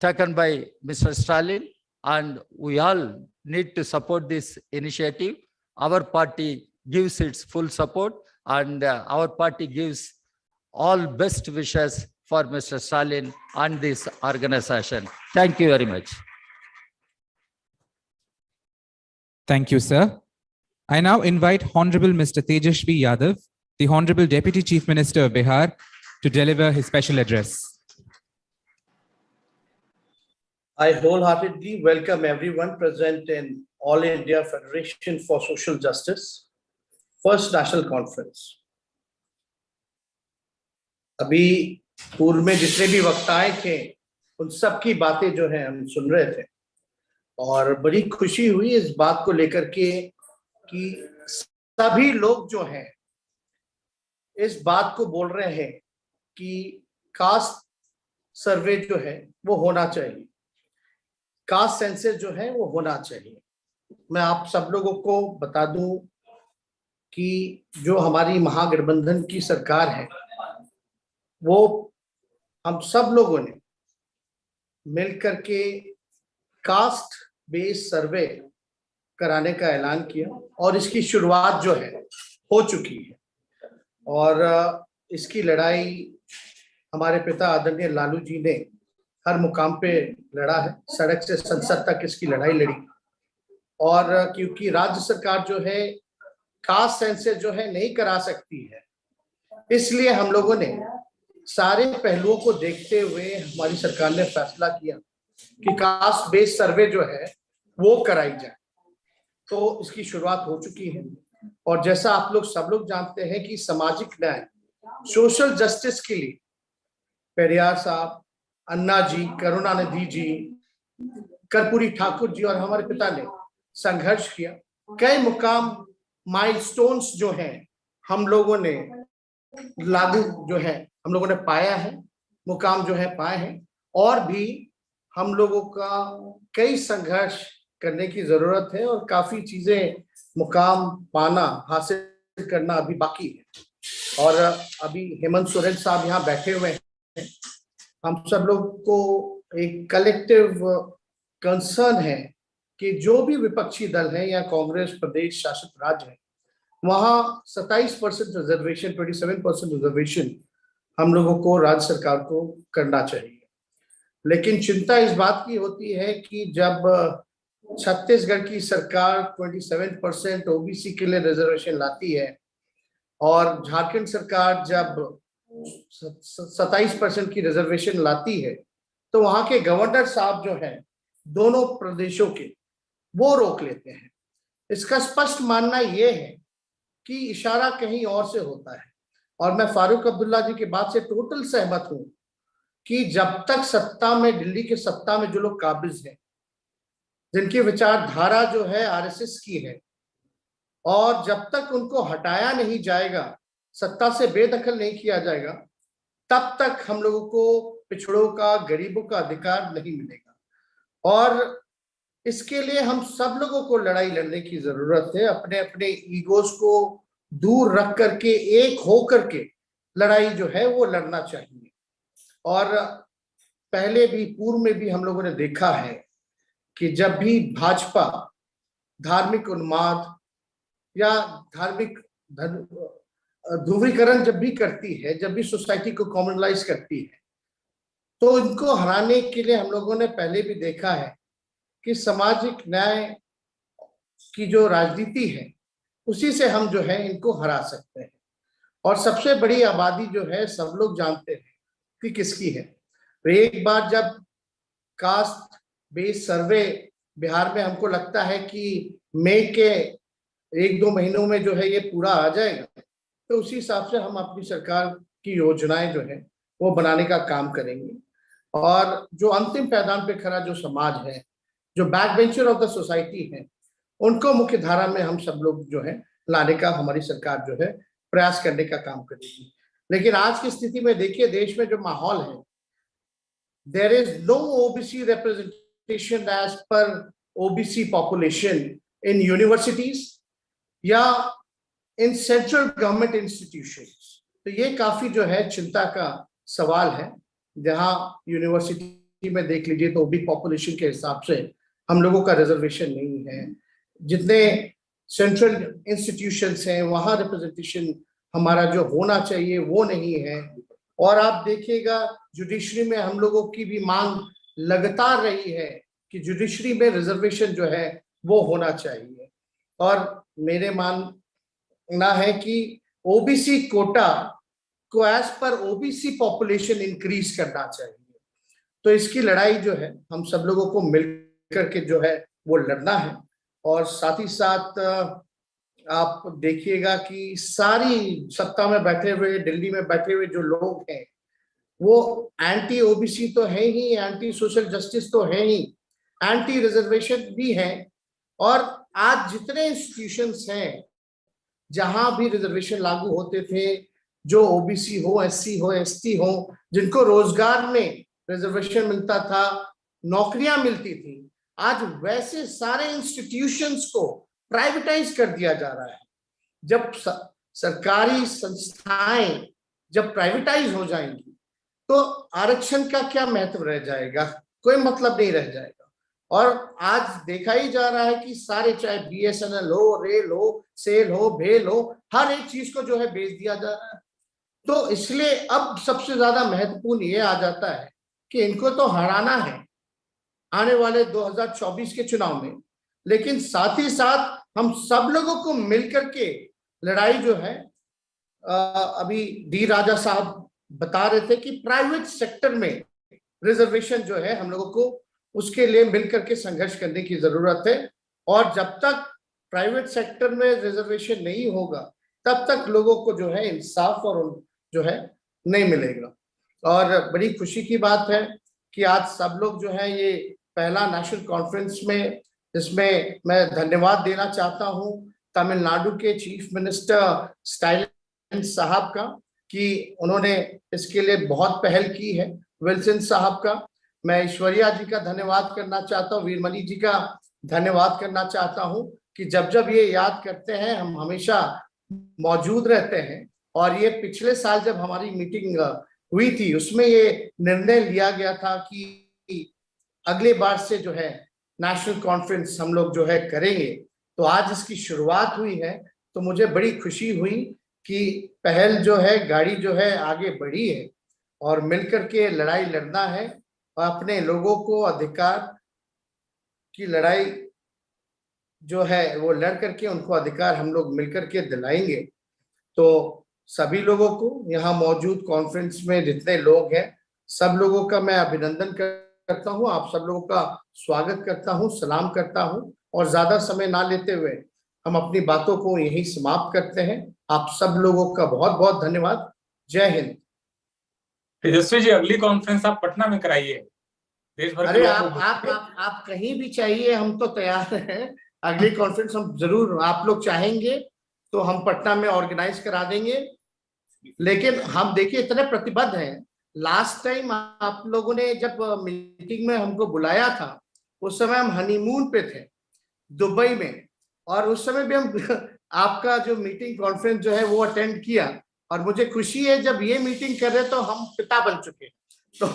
taken by Mr. Stalin, and we all need to support this initiative. Our party gives its full support, and our party gives all best wishes for Mr. Stalin and this organization. Thank you very much. Thank you, sir. I now invite Honorable Mr. Tejashvi Yadav, the Honorable Deputy Chief Minister of Bihar, to deliver his special address. I wholeheartedly welcome everyone present in All India Federation for Social Justice, First National Conference. अभी पूर्व में जितने भी वक्ताएं थे, उन सब की बातें जो हैं हम सुन रहे थे, और बड़ी खुशी हुई इस बात को लेकर के कि सभी लोग जो हैं इस बात को बोल रहे हैं कि कास्ट सर्वे जो है वो होना चाहिए, कास्ट सेंसस जो है वो होना चाहिए। मैं आप सब लोगों को बता दूं कि जो हमारी महागठबंधन की सरकार है, वो हम सब लोगों ने मिलकर के कास्ट बेस्ड सर्वे कराने का ऐलान किया, और इसकी शुरुआत जो है हो चुकी है। और इसकी लड़ाई हमारे पिता आदरणीय लालू जी ने हर मुकाम पे लड़ा है, सड़क से संसद तक इसकी लड़ाई लड़ी। और क्योंकि राज्य सरकार जो है कास्ट सेंसस जो है नहीं करा सकती है, इसलिए हम लोगों ने सारे पहलुओं को देखते हुए हमारी सरकार ने फैसला किया कि कास्ट बेस्ड सर्वे जो है वो कराई जाए। तो इसकी शुरुआत हो चुकी है, और जैसा आप लोग सब लोग जानते हैं कि सामाजिक न्याय, सोशल जस्टिस के लिए पेरियार साहब, अन्ना जी, करुणानिधि जी, कर्पूरी ठाकुर जी और हमारे पिता ने संघर्ष किया। कई मुकाम माइलस्टोन्स जो हैं हम लोगों ने लागू जो है हम लोगों ने पाया है, मुकाम जो है पाए हैं, और भी हम लोगों का कई संघर्ष करने की जरूरत है, और काफी चीजें मुकाम पाना, हासिल करना अभी बाकी है। और अभी हेमंत सोरेन साहब यहाँ बैठे हुए हैं। हम सब लोग को एक कलेक्टिव कंसर्न है कि जो भी विपक्षी दल है या कांग्रेस प्रदेश शासित राज्य है, वहाँ 27% रिजर्वेशन, 27% रिजर्वेशन हम लोगों को राज्य सरकार को करना चाहिए। लेकिन चिंता इस बात की होती है कि जब छत्तीसगढ़ की सरकार 27% ओबीसी के लिए रिजर्वेशन लाती है, और झारखंड सरकार जब 27% की रिजर्वेशन लाती है, तो वहां के गवर्नर साहब जो हैं दोनों प्रदेशों के, वो रोक लेते हैं। इसका स्पष्ट मानना यह है कि इशारा कहीं और से होता है। और मैं फारूक अब्दुल्ला जी की बात से टोटल सहमत हूं कि जब तक सत्ता में, दिल्ली के सत्ता में जो लोग काबिज हैं, जिनकी विचारधारा जो है आरएसएस की है, और जब तक उनको हटाया नहीं जाएगा, सत्ता से बेदखल नहीं किया जाएगा, तब तक हम लोगों को पिछड़ों का, गरीबों का अधिकार नहीं मिलेगा। और इसके लिए हम सब लोगों को लड़ाई लड़ने की जरूरत है। अपने अपने ईगोज को दूर रख करके, एक हो करके लड़ाई जो है वो लड़ना चाहिए। और पहले भी, पूर्व में भी हम लोगों ने देखा है कि जब भी भाजपा धार्मिक उन्माद या धार्मिक ध्रुवीकरण जब भी करती है, जब भी सोसाइटी को कॉमनलाइज करती है, तो इनको हराने के लिए हम लोगों ने पहले भी देखा है कि सामाजिक न्याय की जो राजनीति है, उसी से हम जो है इनको हरा सकते हैं। और सबसे बड़ी आबादी जो है सब लोग जानते हैं कि किसकी है। तो एक बार जब कास्ट बेस्ड सर्वे बिहार में, हमको लगता है कि मई के 1-2 महीनों में जो है ये पूरा आ जाएगा, तो उसी हिसाब से हम अपनी सरकार की योजनाएं जो है वो बनाने का काम करेंगे। और जो अंतिम पैदान पे खड़ा जो समाज है, जो back bencher of the society है, उनको मुख्य धारा में हम सब लोग जो है लाने का हमारी सरकार जो है प्रयास करने का काम करेगी। लेकिन आज की स्थिति में देखिए, देश में जो माहौल है, there is no OBC representation as per OBC population in universities या इन सेंट्रल गवर्नमेंट इंस्टीट्यूशंस। तो ये काफी जो है चिंता का सवाल है। जहां यूनिवर्सिटी में देख लीजिए तो ओबी पॉपुलेशन के हिसाब से हम लोगों का रिजर्वेशन नहीं है। जितने सेंट्रल इंस्टीट्यूशंस हैं वहां रिप्रेजेंटेशन हमारा जो होना चाहिए वो नहीं है। और आप देखिएगा जुडिशरी में हम लोगों की भी मांग लगातार रही है कि जुडिशरी में रिजर्वेशन जो है वो होना चाहिए। और मेरे मानना है कि ओबीसी कोटा को as per OBC population increase करना चाहिए। तो इसकी लड़ाई जो है हम सब लोगों को मिलकर के जो है वो लड़ना है। और साथ ही साथ आप देखिएगा कि सारी सत्ता में बैठे हुए, दिल्ली में बैठे हुए जो लोग हैं, वो एंटी ओबीसी तो है ही, एंटी सोशल जस्टिस तो है ही, एंटी रिजर्वेशन भी है। और आज जितने इंस्टीट्यूशंस हैं जहां भी रिजर्वेशन लागू होते थे, जो ओबीसी हो, एससी हो, एसटी हो, जिनको रोजगार में रिजर्वेशन मिलता था, नौकरियां मिलती थी, आज वैसे सारे इंस्टीट्यूशंस को प्राइवेटाइज कर दिया जा रहा है। जब सरकारी संस्थाएं जब प्राइवेटाइज हो जाएंगी तो आरक्षण का क्या महत्व रह जाएगा? कोई मतलब नहीं रह जाएगा। और आज देखा ही जा रहा है कि सारे, चाहे बीएसएनएल हो, रेल हो, सेल हो, भेल हो, हर एक चीज को जो है बेच दिया जा रहा है। तो इसलिए अब सबसे ज्यादा महत्वपूर्ण ये आ जाता है कि इनको तो हराना है आने वाले 2024 के चुनाव में, लेकिन साथ ही साथ हम सब लोगों को मिलकर के लड़ाई जो है, अभी डी राजा साहब बता रहे थे कि प्राइवेट सेक्टर में रिजर्वेशन जो है हम लोगों को उसके लिए मिलकर के संघर्ष करने की जरूरत है। और जब तक प्राइवेट सेक्टर में रिजर्वेशन नहीं होगा तब तक लोगों को जो है इंसाफ और जो है नहीं मिलेगा। और बड़ी खुशी की बात है कि आज सब लोग जो है ये पहला नेशनल कॉन्फ्रेंस में, जिसमें मैं धन्यवाद देना चाहता हूं तमिलनाडु के चीफ मिनिस्टर स्टालिन साहब का कि उन्होंने इसके लिए बहुत पहल की है, विल्सन साहब का। मैं ऐश्वर्या जी का धन्यवाद करना चाहता हूँ, वीरमणि जी का धन्यवाद करना चाहता हूँ कि जब जब ये याद करते हैं हम हमेशा मौजूद रहते हैं। और ये पिछले साल जब हमारी मीटिंग हुई थी उसमें ये निर्णय लिया गया था कि अगले बार से जो है नेशनल कॉन्फ्रेंस हम लोग जो है करेंगे। तो आज इसकी शुरुआत हुई है, तो मुझे बड़ी खुशी हुई कि पहल जो है, गाड़ी जो है आगे बढ़ी है और मिलकर के लड़ाई लड़ना है और अपने लोगों को अधिकार की लड़ाई जो है वो लड़ करके उनको अधिकार हम लोग मिलकर के दिलाएंगे। तो सभी लोगों को, यहाँ मौजूद कॉन्फ्रेंस में जितने लोग हैं, सब लोगों का मैं अभिनंदन करता हूँ, आप सब लोगों का स्वागत करता हूँ, सलाम करता हूँ। और ज्यादा समय ना लेते हुए हम अपनी बातों को यहीं समाप्त करते हैं। आप सब लोगों का बहुत बहुत धन्यवाद। जय हिंद। तेजस्वी जी, अगली कॉन्फ्रेंस आप पटना में कराइए, देश भर के अरे लोगों को आप कहीं भी चाहिए, हम तो तैयार हैं। अगली कॉन्फ्रेंस हम जरूर, आप लोग चाहेंगे तो हम पटना में ऑर्गेनाइज करा देंगे। लेकिन हम देखिए इतने प्रतिबद्ध हैं। लास्ट टाइम आप लोगों ने जब मीटिंग में हमको बुलाया था, उस समय हम हनीमून पे थे दुबई में, और उस समय भी हम आपका जो मीटिंग कॉन्फ्रेंस जो है वो अटेंड किया, और मुझे खुशी है जब ये मीटिंग कर रहे तो हम पिता बन चुके। तो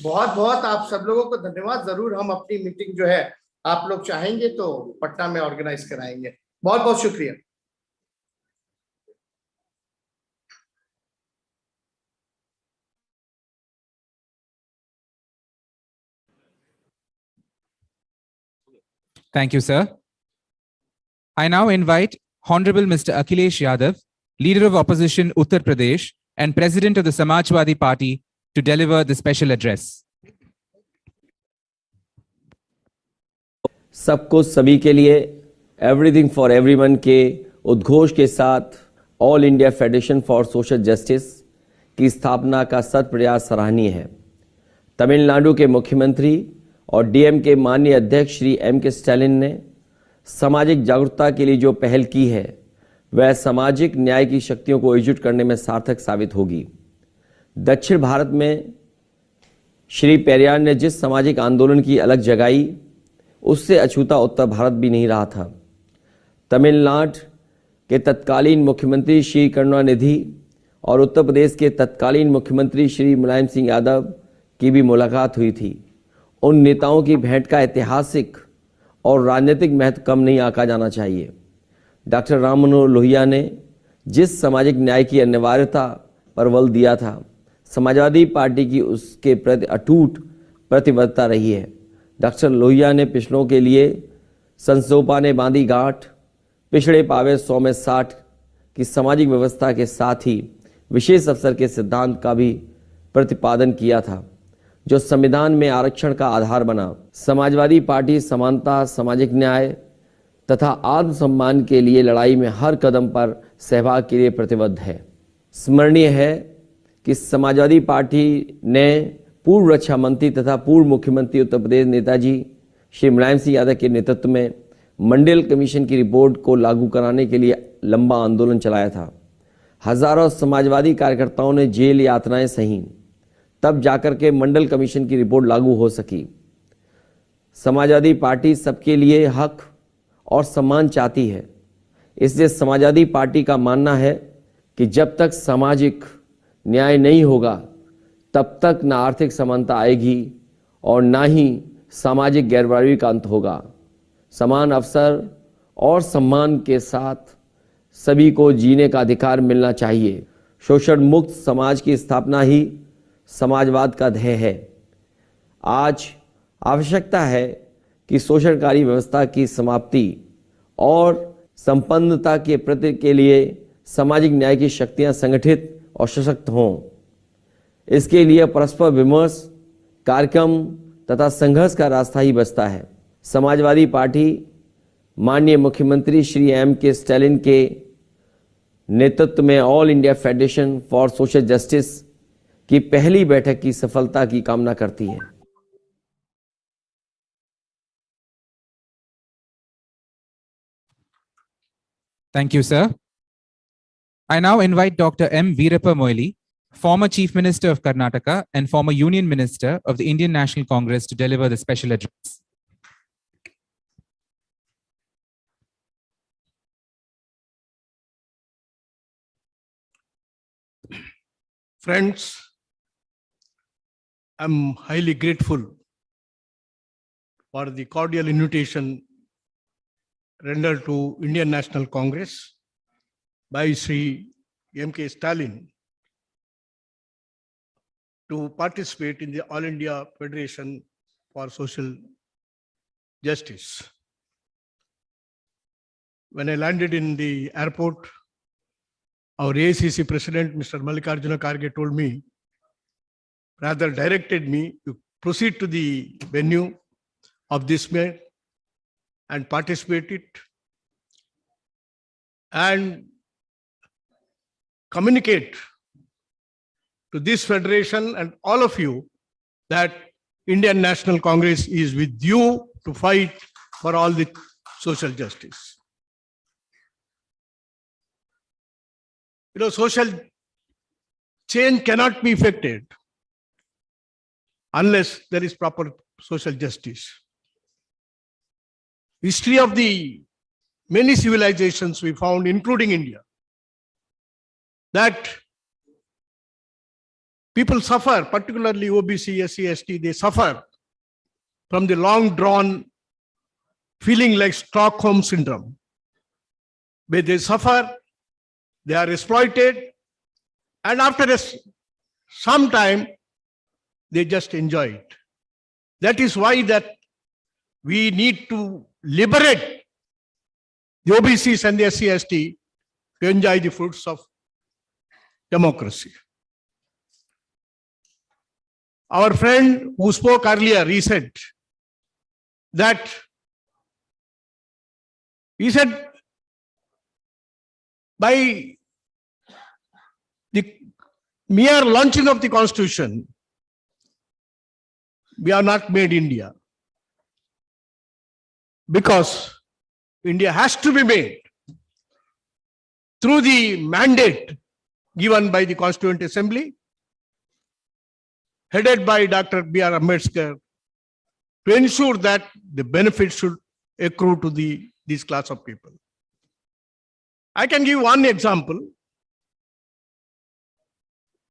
बहुत बहुत आप सब लोगों को धन्यवाद। जरूर हम अपनी मीटिंग जो है आप लोग चाहेंगे तो पटना में ऑर्गेनाइज कराएंगे। बहुत बहुत शुक्रिया। Thank you, sir. I now invite Honorable Mr. Akhilesh Yadav, Leader of Opposition Uttar Pradesh and President of the Samajwadi Party, to deliver the special address. सबको सभी के लिए, एवरीथिंग फॉर एवरीवन के उद्घोष के साथ all India federation for social justice की स्थापना का सत प्रयास सराहनीय है। तमिलनाडु के मुख्यमंत्री और डीएम के माननीय अध्यक्ष श्री M.K. स्टालिन ने सामाजिक जागरूकता के लिए जो पहल की है वह सामाजिक न्याय की शक्तियों को एकजुट करने में सार्थक साबित होगी। दक्षिण भारत में श्री पेरियार ने जिस सामाजिक आंदोलन की अलग जगाई, उससे अछूता उत्तर भारत भी नहीं रहा था। तमिलनाडु के तत्कालीन मुख्यमंत्री श्री करुणानिधि और उत्तर प्रदेश के तत्कालीन मुख्यमंत्री श्री मुलायम सिंह यादव की भी मुलाकात हुई थी। उन नेताओं की भेंट का ऐतिहासिक और राजनीतिक महत्व कम नहीं आंका जाना चाहिए। डॉक्टर राम मनोहर लोहिया ने जिस सामाजिक न्याय की अनिवार्यता पर बल दिया था, समाजवादी पार्टी की उसके प्रति अटूट प्रतिबद्धता रही है। डॉक्टर लोहिया ने पिछड़ों के लिए संसोपा ने बांधी गांठ, पिछड़े पावे 100 में 60 की सामाजिक व्यवस्था के साथ ही विशेष अवसर के सिद्धांत का भी प्रतिपादन किया था, जो संविधान में आरक्षण का आधार बना। समाजवादी पार्टी समानता, सामाजिक न्याय तथा आत्मसम्मान के लिए लड़ाई में हर कदम पर सहभाग के लिए प्रतिबद्ध है। स्मरणीय है कि समाजवादी पार्टी ने पूर्व रक्षा मंत्री तथा पूर्व मुख्यमंत्री उत्तर प्रदेश नेताजी श्री मुलायम सिंह यादव के नेतृत्व में मंडल कमीशन की रिपोर्ट को लागू कराने के लिए लंबा आंदोलन चलाया था। हजारों समाजवादी कार्यकर्ताओं ने जेल यातनाएं सही, तब जाकर के मंडल कमीशन की रिपोर्ट लागू हो सकी। समाजवादी पार्टी सबके लिए हक और सम्मान चाहती है, इसलिए समाजवादी पार्टी का मानना है कि जब तक सामाजिक न्याय नहीं होगा तब तक न आर्थिक समानता आएगी और न ही सामाजिक गैरबराबरी का अंत होगा। समान अवसर और सम्मान के साथ सभी को जीने का अधिकार मिलना चाहिए। शोषण मुक्त समाज की स्थापना ही समाजवाद का ध्येय है। आज आवश्यकता है कि शोषणकारी व्यवस्था की समाप्ति और संपन्नता के प्रति के लिए सामाजिक न्याय की शक्तियां संगठित और सशक्त हों। इसके लिए परस्पर विमर्श, कार्यक्रम तथा संघर्ष का रास्ता ही बचता है। समाजवादी पार्टी माननीय मुख्यमंत्री श्री M.K. स्टालिन के नेतृत्व में all India federation for social justice की पहली बैठक की सफलता की कामना करती है। Thank you, sir. I now invite Dr. M. Veerappa Moily, former Chief Minister of Karnataka and former Union Minister of the Indian National Congress, to deliver the special address. Friends, I'm highly grateful for the cordial invitation rendered to Indian National Congress by Sri M.K. Stalin to participate in the All India Federation for Social Justice. When I landed in the airport, our AICC President, Mr. Mallikarjuna Kharge, told me, rather directed me to proceed to the venue of this meeting and participate it. And communicate to this federation and all of you that Indian National Congress is with you to fight for all the social justice. Social change cannot be effected unless there is proper social justice. History of the many civilizations we found, including India, that people suffer, particularly OBC, SC, ST, they suffer from the long drawn feeling like Stockholm syndrome, where they suffer, they are exploited, and after some time, they just enjoy it. That is why that we need to liberate the OBCs and the SC, ST to enjoy the fruits of democracy. Our friend who spoke earlier, he said, by the mere launching of the Constitution, we are not made India. Because India has to be made through the mandate given by the Constituent Assembly, headed by Dr. B.R. Ambedkar, to ensure that the benefits should accrue to this class of people. I can give one example.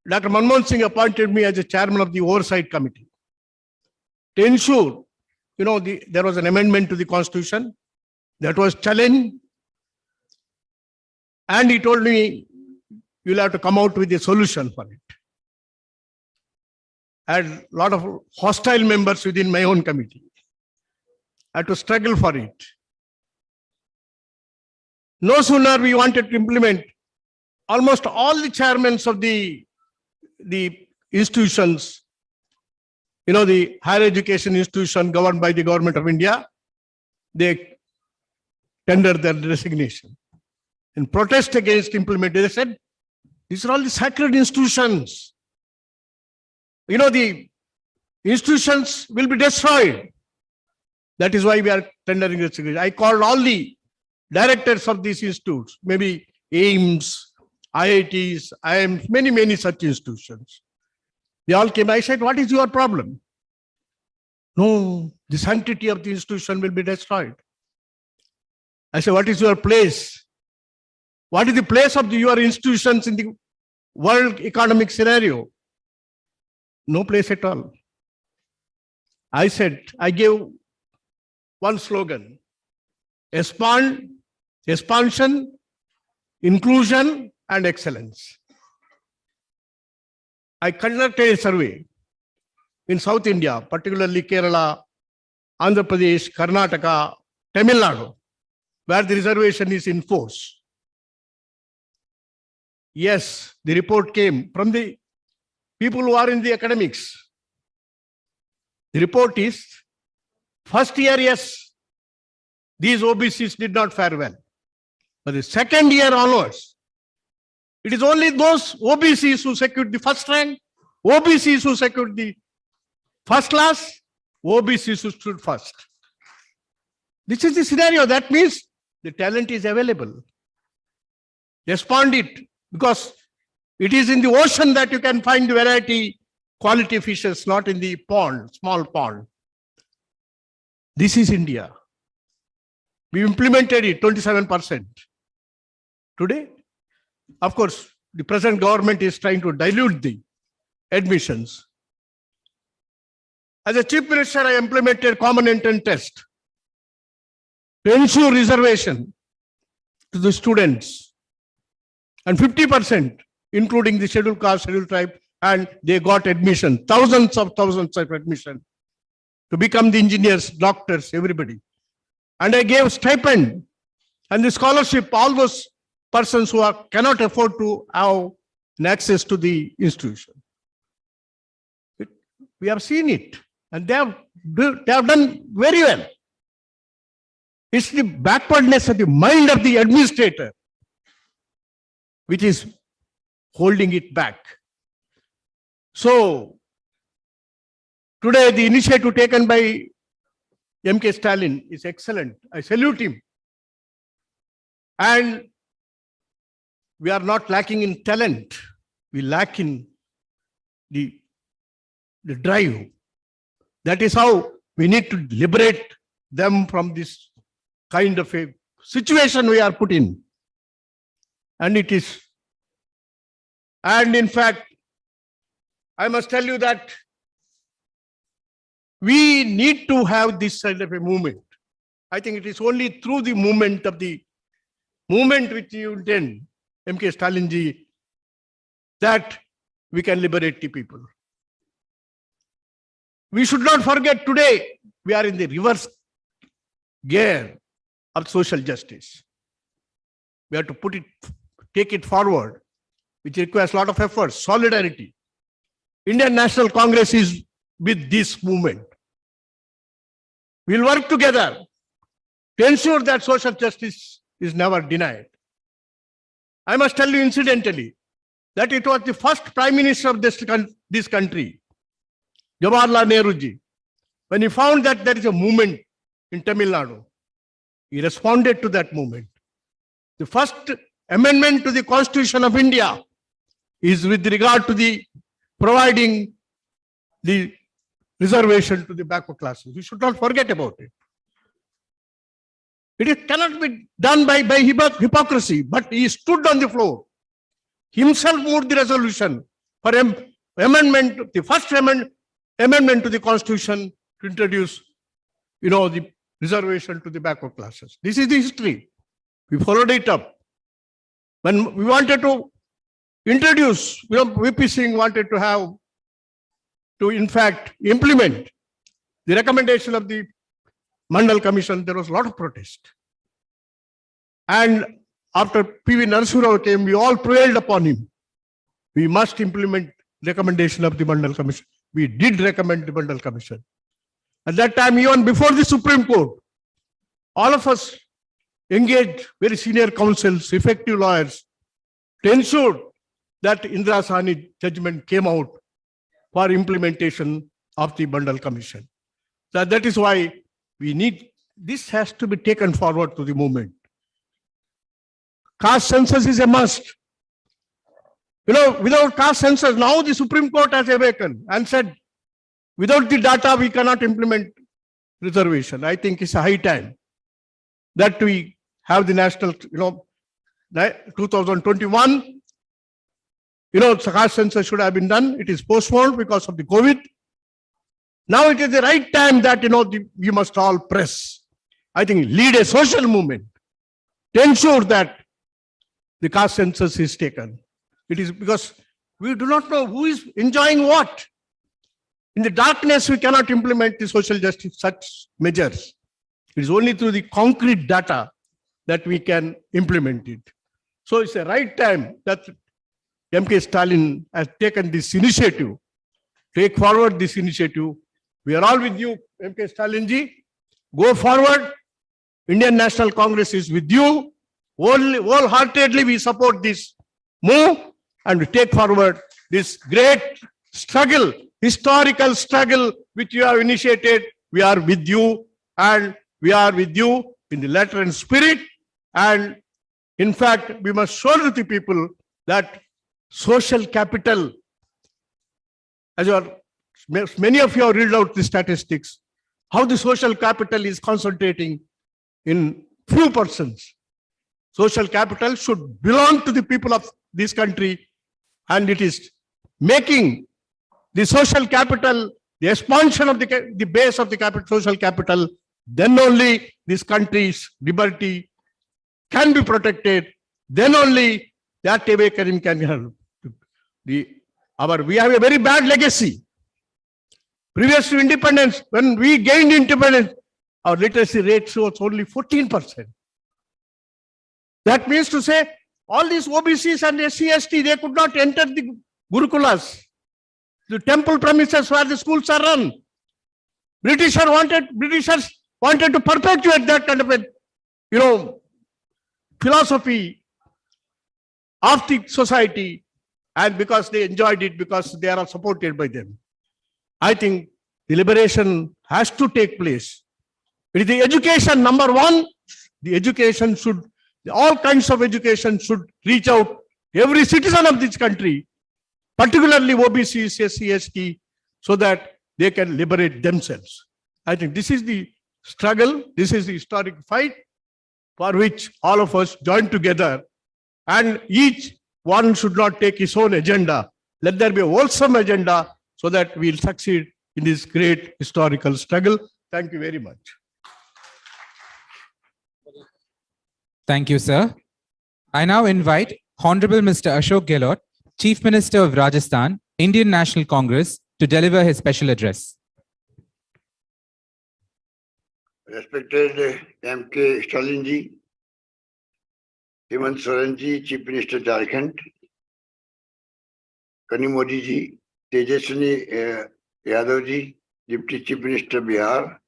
Dr. Manmohan Singh appointed me as a chairman of the Oversight Committee to ensure, there was an amendment to the Constitution that was challenged, and he told me, you'll have to come out with a solution for it. I had a lot of hostile members within my own committee. I had to struggle for it. No sooner we wanted to implement, almost all the chairmen of the institutions, the higher education institution governed by the government of India, they tendered their resignation. In protest against implementation, they said, these are all the sacred institutions. The institutions will be destroyed. That is why we are tendering resignation. I called all the directors of these institutes, maybe AIIMS, IITs, IIMs, many such institutions. They all came. I said, what is your problem? No, the sanctity of the institution will be destroyed. I said, what is your place? What is the place of your institutions in the world economic scenario? No place at all. I said, I gave one slogan: expansion, inclusion, and excellence. I conducted a survey in South India, particularly Kerala, Andhra Pradesh, Karnataka, Tamil Nadu, where the reservation is in force. Yes, the report came from the people who are in the academics. The report is, first year, yes, these OBCs did not fare well. But the second year onwards, it is only those OBCs who secured the first rank, OBCs who secured the first class, OBCs who stood first. This is the scenario. That means the talent is available. Respond it, because it is in the ocean that you can find the variety, quality fishes, not in the pond, small pond. This is India. We implemented it 27%. Today, of course, the present government is trying to dilute the admissions. As a chief minister, I implemented common entrance test to ensure reservation to the students, and 50%, including the scheduled caste, scheduled tribe, and they got admission, thousands of admission to become the engineers, doctors, everybody. And I gave stipend and the scholarship, all those persons who cannot afford to have access to the institution. We have seen it, and they have done very well. It's the backwardness of the mind of the administrator which is holding it back. So today the initiative taken by MK Stalin is excellent. I salute him. And we are not lacking in talent. We lack in the drive. That is how we need to liberate them from this kind of a situation we are put in. And it is. And in fact, I must tell you that we need to have this kind of a movement. I think it is only through the movement which you intend, MK Stalin ji, that we can liberate the people. We should not forget today we are in the reverse gear of social justice. We have to take it forward, which requires a lot of effort, solidarity. Indian National Congress is with this movement. We'll work together to ensure that social justice is never denied. I must tell you incidentally that it was the first Prime Minister of this country, Jawaharlal Nehru ji, when he found that there is a movement in Tamil Nadu, he responded to that movement. The first amendment to the Constitution of India is with regard to the providing the reservation to the backward classes. We should not forget about it. It cannot be done by hypocrisy, but he stood on the floor. Himself moved the resolution for amendment, the first amendment to the Constitution to introduce, the reservation to the backward classes. This is the history. We followed it up. When we wanted to introduce, VP Singh wanted to in fact implement the recommendation of the Mandal Commission, there was a lot of protest. And after P.V. Narasimha Rao came, we all prevailed upon him. We must implement recommendation of the Mandal Commission. We did recommend the Mandal Commission. At that time, even before the Supreme Court, all of us engaged very senior counsels, effective lawyers, to ensure that Indira Sahni judgment came out for implementation of the Mandal Commission. So that is why this has to be taken forward to the movement. Caste census is a must. Without caste census, now the Supreme Court has awakened and said, without the data, we cannot implement reservation. I think it's a high time that we have the national, 2021, caste census should have been done. It is postponed because of the COVID. Now it is the right time that, we must all press. I think lead a social movement to ensure that the caste census is taken. It is because we do not know who is enjoying what. In the darkness, we cannot implement the social justice, such measures. It is only through the concrete data that we can implement it. So it's the right time that MK Stalin has taken this initiative. Take forward this initiative. We are all with you, MK Stalin ji. Go forward. Indian National Congress is with you. Wholeheartedly, we support this move and we take forward this great struggle, historical struggle which you have initiated. We are with you, and we are with you in the letter and spirit. And in fact, we must show to the people that social capital, as many of you have read out the statistics, how the social capital is concentrating in few persons. Social capital should belong to the people of this country, and it is making the social capital, the expansion of the base of the social capital, then only this country's liberty can be protected, then only that awakening can help. We have a very bad legacy. Previous to independence, when we gained independence, our literacy rate was only 14%. That means to say, all these OBCs and SC/ST, they could not enter the Gurukulas, the temple premises where the schools are run. Britishers wanted to perpetuate that kind of a, philosophy of the society. and because they enjoyed it, because they are supported by them. I think the liberation has to take place. It is the education, number one. The education should, all kinds of education should reach out every citizen of this country, particularly OBC, SC, ST, so that they can liberate themselves. I think this is the struggle, this is the historic fight for which all of us join together, and each one should not take his own agenda. Let there be a wholesome agenda so that we'll succeed in this great historical struggle. Thank you very much. Thank you, sir. I now invite Honorable Mr. Ashok Gehlot, Chief Minister of Rajasthan, Indian National Congress, to deliver his special address. Respected MK Stalin ji, Hemant Soren ji, Chief Minister Jharkhand, Kani Modi ji, Tejaswini Yadav ji, Deputy Chief Minister Bihar,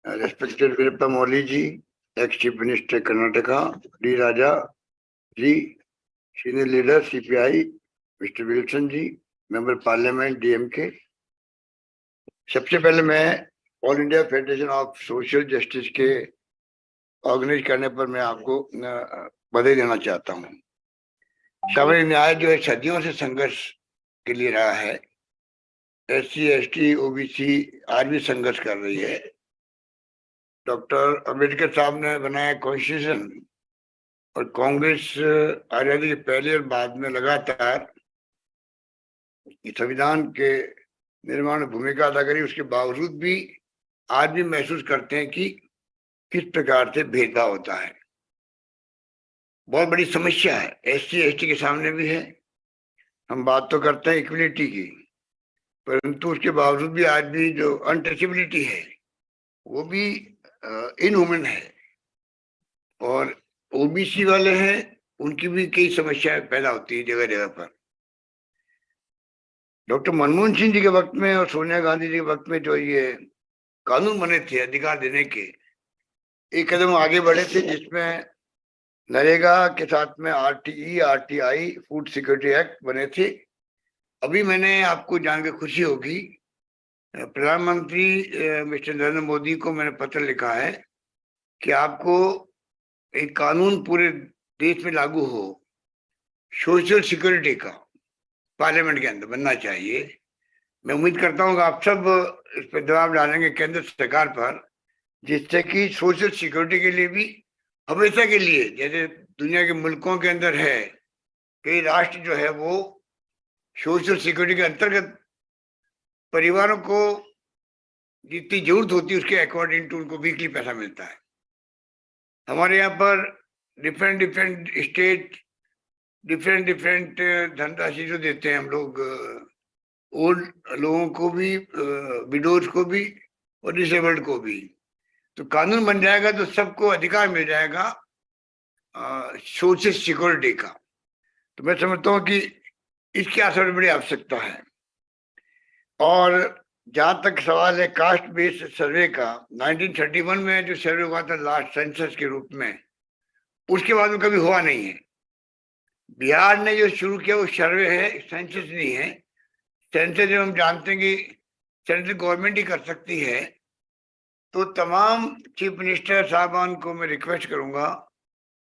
respected Virappa Moili ji, ex-Chief Minister Karnataka, D. Raja ji, Senior Leader CPI, Mr. Wilson ji, Member Parliament DMK. सबसे पहले मैं all India federation of social justice के organise करने पर मैं आपको बधाई देना चाहता हूँ। सामाजिक न्याय जो है सदियों से संघर्ष के लिए रहा है। SC, ST, OBC आज भी संघर्ष कर रही है। डॉक्टर अंबेडकर साहब ने बनाया कॉन्स्टिट्यूशन और कांग्रेस आजादी के पहले और बाद में लगातार संविधान के निर्माण में भूमिका अदा करी। उसके बावजूद भी आज भी महसूस करते हैं कि किस प्रकार से भेदभाव होता है। बहुत बड़ी समस्या है, SC, ST के सामने भी है। हम बात तो करते हैं इक्वलिटी की, परंतु उसके बावजूद भी आज भी जो अनटचेबिलिटी है वो भी इनह्यूमन है। और OBC वाले हैं, उनकी भी कई समस्याएं पैदा होती है जगह जगह पर। डॉक्टर मनमोहन सिंह जी के वक्त में और सोनिया गांधी जी के वक्त में जो ये कानून बने थे अधिकार देने के, एक कदम आगे बढ़े थे, जिसमें नरेगा के साथ में RTE, RTI, food security act बने थे। अभी मैंने आपको जान के खुशी होगी, प्रधानमंत्री मिस्टर नरेंद्र मोदी को मैंने पत्र लिखा है कि आपको एक कानून पूरे देश में लागू हो सोशल सिक्योरिटी का, पार्लियामेंट के अंदर बनना चाहिए। मैं उम्मीद करता हूँ कि आप सब इस पर दबाव डालेंगे केंद्र सरकार पर, जिससे कि सोशल सिक्योरिटी के लिए भी हमेशा के लिए, जैसे दुनिया के मुल्कों के अंदर है, कई राष्ट्र जो है वो सोशल सिक्योरिटी के अंतर्गत परिवारों को जितनी जरूरत होती है उसके अकॉर्डिंग टू उनको वीकली पैसा मिलता है। हमारे यहाँ पर डिफरेंट स्टेट डिफरेंट धनराशि जो देते हैं हम लोग, ओल्ड लोगों को भी, विडोज को भी और डिसेबल्ड को भी। तो कानून बन जाएगा तो सबको अधिकार मिल जाएगा सोशल सिक्योरिटी का। तो मैं समझता हूँ कि इसकी सबसे बड़ी आवश्यकता है। और जहाँ तक सवाल है कास्ट बेस्ड सर्वे का, 1931 में जो सर्वे हुआ था लास्ट सेंसस के रूप में, उसके बाद में कभी हुआ नहीं है। बिहार ने जो शुरू किया वो सर्वे है, सेंसस नहीं है। सेंसस जब हम जानते हैं कि सेंट्रल गवर्नमेंट ही कर सकती है, तो तमाम चीफ मिनिस्टर साहबान को मैं रिक्वेस्ट करूंगा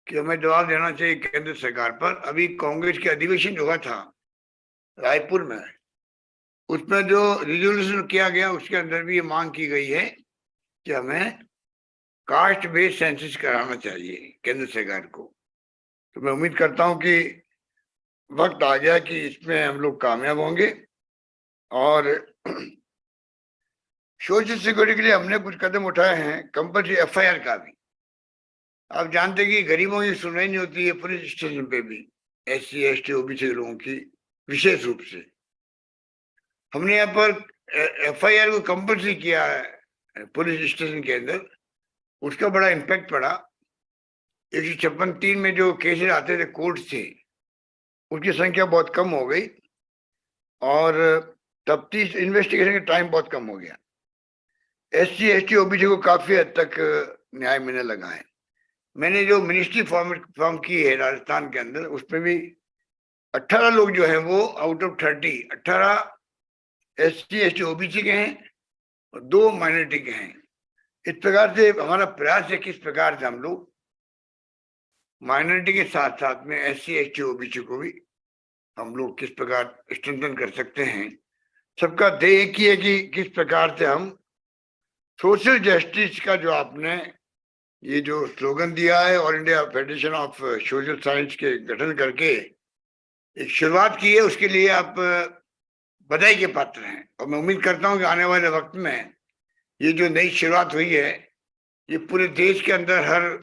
कि हमें जवाब देना चाहिए केंद्र सरकार पर। अभी कांग्रेस के अधिवेशन हुआ था रायपुर में, उसमें जो रिजोल्यूशन किया गया उसके अंदर भी ये मांग की गई है कि हमें कास्ट बेस्ड सेंसस कराना चाहिए केंद्र सरकार को। तो मैं उम्मीद करता हूं कि वक्त आ गया कि इसमें हम लोग कामयाब होंगे। और सोशल सिक्योरिटी के लिए हमने कुछ कदम उठाए हैं, कंपल्सरी FIR का भी। आप जानते हैं कि गरीबों की सुनवाई नहीं होती है पुलिस स्टेशन पे भी, SC, ST, OBC लोगों की विशेष रूप से। हमने यहाँ पर FIR को कंपल्सरी किया है पुलिस स्टेशन के अंदर, उसका बड़ा इम्पैक्ट पड़ा। 156-3 में जो केसेस आते थे कोर्ट से, उसकी संख्या बहुत कम हो गई और तफ्तीश इन्वेस्टिगेशन का टाइम बहुत कम हो गया। SC, ST, OBC को काफी हद तक न्याय मिलने लगा है। मैंने जो मिनिस्ट्री फॉर्म की है राजस्थान के अंदर, उसमें भी 18 लोग जो हैं वो out of 30, 18 SC ST OBC के हैं और 2 माइनॉरिटी के हैं। इस प्रकार से हमारा प्रयास है किस प्रकार से हम लोग माइनॉरिटी के साथ साथ में SC ST OBC को भी हम लोग किस प्रकार स्ट्रेंथन कर सकते हैं। सबका ध्येय एक ही है कि किस प्रकार से हम सोशल जस्टिस का जो आपने ये जो स्लोगन दिया है all India federation of social science के गठन करके एक शुरुआत की है, उसके लिए आप बधाई के पात्र हैं। और मैं उम्मीद करता हूं कि आने वाले वक्त में ये जो नई शुरुआत हुई है ये पूरे देश के अंदर हर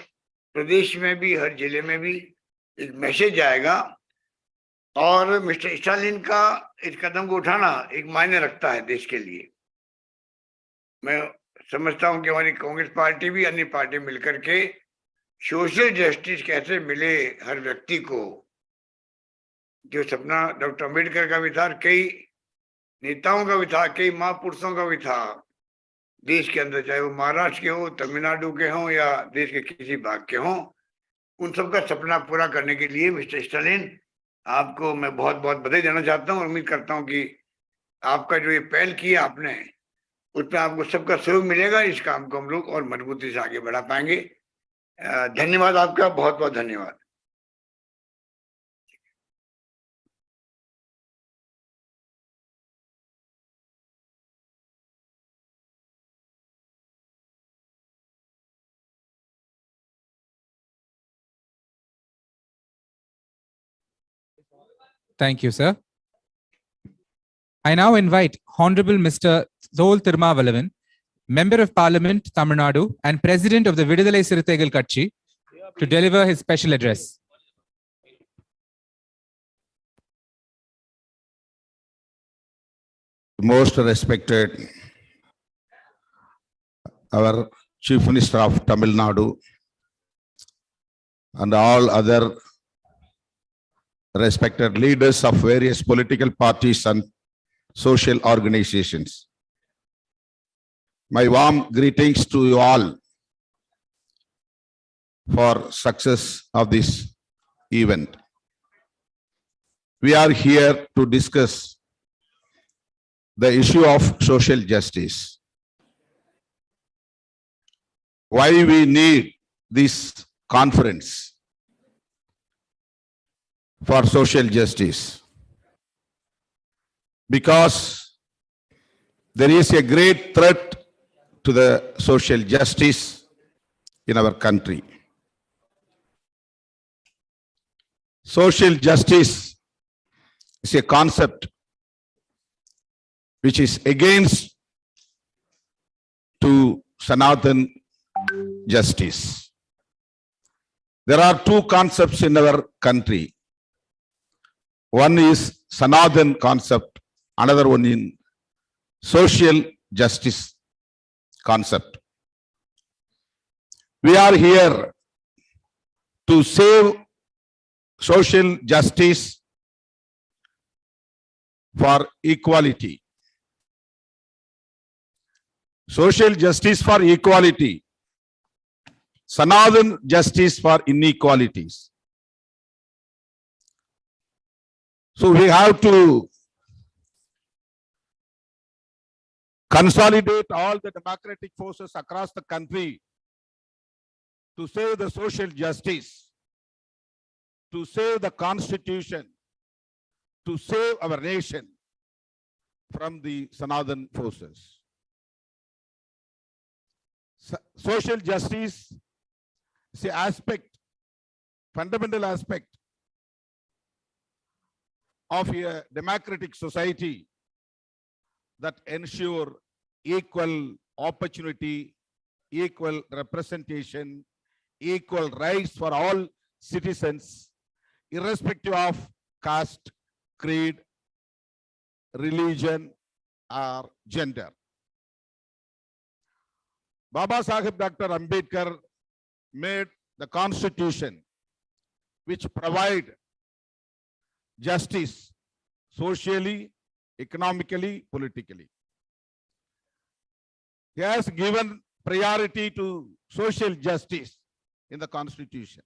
प्रदेश में भी हर जिले में भी एक मैसेज आएगा और मिस्टर स्टालिन का इस कदम को उठाना एक मायने रखता है देश के लिए। मैं समझता हूं कि हमारी कांग्रेस पार्टी भी अन्य पार्टी मिलकर के सोशल जस्टिस कैसे मिले हर व्यक्ति को, जो सपना डॉक्टर अम्बेडकर का भी था, कई नेताओं का भी था, कई महापुरुषों का भी था देश के अंदर, चाहे वो महाराष्ट्र के हो, तमिलनाडु के हों या देश के किसी भाग के हों, उन सबका सपना पूरा करने के लिए मिस्टर स्टालिन आपको मैं बहुत बहुत बधाई देना चाहता हूं और उम्मीद करता हूं कि आपका जो ये पहल किया आपने उसमें आपको सबका सहयोग मिलेगा। इस काम को हम लोग और मजबूती से आगे बढ़ा पाएंगे। धन्यवाद आपका, बहुत बहुत धन्यवाद। Thank you, sir. I now invite Honorable Mr. Thol Thirumavalavan, Member of Parliament, Tamil Nadu, and President of the Vidudalai Sirutaigal Katchi, to deliver his special address. Most respected our Chief Minister of Tamil Nadu and all other respected leaders of various political parties and social organizations. My warm greetings to you all for success of this event. We are here to discuss the issue of social justice. Why we need this conference for social justice? Because there is a great threat to the social justice in our country. Social justice is a concept which is against to Sanatan justice. There are two concepts in our country. One is Sanatan concept, another one in social justice concept. We are here to save social justice for equality. Social justice for equality. Sanatan justice for inequalities. So we have to consolidate all the democratic forces across the country to save the social justice, to save the constitution, to save our nation from the Sanatan forces. Social justice is an aspect, fundamental aspect of a democratic society that ensure equal opportunity, equal representation, equal rights for all citizens, irrespective of caste, creed, religion, or gender. Baba Sahib Dr. Ambedkar made the constitution which provide justice socially, economically, politically. He has given priority to social justice in the constitution.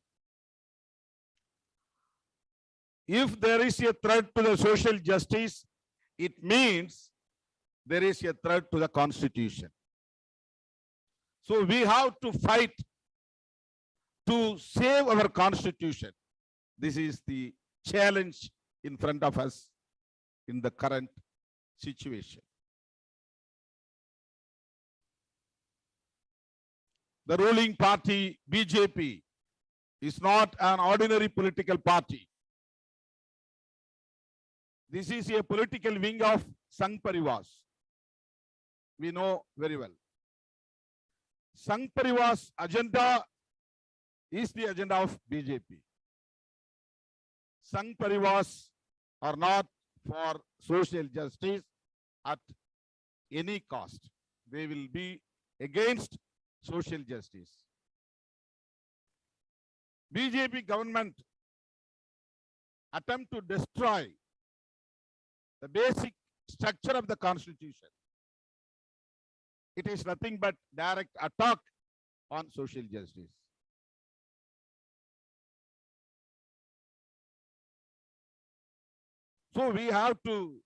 If there is a threat to the social justice, it means there is a threat to the constitution. So we have to fight to save our constitution. This is the challenge in front of us in the current situation. The ruling party, BJP, is not an ordinary political party. This is a political wing of Sangh Parivars. We know very well. Sangh Parivar's agenda is the agenda of BJP. Sangh Parivars are not for social justice at any cost. They will be against social justice. BJP government attempt to destroy the basic structure of the constitution. It is nothing but direct attack on social justice. So we have to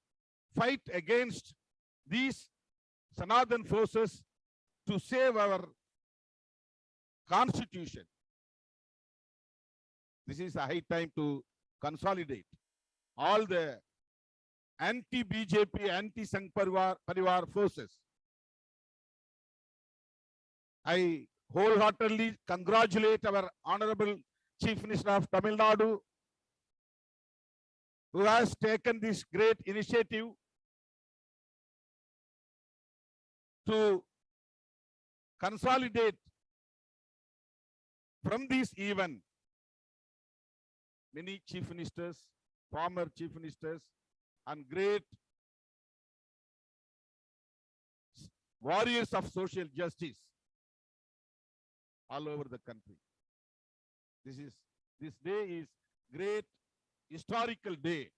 fight against these Sanathan forces to save our constitution. This is a high time to consolidate all the anti-BJP, anti-Sangh Parivar forces. I wholeheartedly congratulate our Honorable Chief Minister of Tamil Nadu, who has taken this great initiative to consolidate from this event many chief ministers, former chief ministers, and great warriors of social justice all over the country. This day is great historical day,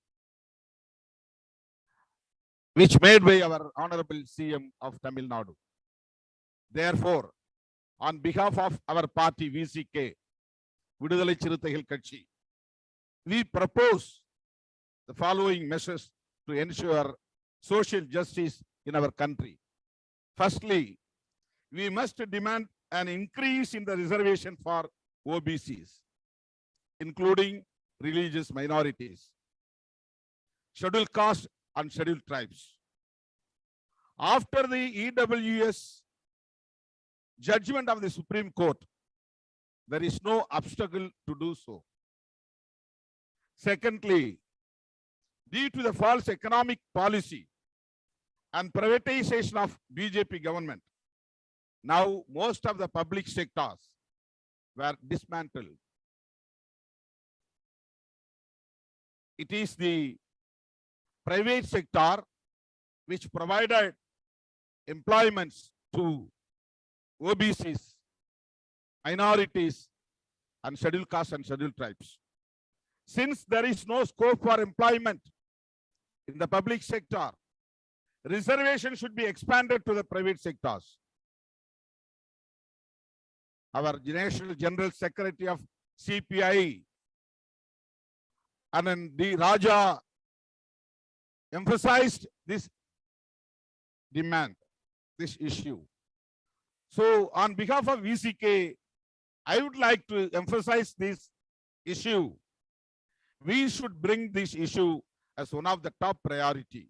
which made by our Honorable CM of Tamil Nadu. Therefore, on behalf of our party VCK, Vidudalai Chiruthaikal Katchi, we propose the following measures to ensure social justice in our country. Firstly, we must demand an increase in the reservation for OBCs, including religious minorities, scheduled caste and scheduled tribes. After the EWS judgment of the Supreme Court, there is no obstacle to do so. Secondly, due to the false economic policy and privatization of BJP government, now most of the public sectors were dismantled. It is the private sector which provided employments to OBCs, minorities, and scheduled castes and scheduled tribes. Since there is no scope for employment in the public sector, reservation should be expanded to the private sectors. Our National General Secretary of CPI, Anand D. Raja, emphasized this demand, this issue. So on behalf of VCK, I would like to emphasize this issue. We should bring this issue as one of the top priority.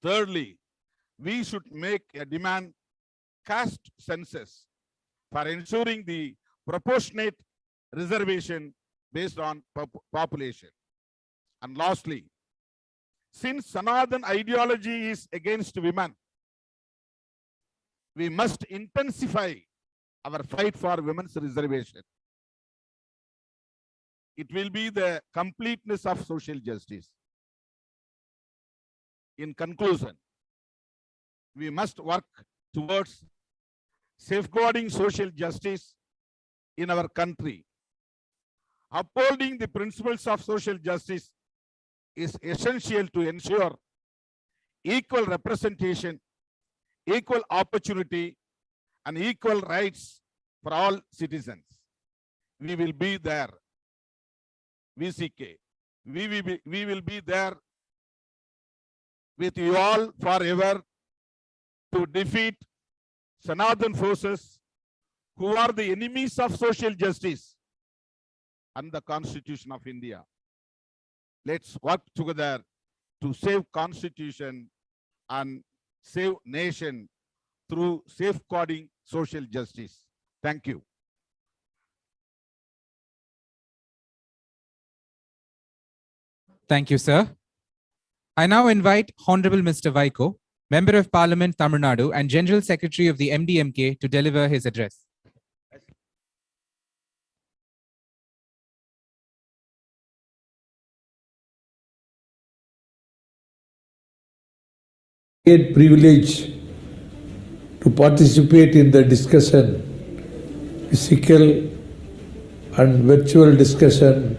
Thirdly, we should make a demand caste census for ensuring the proportionate reservation based on population. And lastly, since Sanathan ideology is against women, we must intensify our fight for women's reservation. It will be the completeness of social justice. In conclusion, we must work towards safeguarding social justice in our country. Upholding the principles of social justice is essential to ensure equal representation, equal opportunity, and equal rights for all citizens. We will be there VCK. We will be there with you all forever to defeat Sanathan forces who are the enemies of social justice and the Constitution of India. Let's work together to save Constitution and save nation through safeguarding social justice. Thank you. Thank you, sir. I now invite Honorable Mr. Vaiko, Member of Parliament, Tamil Nadu, and General Secretary of the MDMK to deliver his address. Great privilege to participate in the discussion, physical and virtual discussion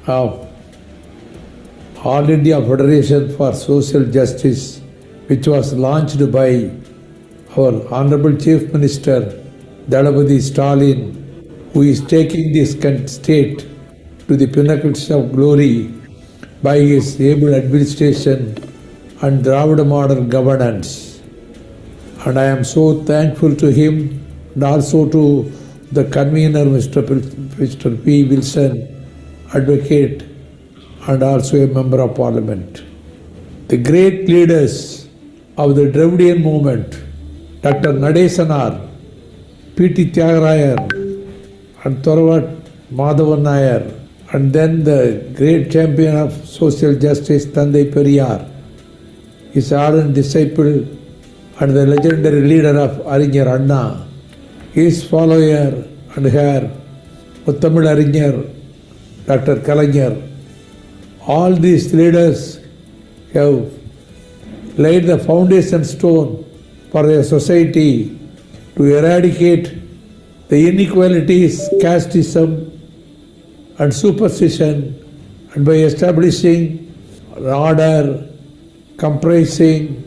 of All India Federation for Social Justice, which was launched by our Honorable Chief Minister Dalapati Stalin, who is taking this state to the pinnacles of glory by his able administration and Dravida model governance. And I am so thankful to him and also to the convener, Mr. P. Wilson, advocate and also a member of parliament. The great leaders of the Dravidian movement, Dr. Nadesanar, P.T. Tyagarayan, and Thoravat Madhavan Nair, and then the great champion of social justice, Thandai Periyar, his ardent disciple and the legendary leader of Arinyar Anna, his follower and her, Muttamil Arinyar, Dr. Kalaignар. All these leaders have laid the foundation stone for a society to eradicate the inequalities, casteism and superstition, and by establishing an order comprising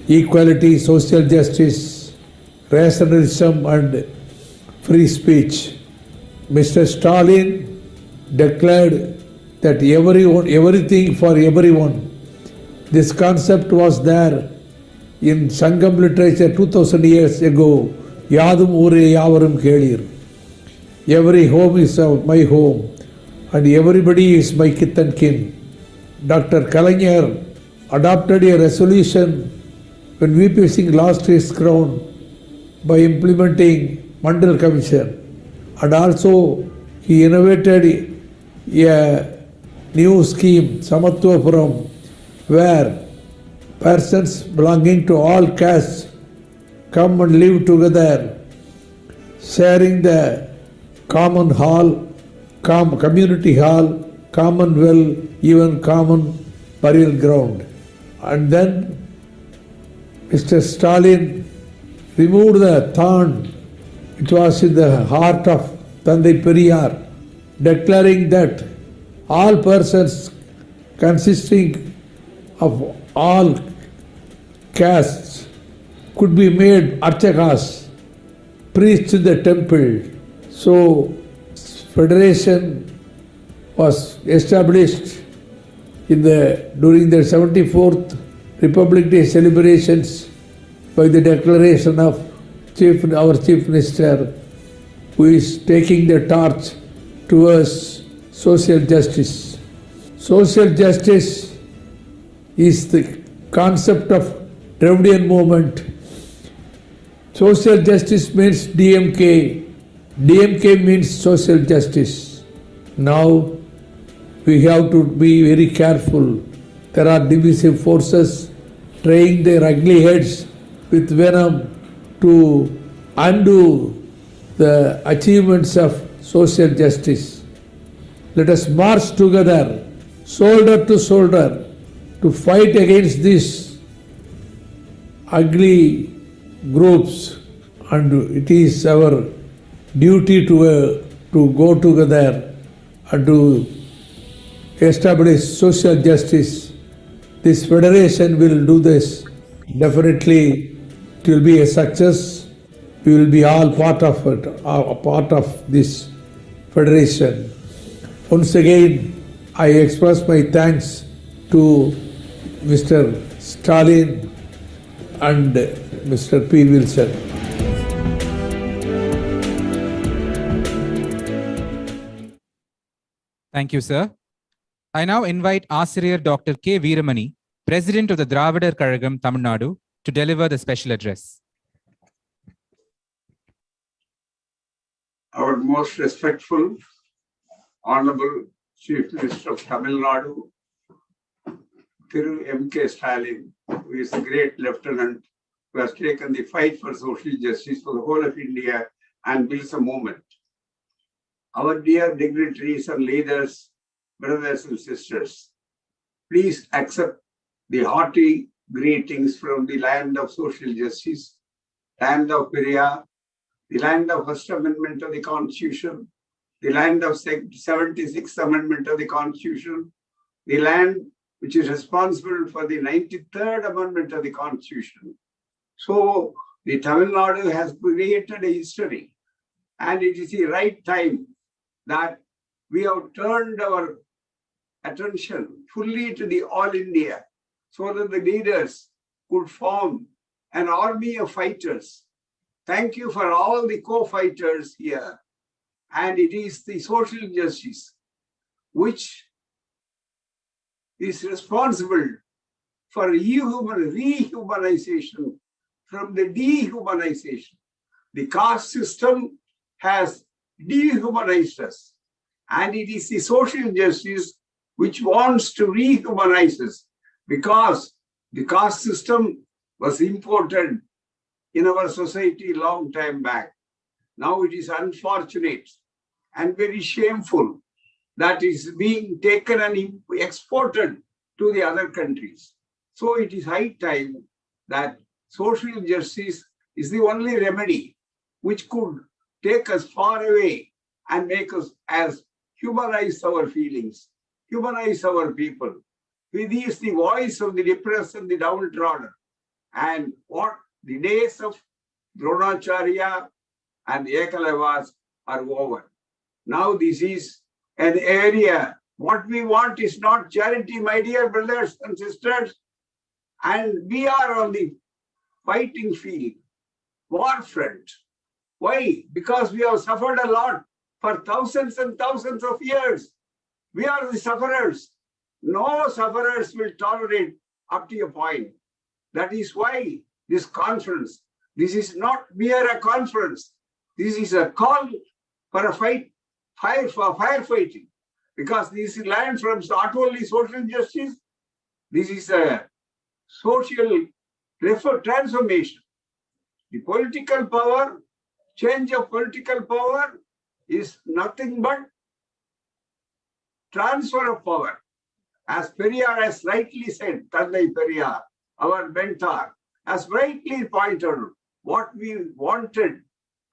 equality, social justice, rationalism and free speech. Mr. Stalin declared that everything for everyone. This concept was there in Sangam literature 2000 years ago. Yadum ure yavarum kelir. Every home is my home and everybody is my kith and kin. Dr. Kalaignar adopted a resolution when VP Singh lost his crown by implementing Mandal Commission, and also he innovated a new scheme, Samatvapuram, where persons belonging to all castes come and live together, sharing the common hall, community hall, common well, even common burial ground. And then Mr. Stalin removed the thorn which was in the heart of Thandai Periyar, declaring that all persons consisting of all castes could be made archakas, priests in the temple. So federation was established during the 74th Republic Day celebrations by the declaration of our Chief Minister, who is taking the torch towards social justice. Social justice is the concept of Dravidian movement. Social justice means DMK. DMK means social justice. Now we have to be very careful. There are divisive forces trying their ugly heads with venom to undo the achievements of social justice. Let us march together, shoulder to shoulder, to fight against these ugly groups, and it is our duty to go together and to establish social justice. This federation will do this. Definitely it will be a success. We will be all part of it, part of this federation. Once again, I express my thanks to Mr. Stalin and Mr. P. Wilson. Thank you, sir. I now invite Asiriyar Dr. K. Veeramani, President of the Dravidar Kazhagam, Tamil Nadu, to deliver the special address. Our most respectful, Honorable Chief Minister of Tamil Nadu, Thiru M.K. Stalin, who is a great lieutenant who has taken the fight for social justice for the whole of India and builds a movement. Our dear dignitaries and leaders, brothers and sisters, please accept the hearty greetings from the land of social justice, land of Periyar, the land of First Amendment of the Constitution, the land of 76th Amendment of the Constitution, the land which is responsible for the 93rd Amendment of the Constitution. So the Tamil Nadu has created a history, and it is the right time that we have turned our attention fully to the all India so that the leaders could form an army of fighters. Thank you for all the co-fighters here. And it is the social justice which is responsible for rehumanization from the dehumanization. The caste system has dehumanized us, and it is the social justice which wants to rehumanize us, because the caste system was imported in our society a long time back. Now it is unfortunate and very shameful that is being taken and exported to the other countries. So it is high time that social justice is the only remedy which could take us far away and make us as humanize our feelings, humanize our people. It is the voice of the depressed and the downtrodden. And what the days of Dronacharya and Ekalavas are over. Now this is an area. What we want is not charity, my dear brothers and sisters. And we are on the fighting field, war front. Why? Because we have suffered a lot for thousands and thousands of years. We are the sufferers. No sufferers will tolerate up to a point. That is why this conference, this is not mere a conference. This is a call for a fight, for firefighting. Because this is land from not only social justice, this is a social transformation. The political power, change of political power is nothing but transfer of power. As Periyar has rightly said, Tandai Periyar, our mentor, has rightly pointed out, what we wanted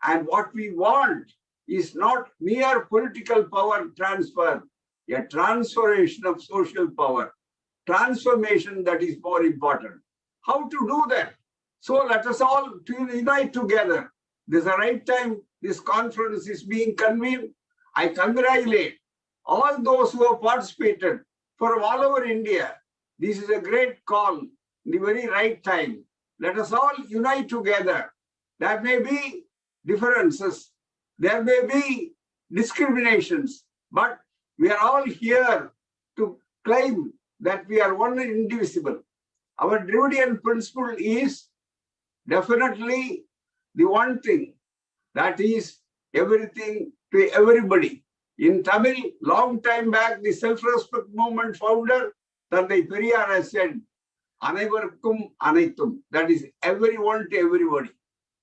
and what we want is not mere political power transfer, a transformation of social power, transformation that is more important. How to do that? So let us all unite together. This is the right time this conference is being convened. I congratulate all those who have participated from all over India. This is a great call, the very right time. Let us all unite together. There may be differences, there may be discriminations, but we are all here to claim that we are one and indivisible. Our Dravidian principle is definitely the one thing, that is everything to everybody. In Tamil, long time back, the self-respect movement founder, Tandai Periyar has said, Anaivarkum Anaitum. That is everyone to everybody.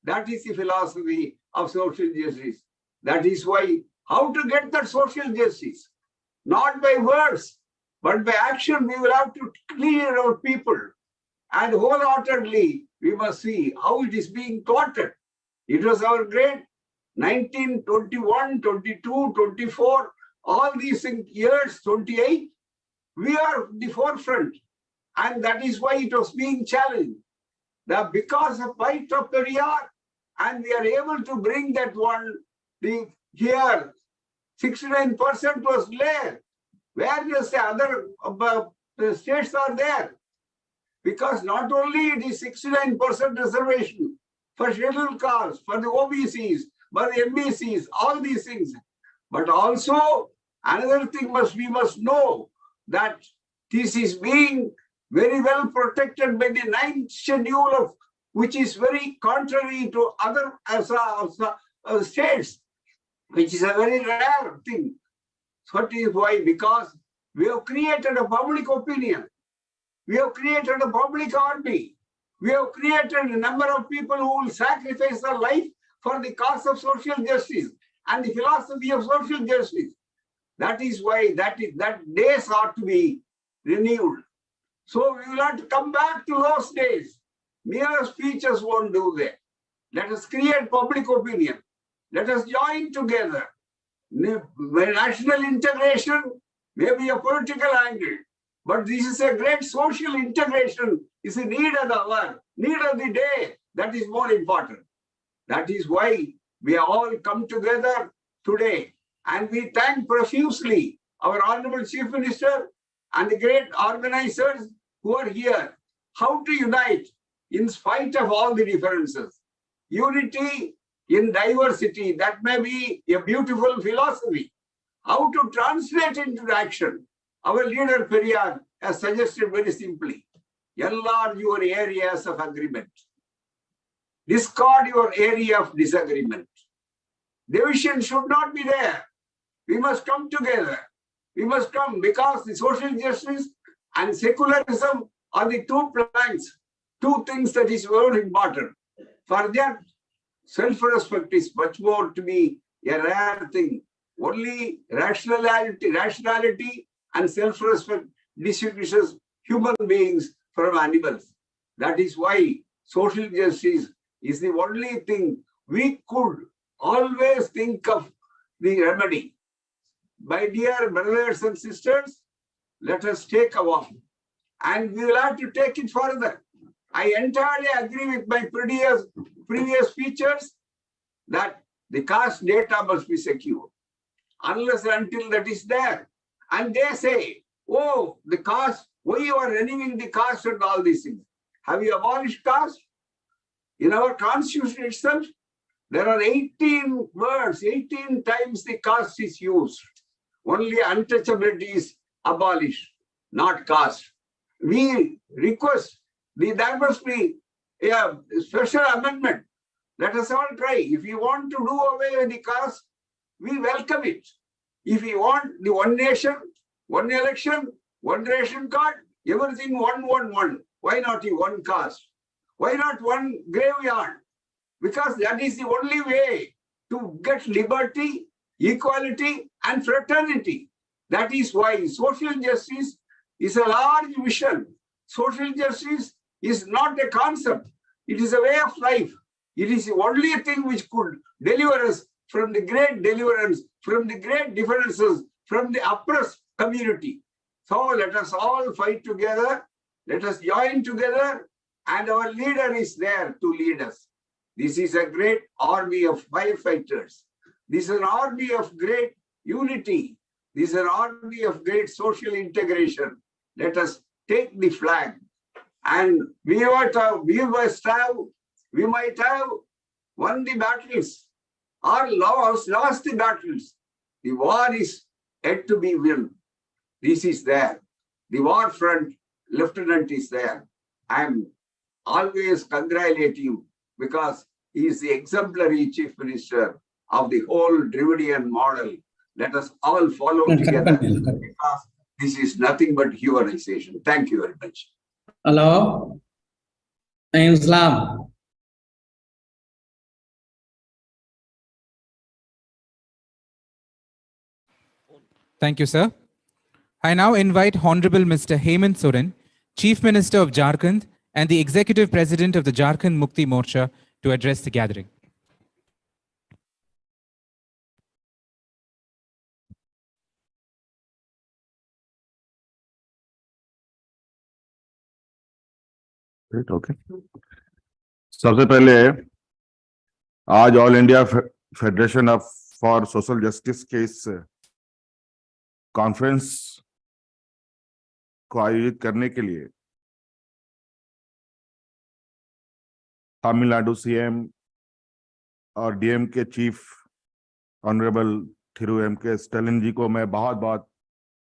That is the philosophy of social justice. That is why, how to get that social justice? Not by words, but by action. We will have to clear our people. And wholeheartedly, we must see how it is being thwarted. It was our great 1921, 22, 24, all these years, 28, we are the forefront. And that is why it was being challenged. That because of fight of Periyar, and we are able to bring that one here 69% was there. Where does the other states are there? Because not only it is 69% reservation for scheduled castes, for the OBCs, for the MBCs, all these things, but also another thing we must know that this is being very well protected by the 9th schedule of which is very contrary to other states, which is a very rare thing. That is why, because we have created a public opinion, we have created a public army, we have created a number of people who will sacrifice their life for the cause of social justice and the philosophy of social justice. That is why that days ought to be renewed. So we will have to come back to those days. Mere speeches won't do that. Let us create public opinion. Let us join together. National integration may be a political angle, but this is a great social integration. It's a need of the hour, need of the day. That is more important. That is why we have all come together today. And we thank profusely our Honorable Chief Minister and the great organizers who are here. How to unite in spite of all the differences. Unity in diversity, that may be a beautiful philosophy. How to translate into action? Our leader Periyar has suggested very simply, enlarge your areas of agreement. Discard your area of disagreement. Division should not be there. We must come together. We must come because the social justice and secularism are the two planks, two things that is very important. For that, self-respect is much more to be a rare thing. Only rationality and self-respect distinguishes human beings from animals. That is why social justice is the only thing we could always think of the remedy. My dear brothers and sisters, let us take a walk and we will have to take it further. I entirely agree with my previous speeches that the caste data must be secure. Unless and until that is there. And they say, oh, the caste, why you are renewing the caste and all these things? Have you abolished caste? In our constitution itself, there are 18 words, 18 times the caste is used. Only untouchability is abolished, not caste. We request there must be a special amendment. Let us all try. If you want to do away with the caste, we welcome it. If you want the one nation, one election, one ration card, everything one. Why not the one caste? Why not one graveyard? Because that is the only way to get liberty, equality, and fraternity. That is why social justice is a large vision. Social justice is not a concept. It is a way of life. It is the only thing which could deliver us from the great deliverance, from the great differences, from the oppressed community. So let us all fight together. Let us join together. And our leader is there to lead us. This is a great army of firefighters. This is an army of great unity. This is an army of great social integration. Let us take the flag. And we might have won the battles or lost the battles. The war is yet to be won. This is there. The war front lieutenant is there. I am always congratulating him because he is the exemplary chief minister of the whole Dravidian model. Let us all follow together because this is nothing but humanization. Thank you very much. Hello, Islam. Thank you, sir. I now invite Honorable Mr. Hemant Soren, Chief Minister of Jharkhand and the Executive President of the Jharkhand Mukti Morcha, to address the gathering. Okay सबसे पहले आज all India federation of for social justice के इस conference को आयोजित करने के लिए तमिलनाडु सीएम और डीएम के चीफ ऑनरेबल थिरु एम के स्टालिन जी को मैं बहुत बहुत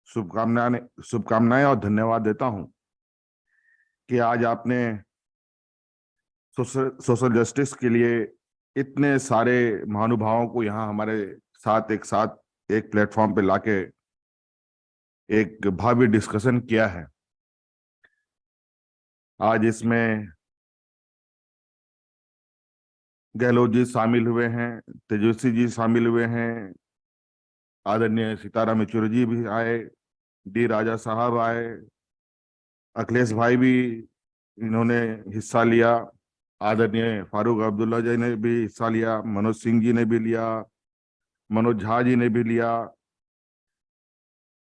शुभकामनाएं और धन्यवाद देता हूं कि आज आपने सोशल जस्टिस के लिए इतने सारे महानुभावों को यहाँ हमारे साथ एक प्लेटफॉर्म पे लाके एक भव्य डिस्कशन किया है। आज इसमें गहलोत जी शामिल हुए हैं, तेजस्वी जी शामिल हुए हैं, आदरणीय सीताराम येचुरी जी भी आए, डी राजा साहब आए, अखिलेश भाई भी इन्होंने हिस्सा लिया, आदरणीय फारूक अब्दुल्ला जी ने भी हिस्सा लिया, मनोज सिंह जी ने भी लिया, मनोज झा जी ने भी लिया,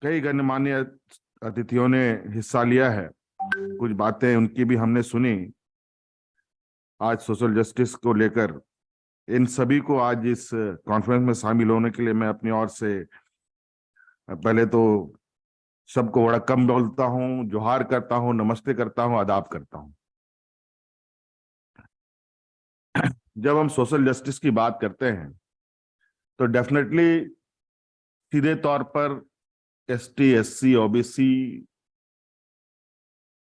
कई गणमान्य अतिथियों ने हिस्सा लिया है। कुछ बातें उनकी भी हमने सुनी। आज सोशल जस्टिस को लेकर इन सभी को आज इस कॉन्फ्रेंस में शामिल होने के लिए मैं अपनी ओर से पहले तो सबको बड़ा कम बोलता हूं, जोहार करता हूं, नमस्ते करता हूं, आदाब करता हूं। जब हम सोशल जस्टिस की बात करते हैं तो डेफिनेटली सीधे तौर पर एसटी, एससी, ओबीसी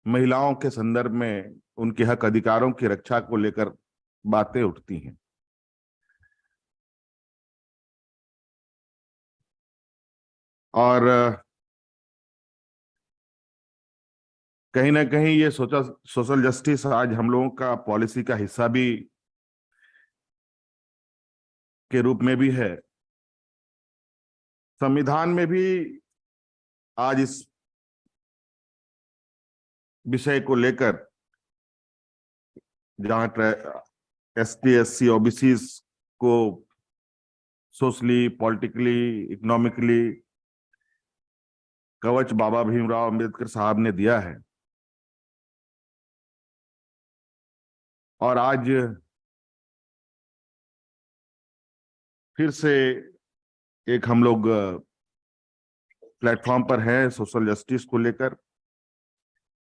महिलाओं के संदर्भ में उनके हक अधिकारों की रक्षा को लेकर बातें उठती हैं। और कहीं ना कहीं ये सोशल जस्टिस आज हम लोगों का पॉलिसी का हिस्सा भी के रूप में भी है। संविधान में भी आज इस विषय को लेकर जहां एसटी, एससी, ओबीसी को सोशली, पॉलिटिकली, इकोनॉमिकली कवच बाबा भीमराव अंबेडकर साहब ने दिया है। और आज फिर से एक हम लोग प्लेटफॉर्म पर हैं सोशल जस्टिस को लेकर,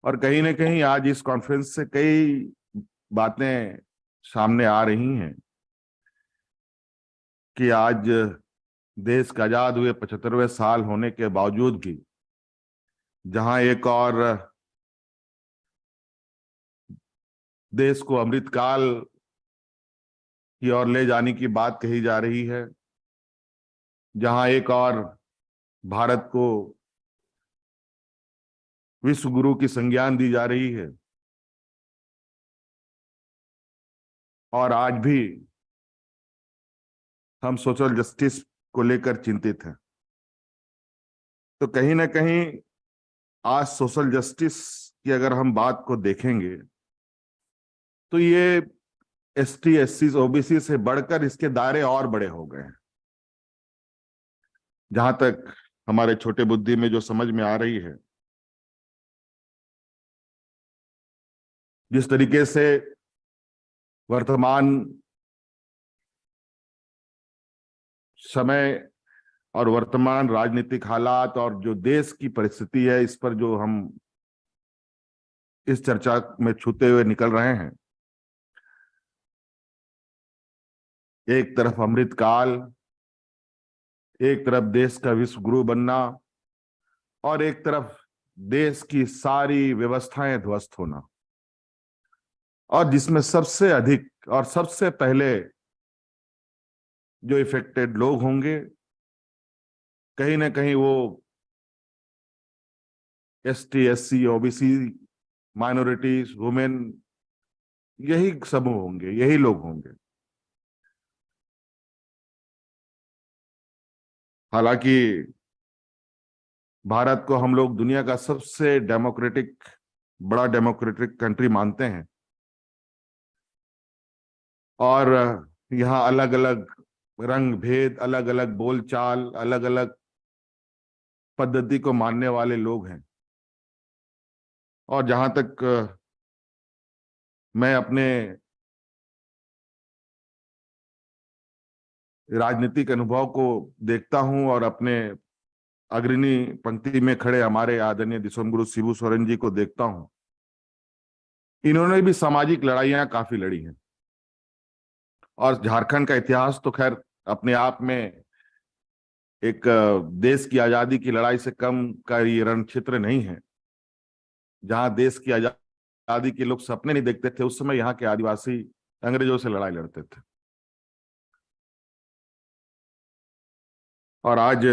और कहीं ना कहीं आज इस कॉन्फ्रेंस से कई बातें सामने आ रही हैं कि आज देश का आजाद हुए 75वें साल होने के बावजूद भी जहां एक और देश को अमृतकाल की ओर ले जाने की बात कही जा रही है, जहां एक और भारत को विश्व गुरु की संज्ञान दी जा रही है, और आज भी हम सोशल जस्टिस को लेकर चिंतित हैं। तो कहीं ना कहीं आज सोशल जस्टिस की अगर हम बात को देखेंगे तो ये एसटी, एससी, ओबीसी से बढ़कर इसके दायरे और बड़े हो गए हैं। जहां तक हमारे छोटे बुद्धि में जो समझ में आ रही है, जिस तरीके से वर्तमान समय और वर्तमान राजनीतिक हालात और जो देश की परिस्थिति है, इस पर जो हम इस चर्चा में छूते हुए निकल रहे हैं, एक तरफ अमृतकाल, एक तरफ देश का विश्व गुरु बनना, और एक तरफ देश की सारी व्यवस्थाएं ध्वस्त होना, और जिसमें सबसे अधिक और सबसे पहले जो इफेक्टेड लोग होंगे कहीं ना कहीं वो ST, SC, OBC, minorities, women, यही समूह होंगे, यही लोग होंगे। हालांकि भारत को हम लोग दुनिया का सबसे बड़ा डेमोक्रेटिक कंट्री मानते हैं, और यहाँ अलग अलग रंग भेद, अलग अलग बोलचाल, अलग अलग पद्धति को मानने वाले लोग हैं। और जहां तक मैं अपने राजनीतिक अनुभव को देखता हूं और अपने अग्रणी पंक्ति में खड़े हमारे आदरणीय दिसोमगुरु शिबू सोरेन जी को देखता हूं, इन्होंने भी सामाजिक लड़ाइयां काफी लड़ी हैं। और झारखंड का इतिहास तो खैर अपने आप में एक देश की आजादी की लड़ाई से कम का ये रण क्षेत्र नहीं है। जहां देश की आजादी के लोग सपने नहीं देखते थे, उस समय यहाँ के आदिवासी अंग्रेजों से लड़ाई लड़ते थे। और आज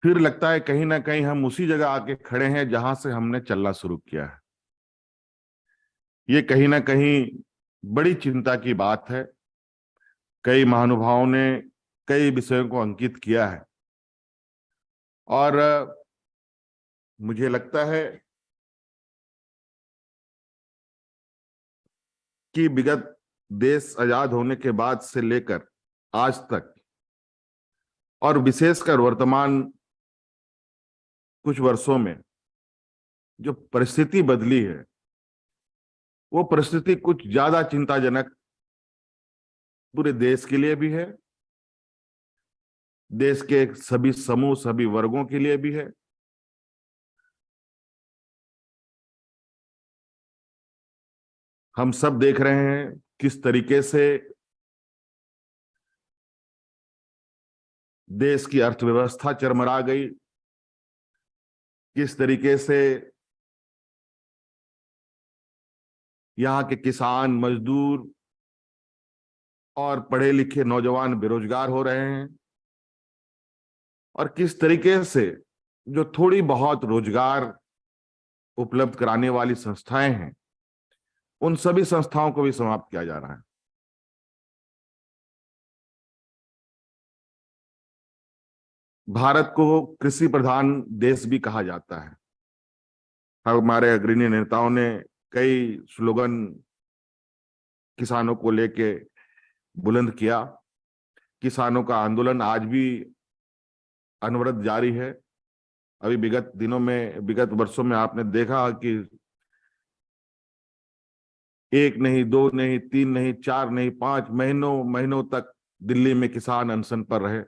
फिर लगता है कहीं ना कहीं हम उसी जगह आके खड़े हैं जहां से हमने चलना शुरू किया है। ये कहीं ना कहीं बड़ी चिंता की बात है। कई महानुभावों ने कई विषयों को अंकित किया है और मुझे लगता है कि विगत देश आजाद होने के बाद से लेकर आज तक और विशेषकर वर्तमान कुछ वर्षों में जो परिस्थिति बदली है, वो परिस्थिति कुछ ज्यादा चिंताजनक पूरे देश के लिए भी है, देश के सभी समूह सभी वर्गों के लिए भी है। हम सब देख रहे हैं किस तरीके से देश की अर्थव्यवस्था चरमरा गई, किस तरीके से यहाँ के किसान, मजदूर और पढ़े लिखे नौजवान बेरोजगार हो रहे हैं, और किस तरीके से जो थोड़ी बहुत रोजगार उपलब्ध कराने वाली संस्थाएं हैं, उन सभी संस्थाओं को भी समाप्त किया जा रहा है। भारत को कृषि प्रधान देश भी कहा जाता है। हमारे अग्रणी नेताओं ने कई स्लोगन किसानों को लेके बुलंद किया। किसानों का आंदोलन आज भी अनवरत जारी है। अभी विगत दिनों में, विगत वर्षों में आपने देखा कि 1 नहीं, 2 नहीं, 3 नहीं, 4 नहीं, 5 महीनों तक दिल्ली में किसान अनशन पर रहे।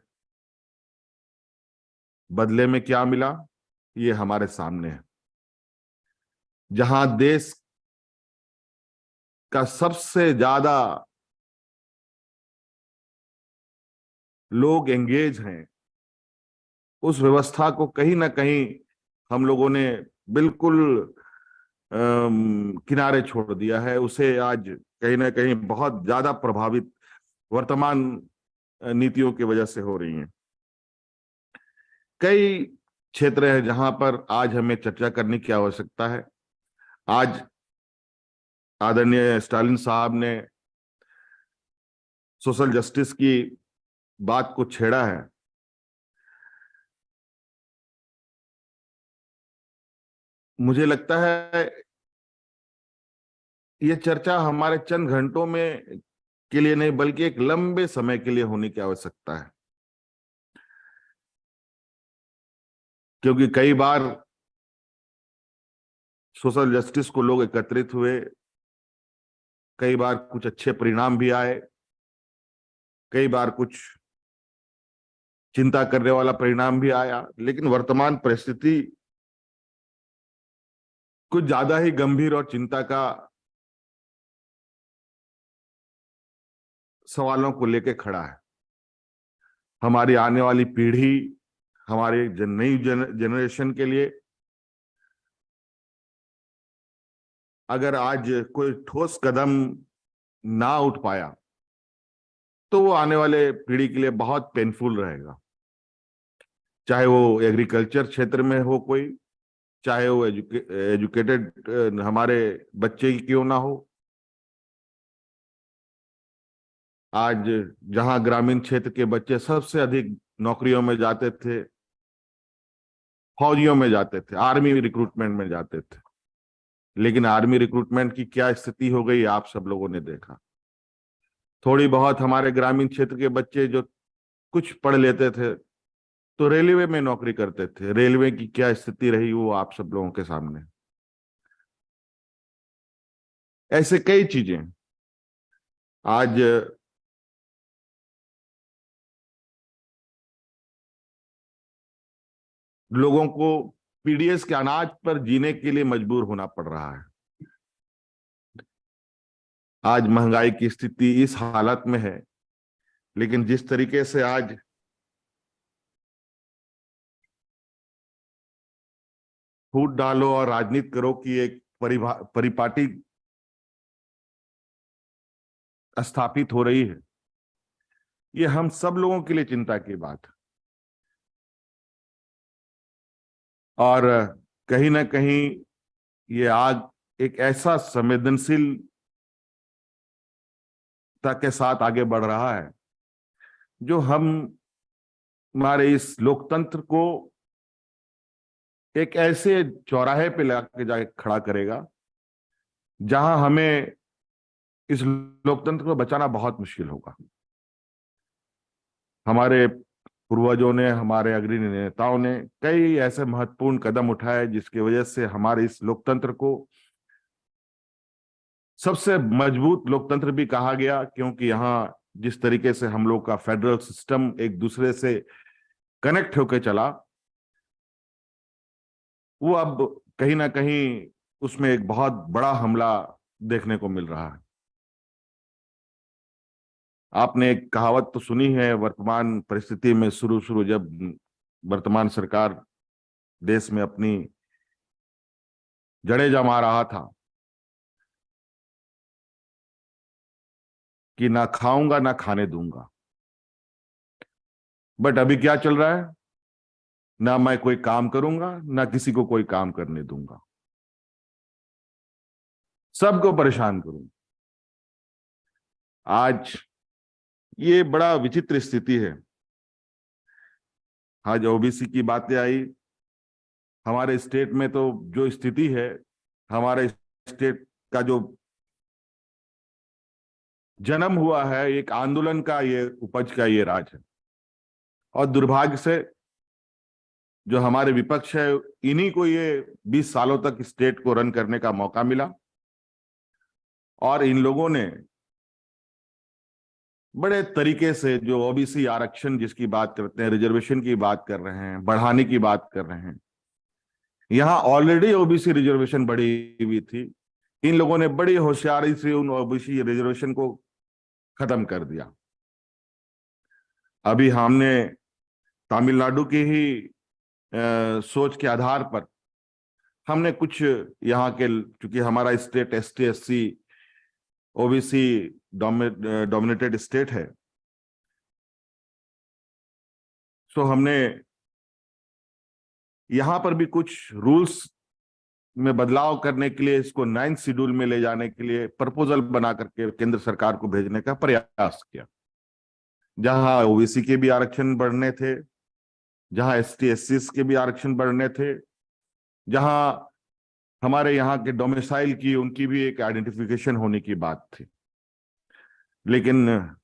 बदले में क्या मिला, ये हमारे सामने है। जहां देश का सबसे ज्यादा लोग एंगेज हैं, उस व्यवस्था को कहीं ना कहीं हम लोगों ने बिल्कुल किनारे छोड़ दिया है। उसे आज कहीं ना कहीं बहुत ज्यादा प्रभावित वर्तमान नीतियों की वजह से हो रही हैं। कई क्षेत्र हैं जहां पर आज हमें चर्चा करने की आवश्यकता है। आज आदरणीय स्टालिन साहब ने सोशल जस्टिस की बात को छेड़ा है। मुझे लगता है ये चर्चा हमारे चंद घंटों में के लिए नहीं, बल्कि एक लंबे समय के लिए होने की आवश्यकता है। क्योंकि कई बार सोशल जस्टिस को लोग एकत्रित हुए, कई बार कुछ अच्छे परिणाम भी आए, कई बार कुछ चिंता करने वाला परिणाम भी आया, लेकिन वर्तमान परिस्थिति कुछ ज्यादा ही गंभीर और चिंता का सवालों को लेकर खड़ा है। हमारी आने वाली पीढ़ी, हमारे नई जनरेशन के लिए अगर आज कोई ठोस कदम ना उठ पाया तो वो आने वाले पीढ़ी के लिए बहुत पेनफुल रहेगा। चाहे वो एग्रीकल्चर क्षेत्र में हो कोई, चाहे वो एजुकेटेड हमारे बच्चे ही क्यों ना हो। आज जहां ग्रामीण क्षेत्र के बच्चे सबसे अधिक नौकरियों में जाते थे, फौजियों में जाते थे, आर्मी रिक्रूटमेंट में जाते थे, लेकिन आर्मी रिक्रूटमेंट की क्या स्थिति हो गई आप सब लोगों ने देखा। थोड़ी बहुत हमारे ग्रामीण क्षेत्र के बच्चे जो कुछ पढ़ लेते थे तो रेलवे में नौकरी करते थे। रेलवे की क्या स्थिति रही वो आप सब लोगों के सामने। ऐसे कई चीजें आज लोगों को पीडीएस के अनाज पर जीने के लिए मजबूर होना पड़ रहा है। आज महंगाई की स्थिति इस हालत में है, लेकिन जिस तरीके से आज फूट डालो और राजनीति करो की एक परिपाटी स्थापित हो रही है, ये हम सब लोगों के लिए चिंता की बात है। और कहीं ना कहीं ये आग एक ऐसा संवेदनशीलता के साथ आगे बढ़ रहा है जो हमारे इस लोकतंत्र को एक ऐसे चौराहे पे लाके जाके खड़ा करेगा जहां हमें इस लोकतंत्र को बचाना बहुत मुश्किल होगा। हमारे पूर्वजों ने, हमारे अग्रणी नेताओं ने कई ऐसे महत्वपूर्ण कदम उठाए जिसकी वजह से हमारे इस लोकतंत्र को सबसे मजबूत लोकतंत्र भी कहा गया, क्योंकि यहाँ जिस तरीके से हम लोग का फेडरल सिस्टम एक दूसरे से कनेक्ट होकर चला, वो अब कहीं ना कहीं उसमें एक बहुत बड़ा हमला देखने को मिल रहा है। आपने एक कहावत तो सुनी है, वर्तमान परिस्थिति में शुरू जब वर्तमान सरकार देश में अपनी जड़ें जमा रहा था कि ना खाऊंगा ना खाने दूंगा, बट अभी क्या चल रहा है, ना मैं कोई काम करूंगा ना किसी को कोई काम करने दूंगा, सबको परेशान करूंगा। आज ये बड़ा विचित्र स्थिति है। आज ओबीसी की बातें आई, हमारे स्टेट में तो जो स्थिति है, हमारे स्टेट का जो जन्म हुआ है एक आंदोलन का, ये उपज का ये राज है। और दुर्भाग्य से जो हमारे विपक्ष है, इन्हीं को ये 20 सालों तक स्टेट को रन करने का मौका मिला और इन लोगों ने बड़े तरीके से जो ओबीसी आरक्षण जिसकी बात करते हैं, रिजर्वेशन की बात कर रहे हैं, बढ़ाने की बात कर रहे हैं। यहां ऑलरेडी ओबीसी रिजर्वेशन बढ़ी हुई थी, इन लोगों ने बड़ी होशियारी से उन ओबीसी रिजर्वेशन को खत्म कर दिया। अभी हमने तमिलनाडु की ही सोच के आधार पर हमने कुछ यहाँ के, चूंकि हमारा state ST SC OBC dominated state है, तो हमने यहां पर भी कुछ रूल्स में बदलाव करने के लिए, इसको 9th शेड्यूल में ले जाने के लिए प्रपोजल बना करके केंद्र सरकार को भेजने का प्रयास किया, जहां ओबीसी के भी आरक्षण बढ़ने थे, जहां एसटी एससी के भी आरक्षण बढ़ने थे, जहां हमारे यहाँ के डोमिसाइल की उनकी भी एक आइडेंटिफिकेशन होने की बात थी। लेकिन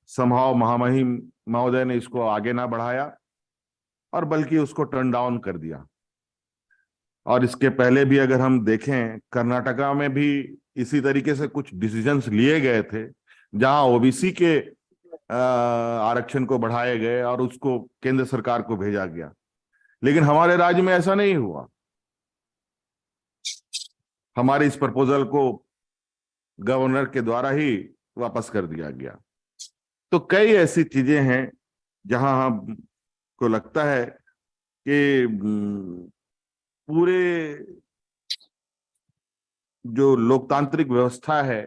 समहाव महामहिम महोदय ने इसको आगे ना बढ़ाया और बल्कि उसको टर्न डाउन कर दिया। और इसके पहले भी अगर हम देखें, कर्नाटका में भी इसी तरीके से कुछ डिसीजंस लिए गए थे, जहां ओबीसी के आरक्षण को बढ़ाए गए और उसको केंद्र सरकार को भेजा गया। लेकिन हमारे राज्य में ऐसा नहीं हुआ, हमारे इस प्रपोजल को गवर्नर के द्वारा ही वापस कर दिया गया। तो कई ऐसी चीजें हैं जहां हमको लगता है कि पूरे जो लोकतांत्रिक व्यवस्था है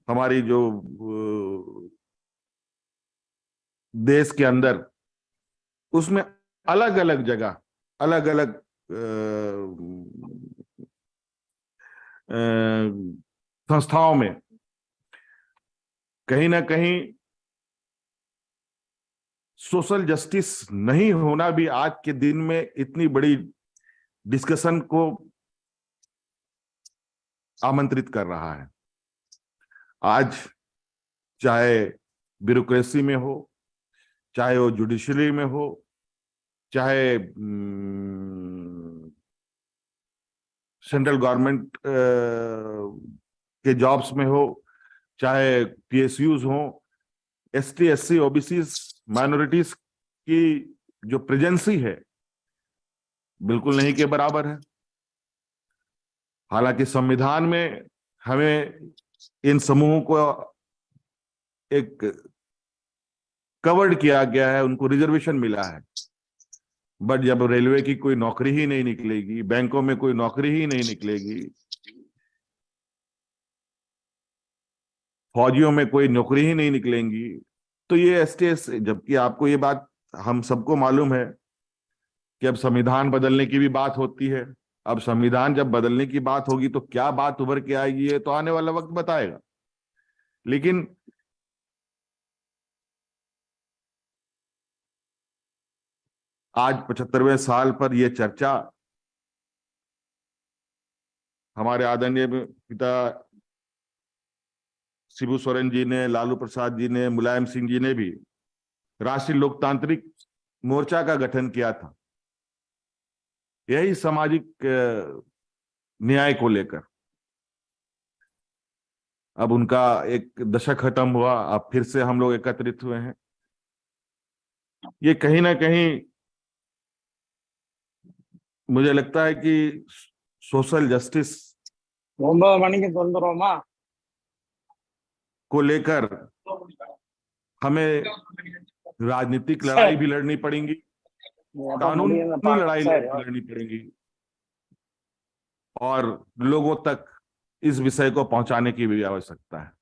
हमारी, जो देश के अंदर, उसमें अलग अलग जगह अलग अलग संस्थाओं में कहीं ना कहीं सोशल जस्टिस नहीं होना भी आज के दिन में इतनी बड़ी डिस्कशन को आमंत्रित कर रहा है। आज चाहे ब्यूरोक्रेसी में हो, चाहे वो जुडिशरी में हो, चाहे सेंट्रल गवर्नमेंट के जॉब्स में हो, चाहे पीएसयूज हो, एसटी एससी ओबीसी माइनॉरिटीज की जो प्रेजेंसी है बिल्कुल नहीं के बराबर है। हालांकि संविधान में हमें इन समूहों को एक कवर्ड किया गया है, उनको रिजर्वेशन मिला है। बट जब रेलवे की कोई नौकरी ही नहीं निकलेगी, बैंकों में कोई नौकरी ही नहीं निकलेगी, फौजियों में कोई नौकरी ही नहीं निकलेंगी, तो ये एसटीएस, जबकि आपको ये बात हम सबको मालूम है कि अब संविधान बदलने की भी बात होती है। अब संविधान जब बदलने की बात होगी तो क्या बात उभर के आएगी ये तो आने वाला वक्त बताएगा। लेकिन आज 75वें साल पर यह चर्चा हमारे आदरणीय पिता शिबू सोरेन जी ने, लालू प्रसाद जी ने, मुलायम सिंह जी ने भी राष्ट्रीय लोकतांत्रिक मोर्चा का गठन किया था, यही सामाजिक न्याय को लेकर। अब उनका एक दशक खत्म हुआ, अब फिर से हम लोग एकत्रित हुए हैं। ये कहीं ना कहीं मुझे लगता है कि सोशल जस्टिस को लेकर हमें राजनीतिक लड़ाई भी लड़नी पड़ेगी, कानूनी लड़ाई लड़नी पड़ेगी, और लोगों तक इस विषय को पहुंचाने की भी आवश्यकता है।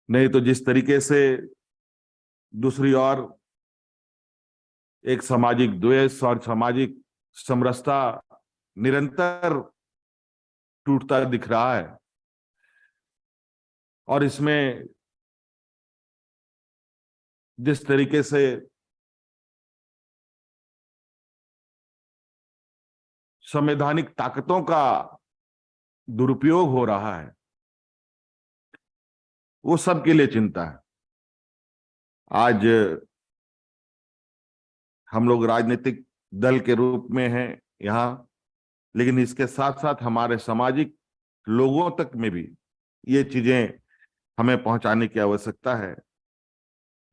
नहीं तो जिस तरीके से दूसरी ओर एक सामाजिक द्वेष और सामाजिक समरसता निरंतर टूटता दिख रहा है, और इसमें जिस तरीके से संवैधानिक ताकतों का दुरुपयोग हो रहा है, वो सबके लिए चिंता है। आज हम लोग राजनीतिक दल के रूप में हैं यहाँ, लेकिन इसके साथ साथ हमारे सामाजिक लोगों तक में भी ये चीजें हमें पहुंचाने की आवश्यकता है।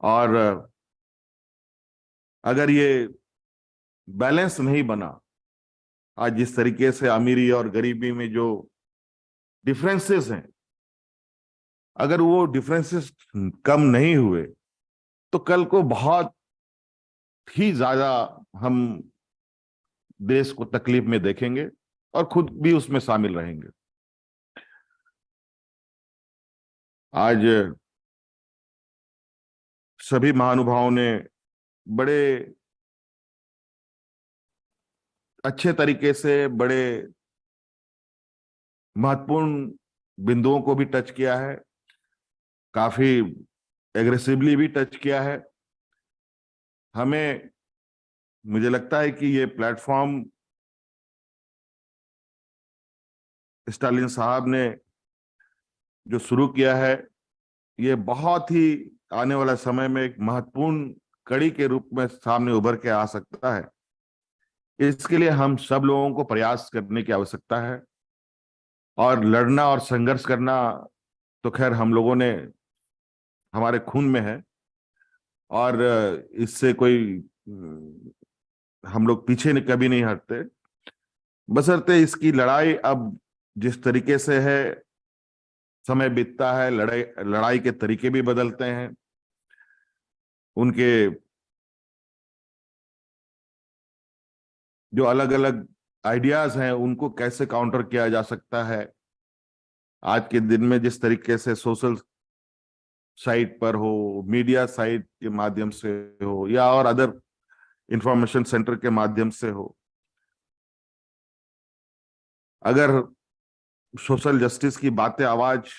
और अगर ये बैलेंस नहीं बना, आज जिस तरीके से अमीरी और गरीबी में जो डिफरेंसेस हैं, अगर वो डिफरेंसेस कम नहीं हुए तो कल को बहुत ही ज्यादा हम देश को तकलीफ में देखेंगे और खुद भी उसमें शामिल रहेंगे। आज सभी महानुभावों ने बड़े अच्छे तरीके से बड़े महत्वपूर्ण बिंदुओं को भी टच किया है, काफी एग्रेसिवली भी टच किया है। मुझे लगता है कि ये प्लेटफॉर्म स्टालिन साहब ने जो शुरू किया है, ये बहुत ही आने वाला समय में एक महत्वपूर्ण कड़ी के रूप में सामने उभर के आ सकता है। इसके लिए हम सब लोगों को प्रयास करने की आवश्यकता है, और लड़ना और संघर्ष करना तो खैर हम लोगों ने, हमारे खून में है, और इससे कोई हम लोग पीछे कभी नहीं हटते, बशर्ते इसकी लड़ाई अब जिस तरीके से है, समय बीतता है, लड़ाई के तरीके भी बदलते हैं, उनके जो अलग अलग आइडियाज हैं उनको कैसे काउंटर किया जा सकता है। आज के दिन में जिस तरीके से सोशल साइट पर हो, मीडिया साइट के माध्यम से हो, या और अदर इंफॉर्मेशन सेंटर के माध्यम से हो, अगर सोशल जस्टिस की बातें आवाज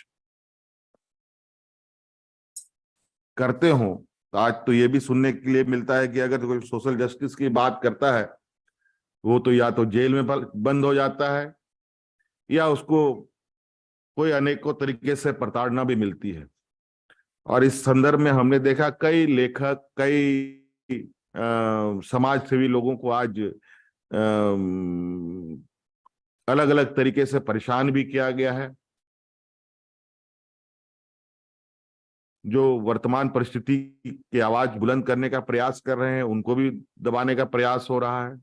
करते हो, तो आज तो ये भी सुनने के लिए मिलता है कि अगर कोई सोशल जस्टिस की बात करता है, वो तो या तो जेल में बंद हो जाता है, या उसको कोई अनेकों तरीके से प्रताड़ना भी मिलती है। और इस संदर्भ में हमने देखा कई लेखक, कई समाज सेवी लोगों को आज अलग अलग तरीके से परेशान भी किया गया है। जो वर्तमान परिस्थिति की आवाज बुलंद करने का प्रयास कर रहे हैं उनको भी दबाने का प्रयास हो रहा है।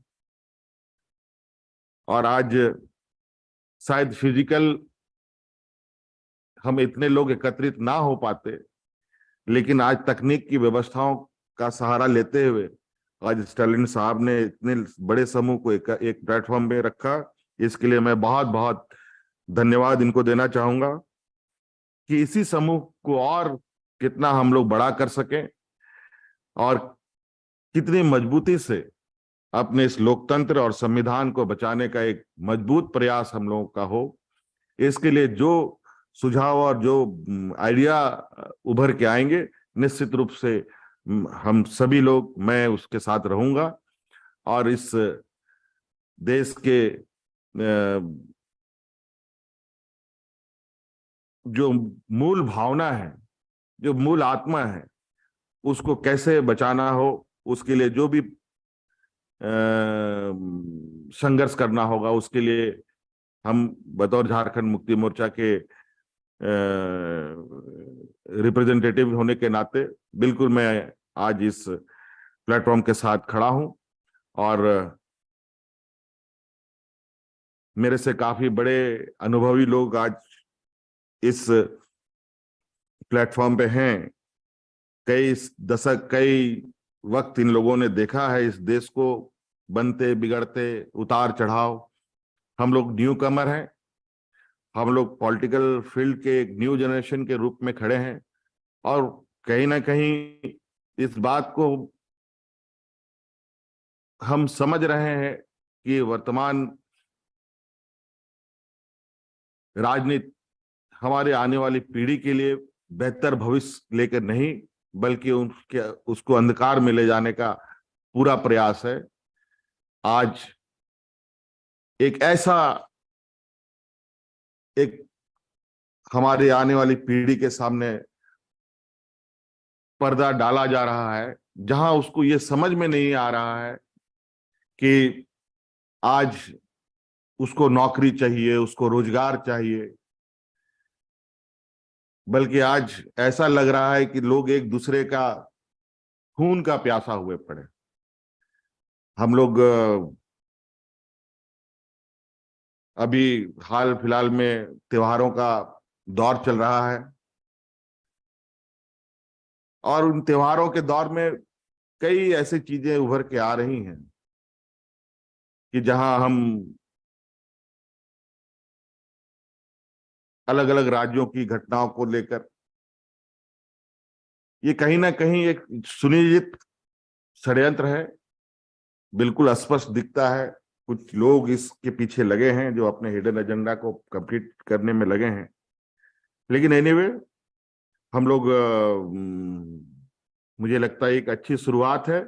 और आज शायद फिजिकल हम इतने लोग एकत्रित ना हो पाते, लेकिन आज तकनीक की व्यवस्थाओं का सहारा लेते हुए आज स्टालिन साहब ने इतने बड़े समूह को एक प्लेटफॉर्म में रखा। इसके लिए मैं बहुत बहुत धन्यवाद इनको देना चाहूंगा कि इसी समूह को और कितना हम लोग बड़ा कर सकें और कितनी मजबूती से अपने इस लोकतंत्र और संविधान को बचाने का एक मजबूत प्रयास हम लोगों का हो। इसके लिए जो सुझाव और जो आइडिया उभर के आएंगे, निश्चित रूप से हम सभी लोग, मैं उसके साथ रहूंगा और इस देश के जो मूल भावना है, जो मूल आत्मा है, उसको कैसे बचाना हो, उसके लिए जो भी संघर्ष करना होगा, उसके लिए हम बतौर झारखंड मुक्ति मोर्चा के रिप्रेजेंटेटिव होने के नाते बिल्कुल मैं आज इस प्लेटफॉर्म के साथ खड़ा हूं और मेरे से काफी बड़े अनुभवी लोग आज इस प्लेटफॉर्म पे हैं। कई दशक, कई वक्त इन लोगों ने देखा है इस देश को बनते बिगड़ते, उतार चढ़ाव। हम लोग न्यू कमर हैं, हम लोग पॉलिटिकल फील्ड के एक न्यू जनरेशन के रूप में खड़े हैं और कहीं ना कहीं इस बात को हम समझ रहे हैं कि वर्तमान राजनीति हमारे आने वाली पीढ़ी के लिए बेहतर भविष्य लेकर नहीं, बल्कि उसको अंधकार में ले जाने का पूरा प्रयास है। आज एक ऐसा हमारे आने वाली पीढ़ी के सामने पर्दा डाला जा रहा है जहां उसको ये समझ में नहीं आ रहा है कि आज उसको नौकरी चाहिए, उसको रोजगार चाहिए, बल्कि आज ऐसा लग रहा है कि लोग एक दूसरे का खून का प्यासा हुए पड़े। हम लोग अभी हाल फिलहाल में त्योहारों का दौर चल रहा है और उन त्योहारों के दौर में कई ऐसी चीजें उभर के आ रही हैं कि जहां हम अलग अलग राज्यों की घटनाओं को लेकर ये कहीं ना कहीं एक सुनियोजित षड्यंत्र है, बिल्कुल स्पष्ट दिखता है। कुछ लोग इसके पीछे लगे हैं जो अपने हिडन एजेंडा को कंप्लीट करने में लगे हैं। लेकिन एनीवे हम लोग मुझे लगता है एक अच्छी शुरुआत है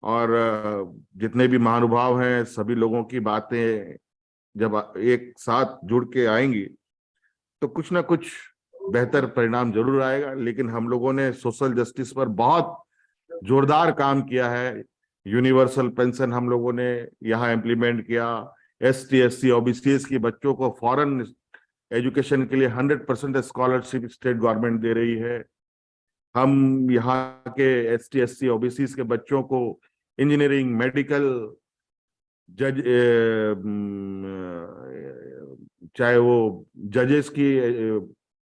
और जितने भी महानुभाव हैं सभी लोगों की बातें जब एक साथ जुड़ के आएंगी तो कुछ ना कुछ बेहतर परिणाम जरूर आएगा। लेकिन हम लोगों ने सोशल जस्टिस पर बहुत जोरदार काम किया है। यूनिवर्सल पेंशन हम लोगों ने यहाँ इम्प्लीमेंट किया। ST SC OBCs की बच्चों को फॉरेन एजुकेशन के लिए 100% स्कॉलरशिप स्टेट गवर्नमेंट दे रही है। हम यहाँ के ST SC OBCs के बच्चों को इंजीनियरिंग, मेडिकल, जज, चाहे वो जजेस की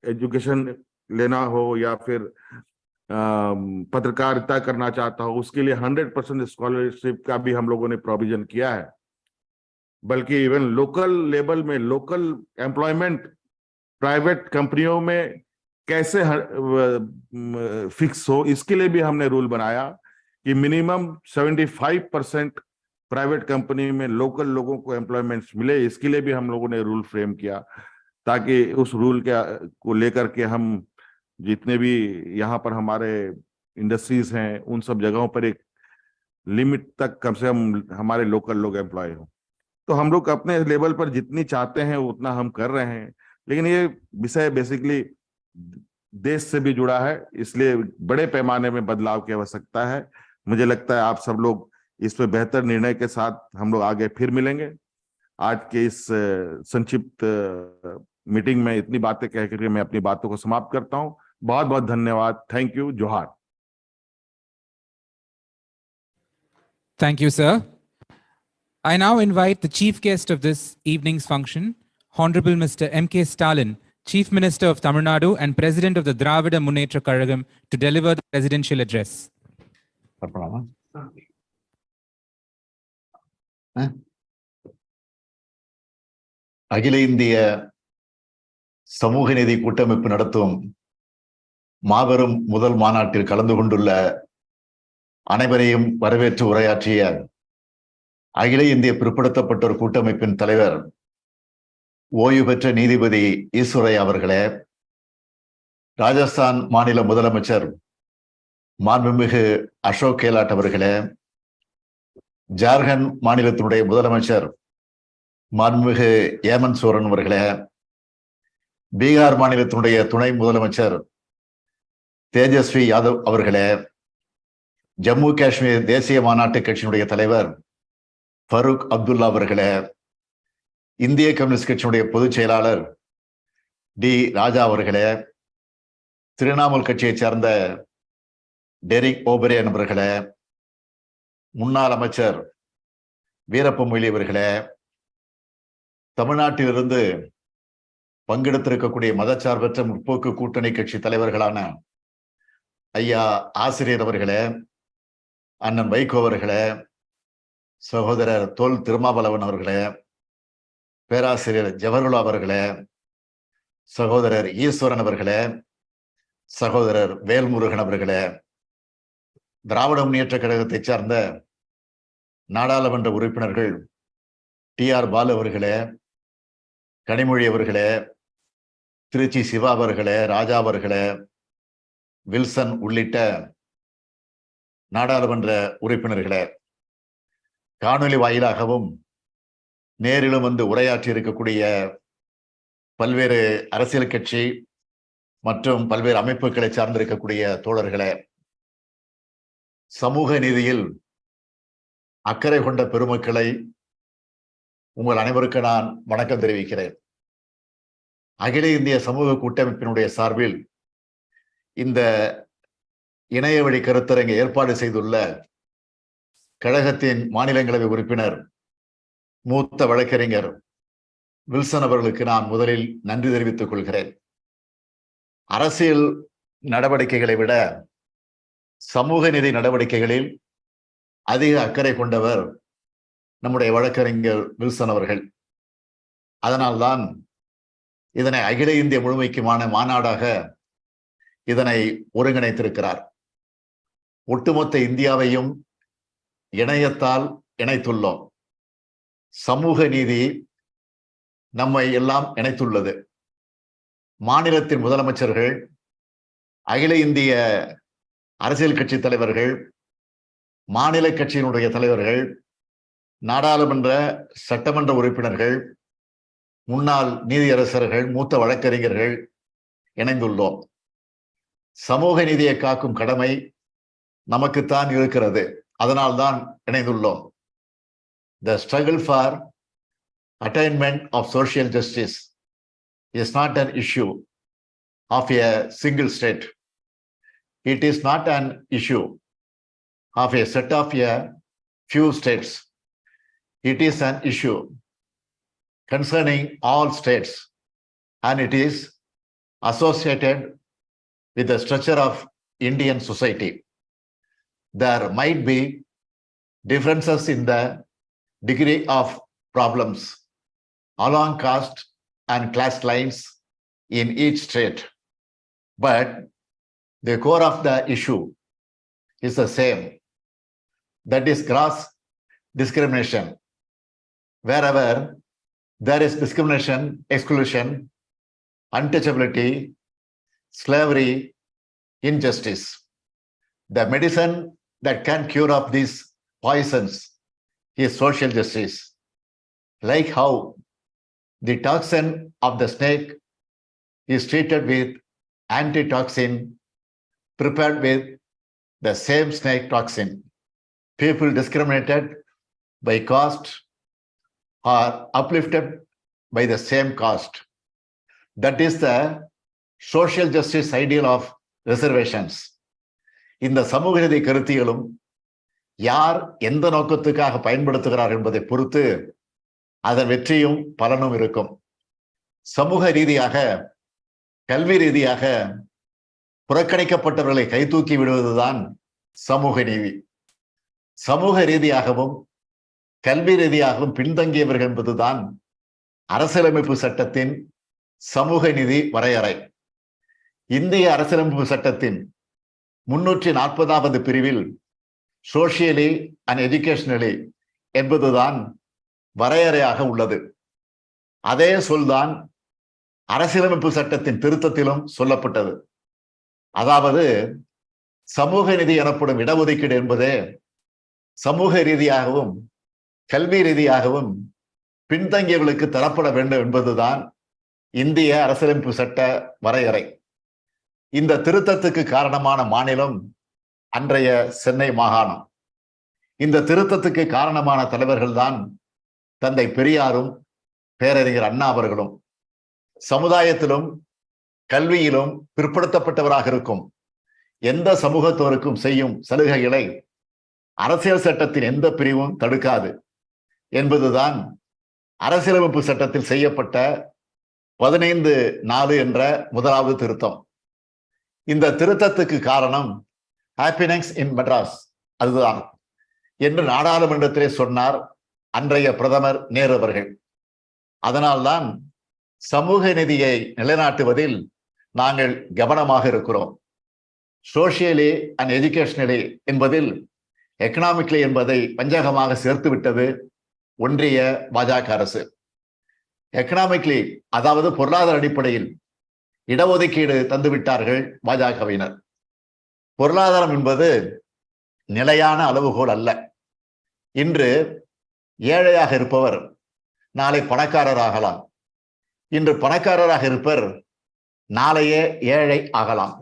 एजुकेशन लेना हो या फिर पत्रकारिता करना चाहता हो, उसके लिए 100% स्कॉलरशिप का भी हम लोगों ने प्रोविजन किया है। बल्कि इवन लोकल लेवल में लोकल एम्प्लॉयमेंट प्राइवेट कंपनियों में कैसे फिक्स हो, इसके लिए भी हमने रूल बनाया कि मिनिमम 75% प्राइवेट कंपनी में लोकल लोगों को एम्प्लॉयमेंट्स मिले। इसके लिए भी हम लोगों ने रूल फ्रेम किया ताकि उस रूल को लेकर के हम जितने भी यहाँ पर हमारे इंडस्ट्रीज हैं उन सब जगहों पर एक लिमिट तक कम से कम हमारे लोकल लोग एम्प्लॉय हो। तो हम लोग अपने लेवल पर जितनी चाहते हैं उतना हम कर रहे हैं, लेकिन ये विषय बेसिकली देश से भी जुड़ा है, इसलिए बड़े पैमाने में बदलाव की आवश्यकता है। मुझे लगता है आप सब लोग इस पे बेहतर निर्णय के साथ हम लोग आगे फिर मिलेंगे। आज के इस संक्षिप्त मीटिंग में इतनी बातें कह करके मैं अपनी बातों को समाप्त करता हूं। बहुत बहुत धन्यवाद. Thank you. जोहार. Thank you, sir. I now invite the chief guest of this evening's function, Honorable Mr. M.K. Stalin, Chief Minister of Tamil Nadu and President of the Dravida Munnetra Kazhagam, to deliver the presidential address. அகில இந்திய சமூக நீதி கூட்டமைப்பு நடத்தும் மாபெரும் முதல் மாநாட்டில் கலந்து கொண்டுள்ள அனைவரையும் வரவேற்று உரையாற்றிய அகில இந்திய பிற்படுத்தப்பட்டோர் கூட்டமைப்பின் தலைவர் ஓய்வு பெற்ற நீதிபதி ஈஸ்வரையா அவர்களே, ராஜஸ்தான் மாநில முதலமைச்சர் மாண்புமிகு அசோக் கெலாட் அவர்களே, ஜார்க்கண்ட் மாநிலத்தினுடைய முதலமைச்சர் மாண்புமிகு ஏமன் சோரன் அவர்களே, பீகார் மாநிலத்தினுடைய துணை முதலமைச்சர் தேஜஸ்வி யாதவ் அவர்களே, ஜம்மு காஷ்மீர் தேசிய மாநாட்டு கட்சியினுடைய தலைவர் ஃபரூக் அப்துல்லா அவர்களே, இந்திய கம்யூனிஸ்ட் கட்சியினுடைய பொதுச் செயலாளர் டி ராஜா அவர்களே, திரிணாமுல் கட்சியைச் சார்ந்த டெரிக் ஓபரேன் அவர்களே, முன்னாள் அமைச்சர் வீரப்ப மொய்லி அவர்களே, தமிழ்நாட்டிலிருந்து பங்கெடுத்திருக்கக்கூடிய மதச்சார்பற்ற முற்போக்கு கூட்டணி கட்சி தலைவர்களான ஐயா ஆசிரியர் அவர்களே, அண்ணன் வைகோ அவர்களே, சகோதரர் தொல் திருமாவளவன் அவர்களே, பேராசிரியர் ஜவஹர்லால் அவர்களே, சகோதரர் ஈஸ்வரன் அவர்களே, சகோதரர் வேல்முருகன் அவர்களே, திராவிட முன்னேற்ற கழகத்தை சார்ந்த நாடாளுமன்ற உறுப்பினர்கள் டி ஆர் பாலு அவர்களே, கனிமொழி அவர்களே, திருச்சி சிவா அவர்களே, ராஜா அவர்களே, வில்சன் உள்ளிட்ட நாடாளுமன்ற உறுப்பினர்களே, காணொலி வாயிலாகவும் நேரிலும் வந்து உரையாற்றி இருக்கக்கூடிய பல்வேறு அரசியல் கட்சி மற்றும் பல்வேறு அமைப்புகளை சார்ந்திருக்கக்கூடிய தோழர்களே, சமூக நீதியில் அக்கறை கொண்ட பெருமக்களை உங்கள் அனைவருக்கு நான் வணக்கம் தெரிவிக்கிறேன். அகில இந்திய சமூக கூட்டமைப்பினுடைய சார்பில் இந்த இணைய வழி கருத்தரங்கை ஏற்பாடு செய்துள்ள கழகத்தின் மாநிலங்களவை உறுப்பினர் மூத்த வழக்கறிஞர் வில்சன் அவர்களுக்கு நான் முதலில் நன்றி தெரிவித்துக் கொள்கிறேன். அரசியல் நடவடிக்கைகளை விட சமூக நீதி நடவடிக்கைகளில் அதிக அக்கறை கொண்டவர் நம்முடைய வழக்கறிஞர் வில்சன் அவர்கள். அதனால்தான் இதனை அகில இந்திய முழுமைக்குமான மாநாடாக இதனை ஒருங்கிணைத்திருக்கிறார். ஒட்டுமொத்த இந்தியாவையும் இணையத்தால் இணைத்துள்ளோம். சமூக நீதி நம்மை எல்லாம் இணைத்துள்ளது. மாநிலத்தின் முதலமைச்சர்கள், அகில இந்திய அரசியல் கட்சி தலைவர்கள், மாநில கட்சியினுடைய தலைவர்கள், நாடாளுமன்ற சட்டமன்ற உறுப்பினர்கள், முன்னாள் நீதியரசர்கள், மூத்த வழக்கறிஞர்கள் இணைந்துள்ளோம். சமூக நீதியை காக்கும் கடமை நமக்குத்தான் இருக்கிறது. அதனால்தான் இணைந்துள்ளோம். The struggle for attainment of social justice is not an issue of a single state. It is not an issue of a set of a few states. It is an issue concerning all states, and it is associated with the structure of Indian society. There might be differences in the degree of problems along caste and class lines in each state, but the core of the issue is the same. That is gross discrimination. Wherever there is discrimination, exclusion, untouchability, slavery, injustice, the medicine that can cure up these poisons is social justice. Like how the toxin of the snake is treated with antitoxin prepared with the same snake toxin. People discriminated by caste are uplifted by the same caste. That is the social justice ideal of reservations. இந்த சமூக நீதி கருத்தியலும் யார் எந்த நோக்கத்துக்காக பயன்படுத்துகிறார் என்பதை பொறுத்து அதன் வெற்றியும் பலனும் இருக்கும். சமூக ரீதியாக, கல்வி ரீதியாக புறக்கணிக்கப்பட்டவர்களை கைதூக்கி விடுவதுதான் சமூக நீதி. சமூக ரீதியாகவும் கல்வி ரீதியாகவும் பின்தங்கியவர்கள் என்பதுதான் அரசியலமைப்பு சட்டத்தின் சமூக நீதி வரையறை. இந்திய அரசியலமைப்பு சட்டத்தின் 340வது பிரிவில் சோசியலி அண்ட் எஜுகேஷனலி என்பதுதான் வரையறையாக உள்ளது. அதே சொல்தான் அரசியலமைப்பு சட்டத்தின் திருத்தத்திலும் சொல்லப்பட்டது. அதாவது சமூக நீதி எனப்படும் இடஒதுக்கீடு என்பதே சமூக ரீதியாகவும் கல்வி ரீதியாகவும் பின்தங்கியவர்களுக்கு தரப்பட வேண்டும் என்பதுதான் இந்திய அரசியலமைப்பு சட்ட வரையறை. இந்த திருத்தத்துக்கு காரணமான மாநிலம் அன்றைய சென்னை மாகாணம். இந்த திருத்தத்துக்கு காரணமான தலைவர்கள் தான் தந்தை பெரியாரும் பேரறிஞர் அண்ணா அவர்களும். சமுதாயத்திலும் கல்வியிலும் பிற்படுத்தப்பட்டவராக இருக்கும் எந்த சமூகத்தோருக்கும் செய்யும் சலுகைகளை அரசியல் சட்டத்தின் எந்த பிரிவும் தடுக்காது என்பதுதான் அரசியலமைப்பு சட்டத்தில் செய்யப்பட்ட 15(4) என்ற முதலாவது திருத்தம். இந்த திருத்தத்துக்கு காரணம் ஹாப்பினஸ் இன் மெட்ராஸ் அதுதான் என்று நாடாளுமன்றத்திலே சொன்னார் அன்றைய பிரதமர் நேரு அவர்கள். அதனால்தான் சமூக நீதியை நிலைநாட்டுவதில் நாங்கள் கவனமாக இருக்கிறோம். சோசியலி அண்ட் எஜுகேஷனலி என்பதில் எக்கனாமிக்லி என்பதை வஞ்சகமாக சேர்த்து விட்டது ஒன்றிய பாஜக அரசு. எக்கனாமிக்லி அதாவது பொருளாதார அடிப்படையில் இடஒதுக்கீடு தந்துவிட்டார்கள் பாஜகவினர். பொருளாதாரம் என்பது நிலையான அளவுகோல் அல்ல. இன்று ஏழையாக இருப்பவர் நாளை பணக்காரர் ஆகலாம். இன்று பணக்காரராக இருப்பவர் நாளையே ஏழை ஆகலாம்.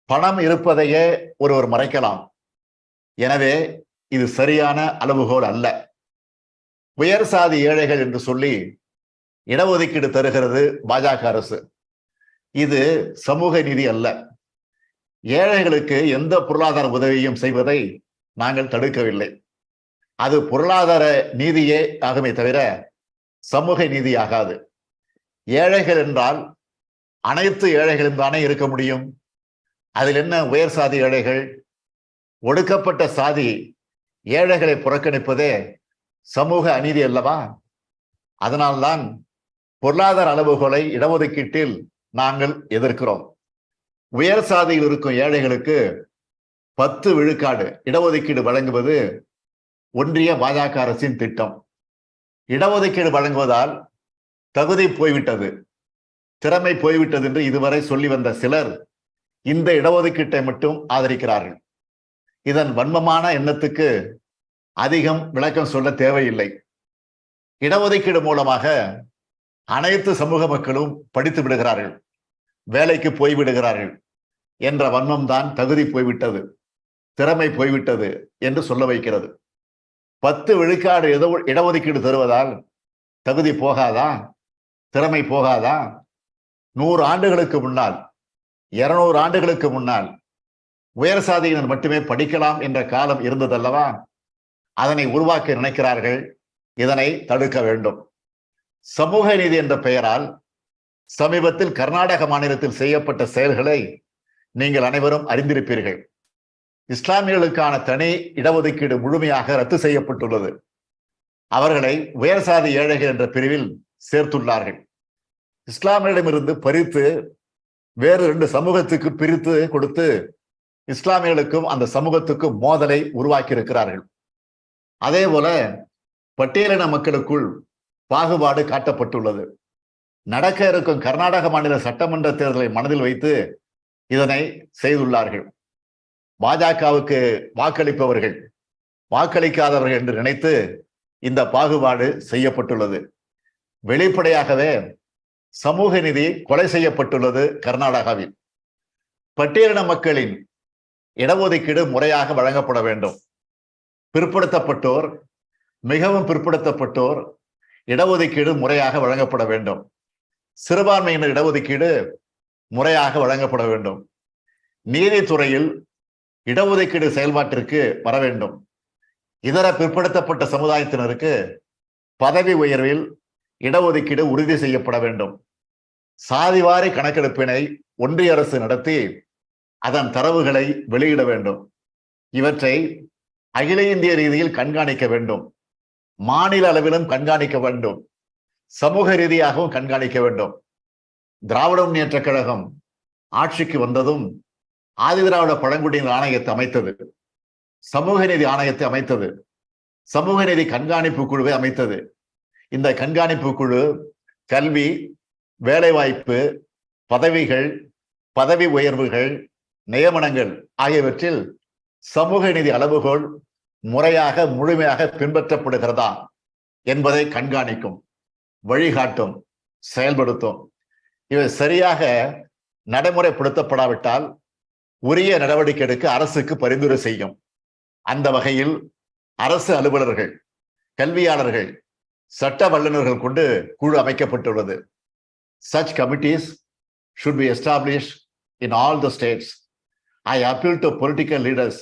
பணம் இருப்பதையே ஒருவர் மறைக்கலாம். எனவே இது சரியான அளவுகோல் அல்ல. உயர் சாதி ஏழைகள் என்று சொல்லி இடஒதுக்கீடு தருகிறது பாஜக அரசு. இது சமூக நீதி அல்ல. ஏழைகளுக்கு எந்த பொருளாதார உதவியும் செய்வதை நாங்கள் தடுக்கவில்லை. அது பொருளாதார நீதியே ஆகுமே தவிர சமூக நீதி ஆகாது. ஏழைகள் என்றால் அனைத்து ஏழைகளும் தானே இருக்க முடியும். அதில் என்ன உயர் சாதி ஏழைகள்? ஒடுக்கப்பட்ட சாதி ஏழைகளை புறக்கணிப்பதே சமூக அநீதி அல்லவா? அதனால்தான் பொருளாதார அளவுகோலை இடஒதுக்கீட்டில் நாங்கள் எதிர்க்கிறோம். உயர் சாதியில் இருக்கும் ஏழைகளுக்கு 10 விழுக்காடு இடஒதுக்கீடு வழங்குவது ஒன்றிய பாஜக அரசின் திட்டம். இடஒதுக்கீடு வழங்குவதால் தகுதி போய்விட்டது, திறமை போய்விட்டது என்று இதுவரை சொல்லி வந்த சிலர் இந்த இடஒதுக்கீட்டை மட்டும் ஆதரிக்கிறார்கள். இதன் வன்மமான எண்ணத்துக்கு அதிகம் விளக்கம் சொல்ல தேவையில்லை. இடஒதுக்கீடு மூலமாக அனைத்து சமூக மக்களும் படித்து விடுகிறார்கள், வேலைக்கு போய்விடுகிறார்கள் என்ற வன்மம் தான் தகுதி போய்விட்டது, திறமை போய்விட்டது என்று சொல்ல வைக்கிறது. 10 விழுக்காடு இடஒதுக்கீடு தருவதால் தகுதி போகாதா, திறமை போகாதா? 100 ஆண்டுகளுக்கு முன்னால், 200 ஆண்டுகளுக்கு முன்னால் உயர் சாதியினர் மட்டுமே படிக்கலாம் என்ற காலம் இருந்ததல்லவா? அதனை உருவாக்க நினைக்கிறார்கள். இதனை தடுக்க வேண்டும். சமூக நீதி என்ற பெயரால் சமீபத்தில் கர்நாடக மாநிலத்தில் செய்யப்பட்ட செயல்களை நீங்கள் அனைவரும் அறிந்திருப்பீர்கள். இஸ்லாமியர்களுக்கான தனி இடஒதுக்கீடு முழுமையாக ரத்து செய்யப்பட்டுள்ளது. அவர்களை உயர் சாதி ஏழைகள் என்ற பிரிவில் சேர்த்துள்ளார்கள். இஸ்லாமியரிடமிருந்து பறித்து வேறு 2 சமூகத்துக்கு பிரித்து கொடுத்து இஸ்லாமியர்களுக்கும் அந்த சமூகத்துக்கும் மோதலை உருவாக்கி இருக்கிறார்கள். அதே போல பட்டியலின மக்களுக்குள் பாகுபாடு காட்டப்பட்டுள்ளது. நடக்க இருக்கும் கர்நாடக மாநில சட்டமன்ற தேர்தலை மனதில் வைத்து இதனை செய்துள்ளார்கள். பாஜகவுக்கு வாக்களிப்பவர்கள் வாக்களிக்காதவர்கள் என்று நினைத்து இந்த பாகுபாடு செய்யப்பட்டுள்ளது. வெளிப்படையாகவே சமூக நீதி கொலை செய்யப்பட்டுள்ளது கர்நாடகாவில். பட்டியலின மக்களின் இடஒதுக்கீடு முறையாக வழங்கப்பட வேண்டும். பிற்படுத்தப்பட்டோர், மிகவும் பிற்படுத்தப்பட்டோர் இடஒதுக்கீடு முறையாக வழங்கப்பட வேண்டும். சிறுபான்மையினர் இடஒதுக்கீடு முறையாக வழங்கப்பட வேண்டும். நீதித்துறையில் இடஒதுக்கீடு செயல்பாட்டிற்கு வர வேண்டும். இதர பிற்படுத்தப்பட்ட சமுதாயத்தினருக்கு பதவி உயர்வில் இடஒதுக்கீடு உறுதி செய்யப்பட வேண்டும். சாதிவாரி கணக்கெடுப்பினை ஒன்றிய அரசு நடத்தி அதன் தரவுகளை வெளியிட வேண்டும். இவற்றை அகில இந்திய ரீதியில் கண்காணிக்க வேண்டும். மாநில அளவிலும் கண்காணிக்க வேண்டும். சமூக ரீதியாகவும் கண்காணிக்க வேண்டும். திராவிட முன்னேற்றக் கழகம் ஆட்சிக்கு வந்ததும் ஆதிதிராவிட பழங்குடியினர் ஆணையத்தை அமைத்தது. சமூக நீதி ஆணையத்தை அமைத்தது. சமூக நீதி கண்காணிப்பு குழுவை அமைத்தது. இந்த கண்காணிப்பு குழு கல்வி, வேலைவாய்ப்பு, பதவிகள், பதவி உயர்வுகள், நியமனங்கள் ஆகியவற்றில் சமூக நீதி அளவுகோல் முறையாக முழுமையாக பின்பற்றப்படுகிறதா என்பதை கண்காணிக்கும், வழிகாட்டும், செயல்படுத்தும். இவை சரியாக நடைமுறைப்படுத்தப்படாவிட்டால் உரிய நடவடிக்கை எடுக்க அரசுக்கு பரிந்துரை செய்யும். அந்த வகையில் அரசு அலுவலர்கள், கல்வியாளர்கள், சட்ட வல்லுநர்கள் கொண்டு குழு அமைக்கப்பட்டுள்ளது. Such committees should be established in all the states. I appeal to political leaders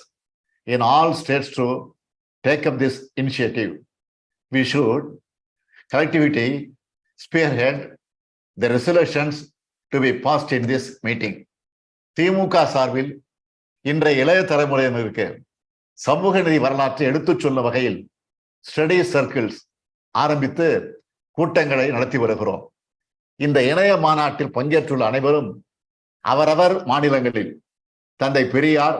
in all states to take up this initiative. We should collectively spearhead the resolutions to be passed in this meeting. திமுக சார்பில் இன்றைய இளைய தலைமுறையினருக்கு சமூக நீதி வரலாற்றை எடுத்துச் சொல்லும் வகையில் ஸ்டடி சர்க்கிள்ஸ் ஆரம்பித்து கூட்டங்களை நடத்தி வருகிறோம். இந்த இணைய மாநாட்டில் பங்கேற்றுள்ள அனைவரும் அவரவர் மாநிலங்களில் தந்தை பெரியார்,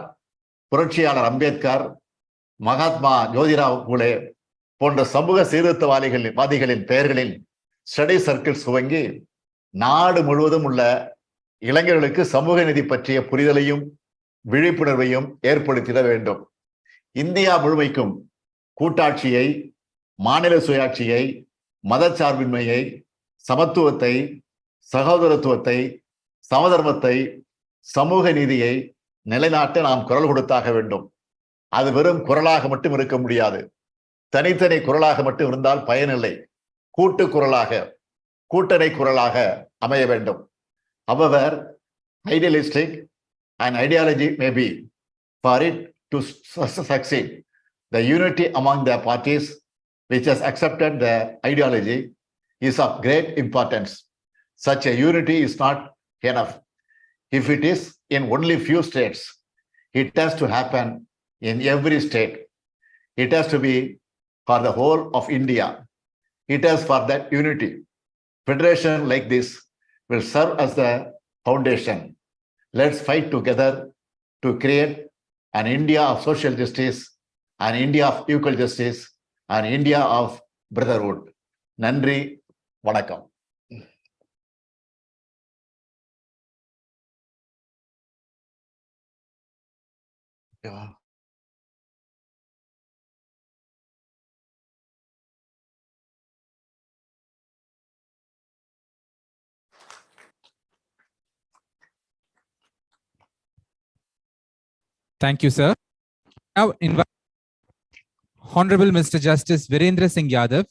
புரட்சியாளர் அம்பேத்கர், மகாத்மா ஜோதிராவ் பூலே போன்ற சமூக சீர்திருத்தவாதிகளின் பெயர்களில் ஸ்டடி சர்க்கிள்ஸ் துவங்கி நாடு முழுவதும் உள்ள இளைஞர்களுக்கு சமூக நீதி பற்றிய புரிதலையும் விழிப்புணர்வையும் ஏற்படுத்திட வேண்டும். இந்தியா முழுமைக்கும் கூட்டாட்சியை, மாநில சுயாட்சியை, மதச்சார்பின்மையை, சமத்துவத்தை, சகோதரத்துவத்தை, சமதர்மத்தை, சமூக நீதியை நிலைநாட்ட நாம் குரல் கொடுத்தாக வேண்டும். அது வெறும் குரலாக மட்டும் இருக்க முடியாது. தனித்தனி குரலாக மட்டும் இருந்தால் பயனில்லை. கூட்டு குரலாக, கூட்டணை குரலாக அமைய வேண்டும். However idealistic an ideology may be, for it to succeed, the unity among the parties which has accepted the ideology is of great importance. Such a unity is not enough. If it is in only few states, it has to happen in every state. It has to be for the whole of India. It is for that unity. Federation like this will serve as the foundation. Let's fight together to create an India of social justice, an India of equal justice, an India of brotherhood. நன்றி, வணக்கம். Thank you, sir. Now invite Honorable Mr. Justice Virendra Singh Yadav,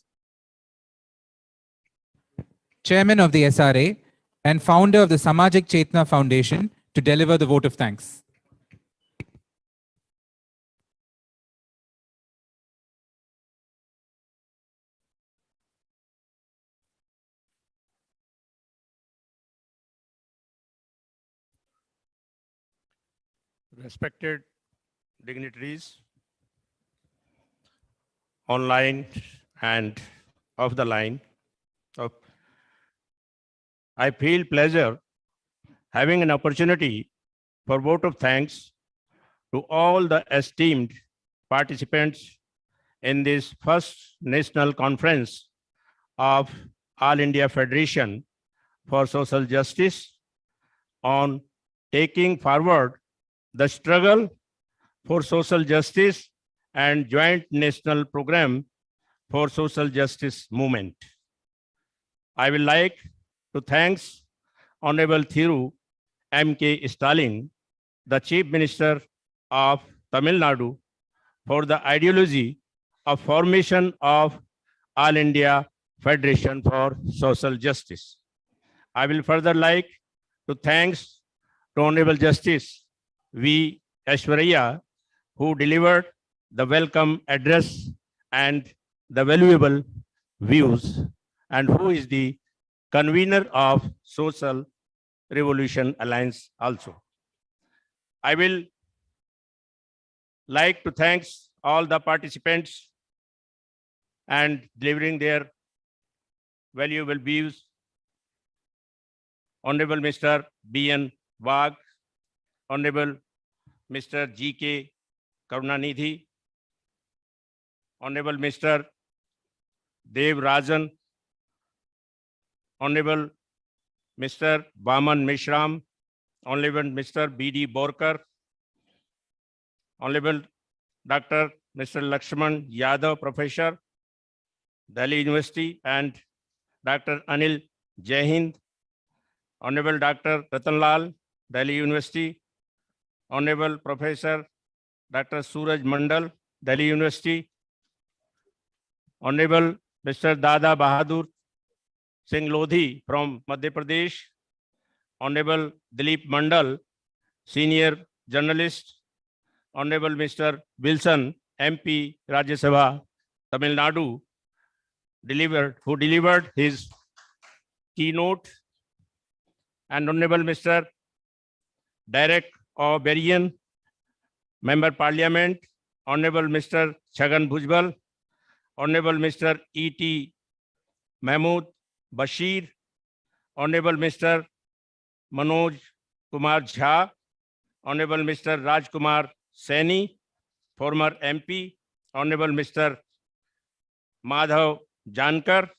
Chairman of the SRA and founder of the Samajik Chetna Foundation, to deliver the vote of thanks. Respected dignitaries, online and off the line, I feel pleasure having an opportunity for vote of thanks to all the esteemed participants in this first national conference of All India Federation for Social Justice on taking forward the struggle for social justice and joint national program for social justice movement. I would like to thank Honorable Thiru M.K. Stalin, the Chief Minister of Tamil Nadu, for the ideology of formation of All India Federation for Social Justice. I will further like to thanks to Honorable Justice V. Aishwarya, who delivered the welcome address and the valuable views, and who is the convener of Social Revolution Alliance also. I will like to thank all the participants and delivering their valuable views. Honorable Mr. B.N. Wagh, Honorable Mr. G.K. Karunanidhi, Honorable Mr. Dev Rajan, Honorable Mr. Vaman Mishram, Honorable Mr. B.D. Borkar, Honorable Dr. Mr. Lakshman Yadav, Professor, Delhi University, and Dr. Anil Jaihind, Honorable Dr. Ratanlal, Delhi University, Honorable Professor Dr. Suraj Mandal, Delhi University, Honorable Mr. Dada Bahadur Singh Lodhi from Madhya Pradesh, Honorable Dilip Mandal, Senior Journalist, Honorable Mr. Wilson, MP, Rajya Sabha, Tamil Nadu, who delivered his keynote, and Honorable Mr. Derek O'Brien, Member Parliament, Honorable Mr. Chhagan Bhujbal, Honorable Mr. E.T. Mahmood Bashir, Honorable Mr. Manoj Kumar Jha, Honorable Mr. Rajkumar Saini, former MP, Honorable Mr. Madhav Jankar,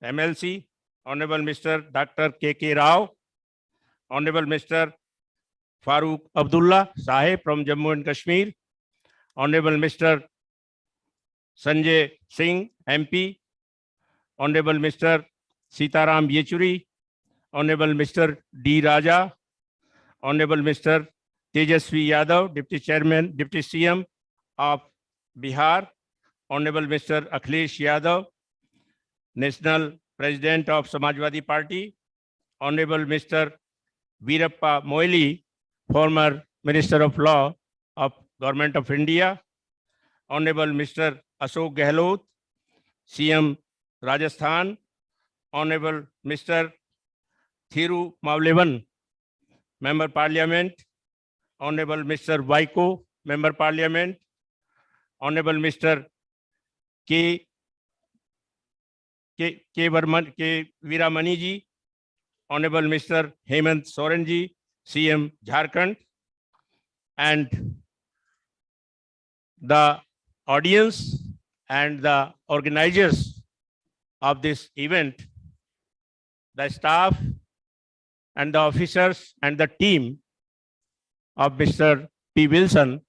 MLC, Honorable Mr. Dr. K.K. Rao, Honorable Mr. Farooq Abdullah Sahib from Jammu and Kashmir, Honorable Mr. Sanjay Singh, MP, Honorable Mr. Sitaram Yechuri, Honorable Mr. D. Raja, Honorable Mr. Tejasvi Yadav, Deputy Chairman, Deputy CM of Bihar, Honorable Mr. Akhilesh Yadav, National President of Samajwadi Party, Honorable Mr. Veerappa Moily, former Minister of Law of Government of India, Honorable Mr. Ashok Gehlot, CM Rajasthan, Honorable Mr. Thiru Mavlevan, Member Parliament, Honorable Mr. Vaiko, Member Parliament, Honorable Mr. K. Veeramani ji, Honorable Mr. Hemant Soren ji, CM Jharkhand, and the audience and the organizers of this event, the staff and the officers and the team of Mr. P. Wilson,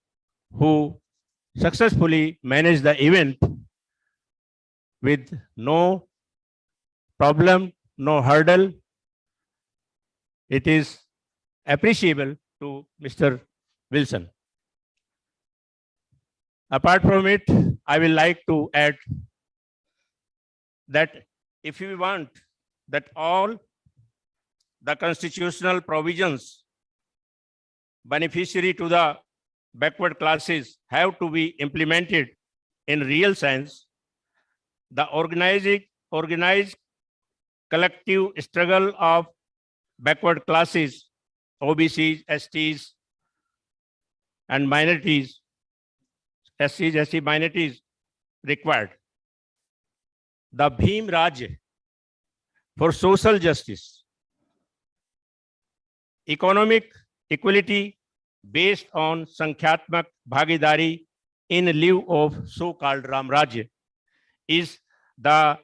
who successfully managed the event with no problem, no hurdle. It is appreciable to Mr. Wilson. Apart from it, I will like to add that if we want that all the constitutional provisions beneficiary to the backward classes have to be implemented in real sense, the organized collective struggle of backward classes, OBCs, STs, and minorities, SCs, SC minorities required. The Bhim Raj for social justice, economic equality based on Sankhyaatmak Bhagidari in lieu of so-called Ram Raj is the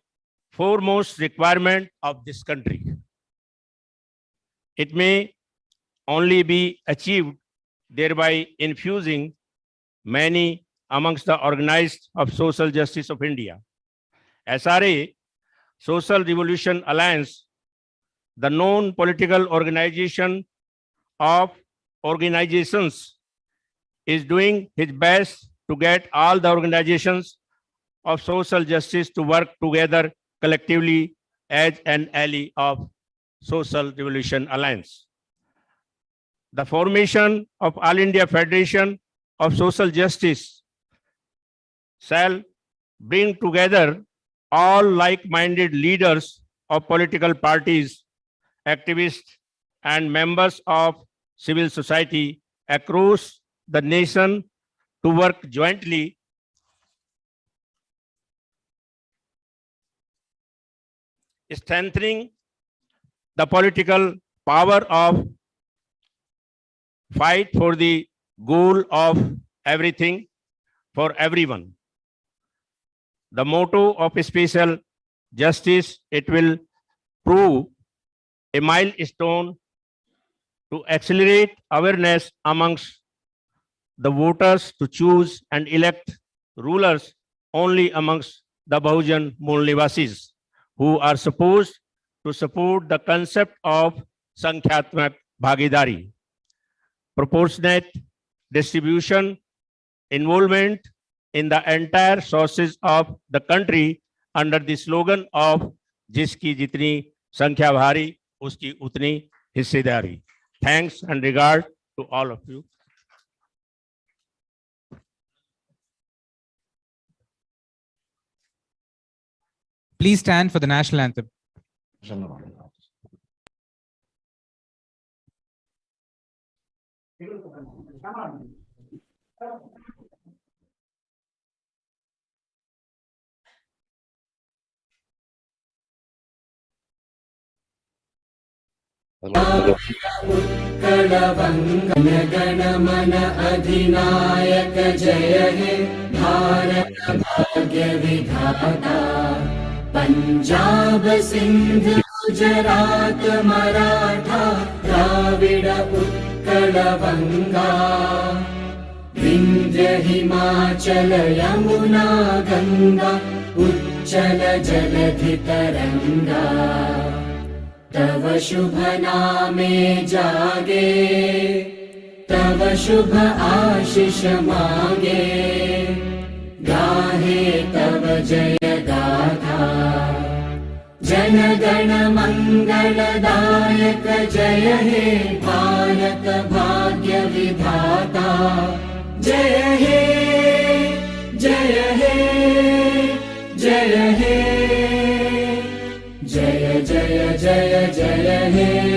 foremost requirement of this country. It may only be achieved thereby infusing many amongst the organized of social justice of India. SRA, Social Revolution Alliance, the known political organization of organizations, is doing its best to get all the organizations of social justice to work together collectively as an ally of Social Revolution Alliance. the formation of All India Federation of Social Justice shall bring together all like-minded leaders of political parties, activists, and members of civil society across the nation to work jointly strengthening the political power of fight for the goal of everything for everyone. The motto of special justice, it will prove a milestone to accelerate awareness amongst the voters to choose and elect rulers only amongst the Bahujan Mool Nivasis, who are supposed to support the concept of Sankhyaatmak Bhagidari, proportionate distribution, involvement in the entire sources of the country under the slogan of Jiski Jitni Sankhya Bhari, Uski Utni Hissedari. Thanks and regard to all of you. Please stand for the national anthem. गण अधिनायक जय हे भारत भाग्य विधाता पंजाब सिंध गुजरात मराठा द्राविड उत्कल बंगा विंध्य हिमाचल यमुना गंगा उच्चल जलधि तरंगा तव शुभ नामे जागे तव शुभ आशीष मांगे गाहे तव जय गाथा जन गण मंगलदायक जय हे भारत भाग्य विधाता जय हे जय हे जय हे जय जय जय जय हे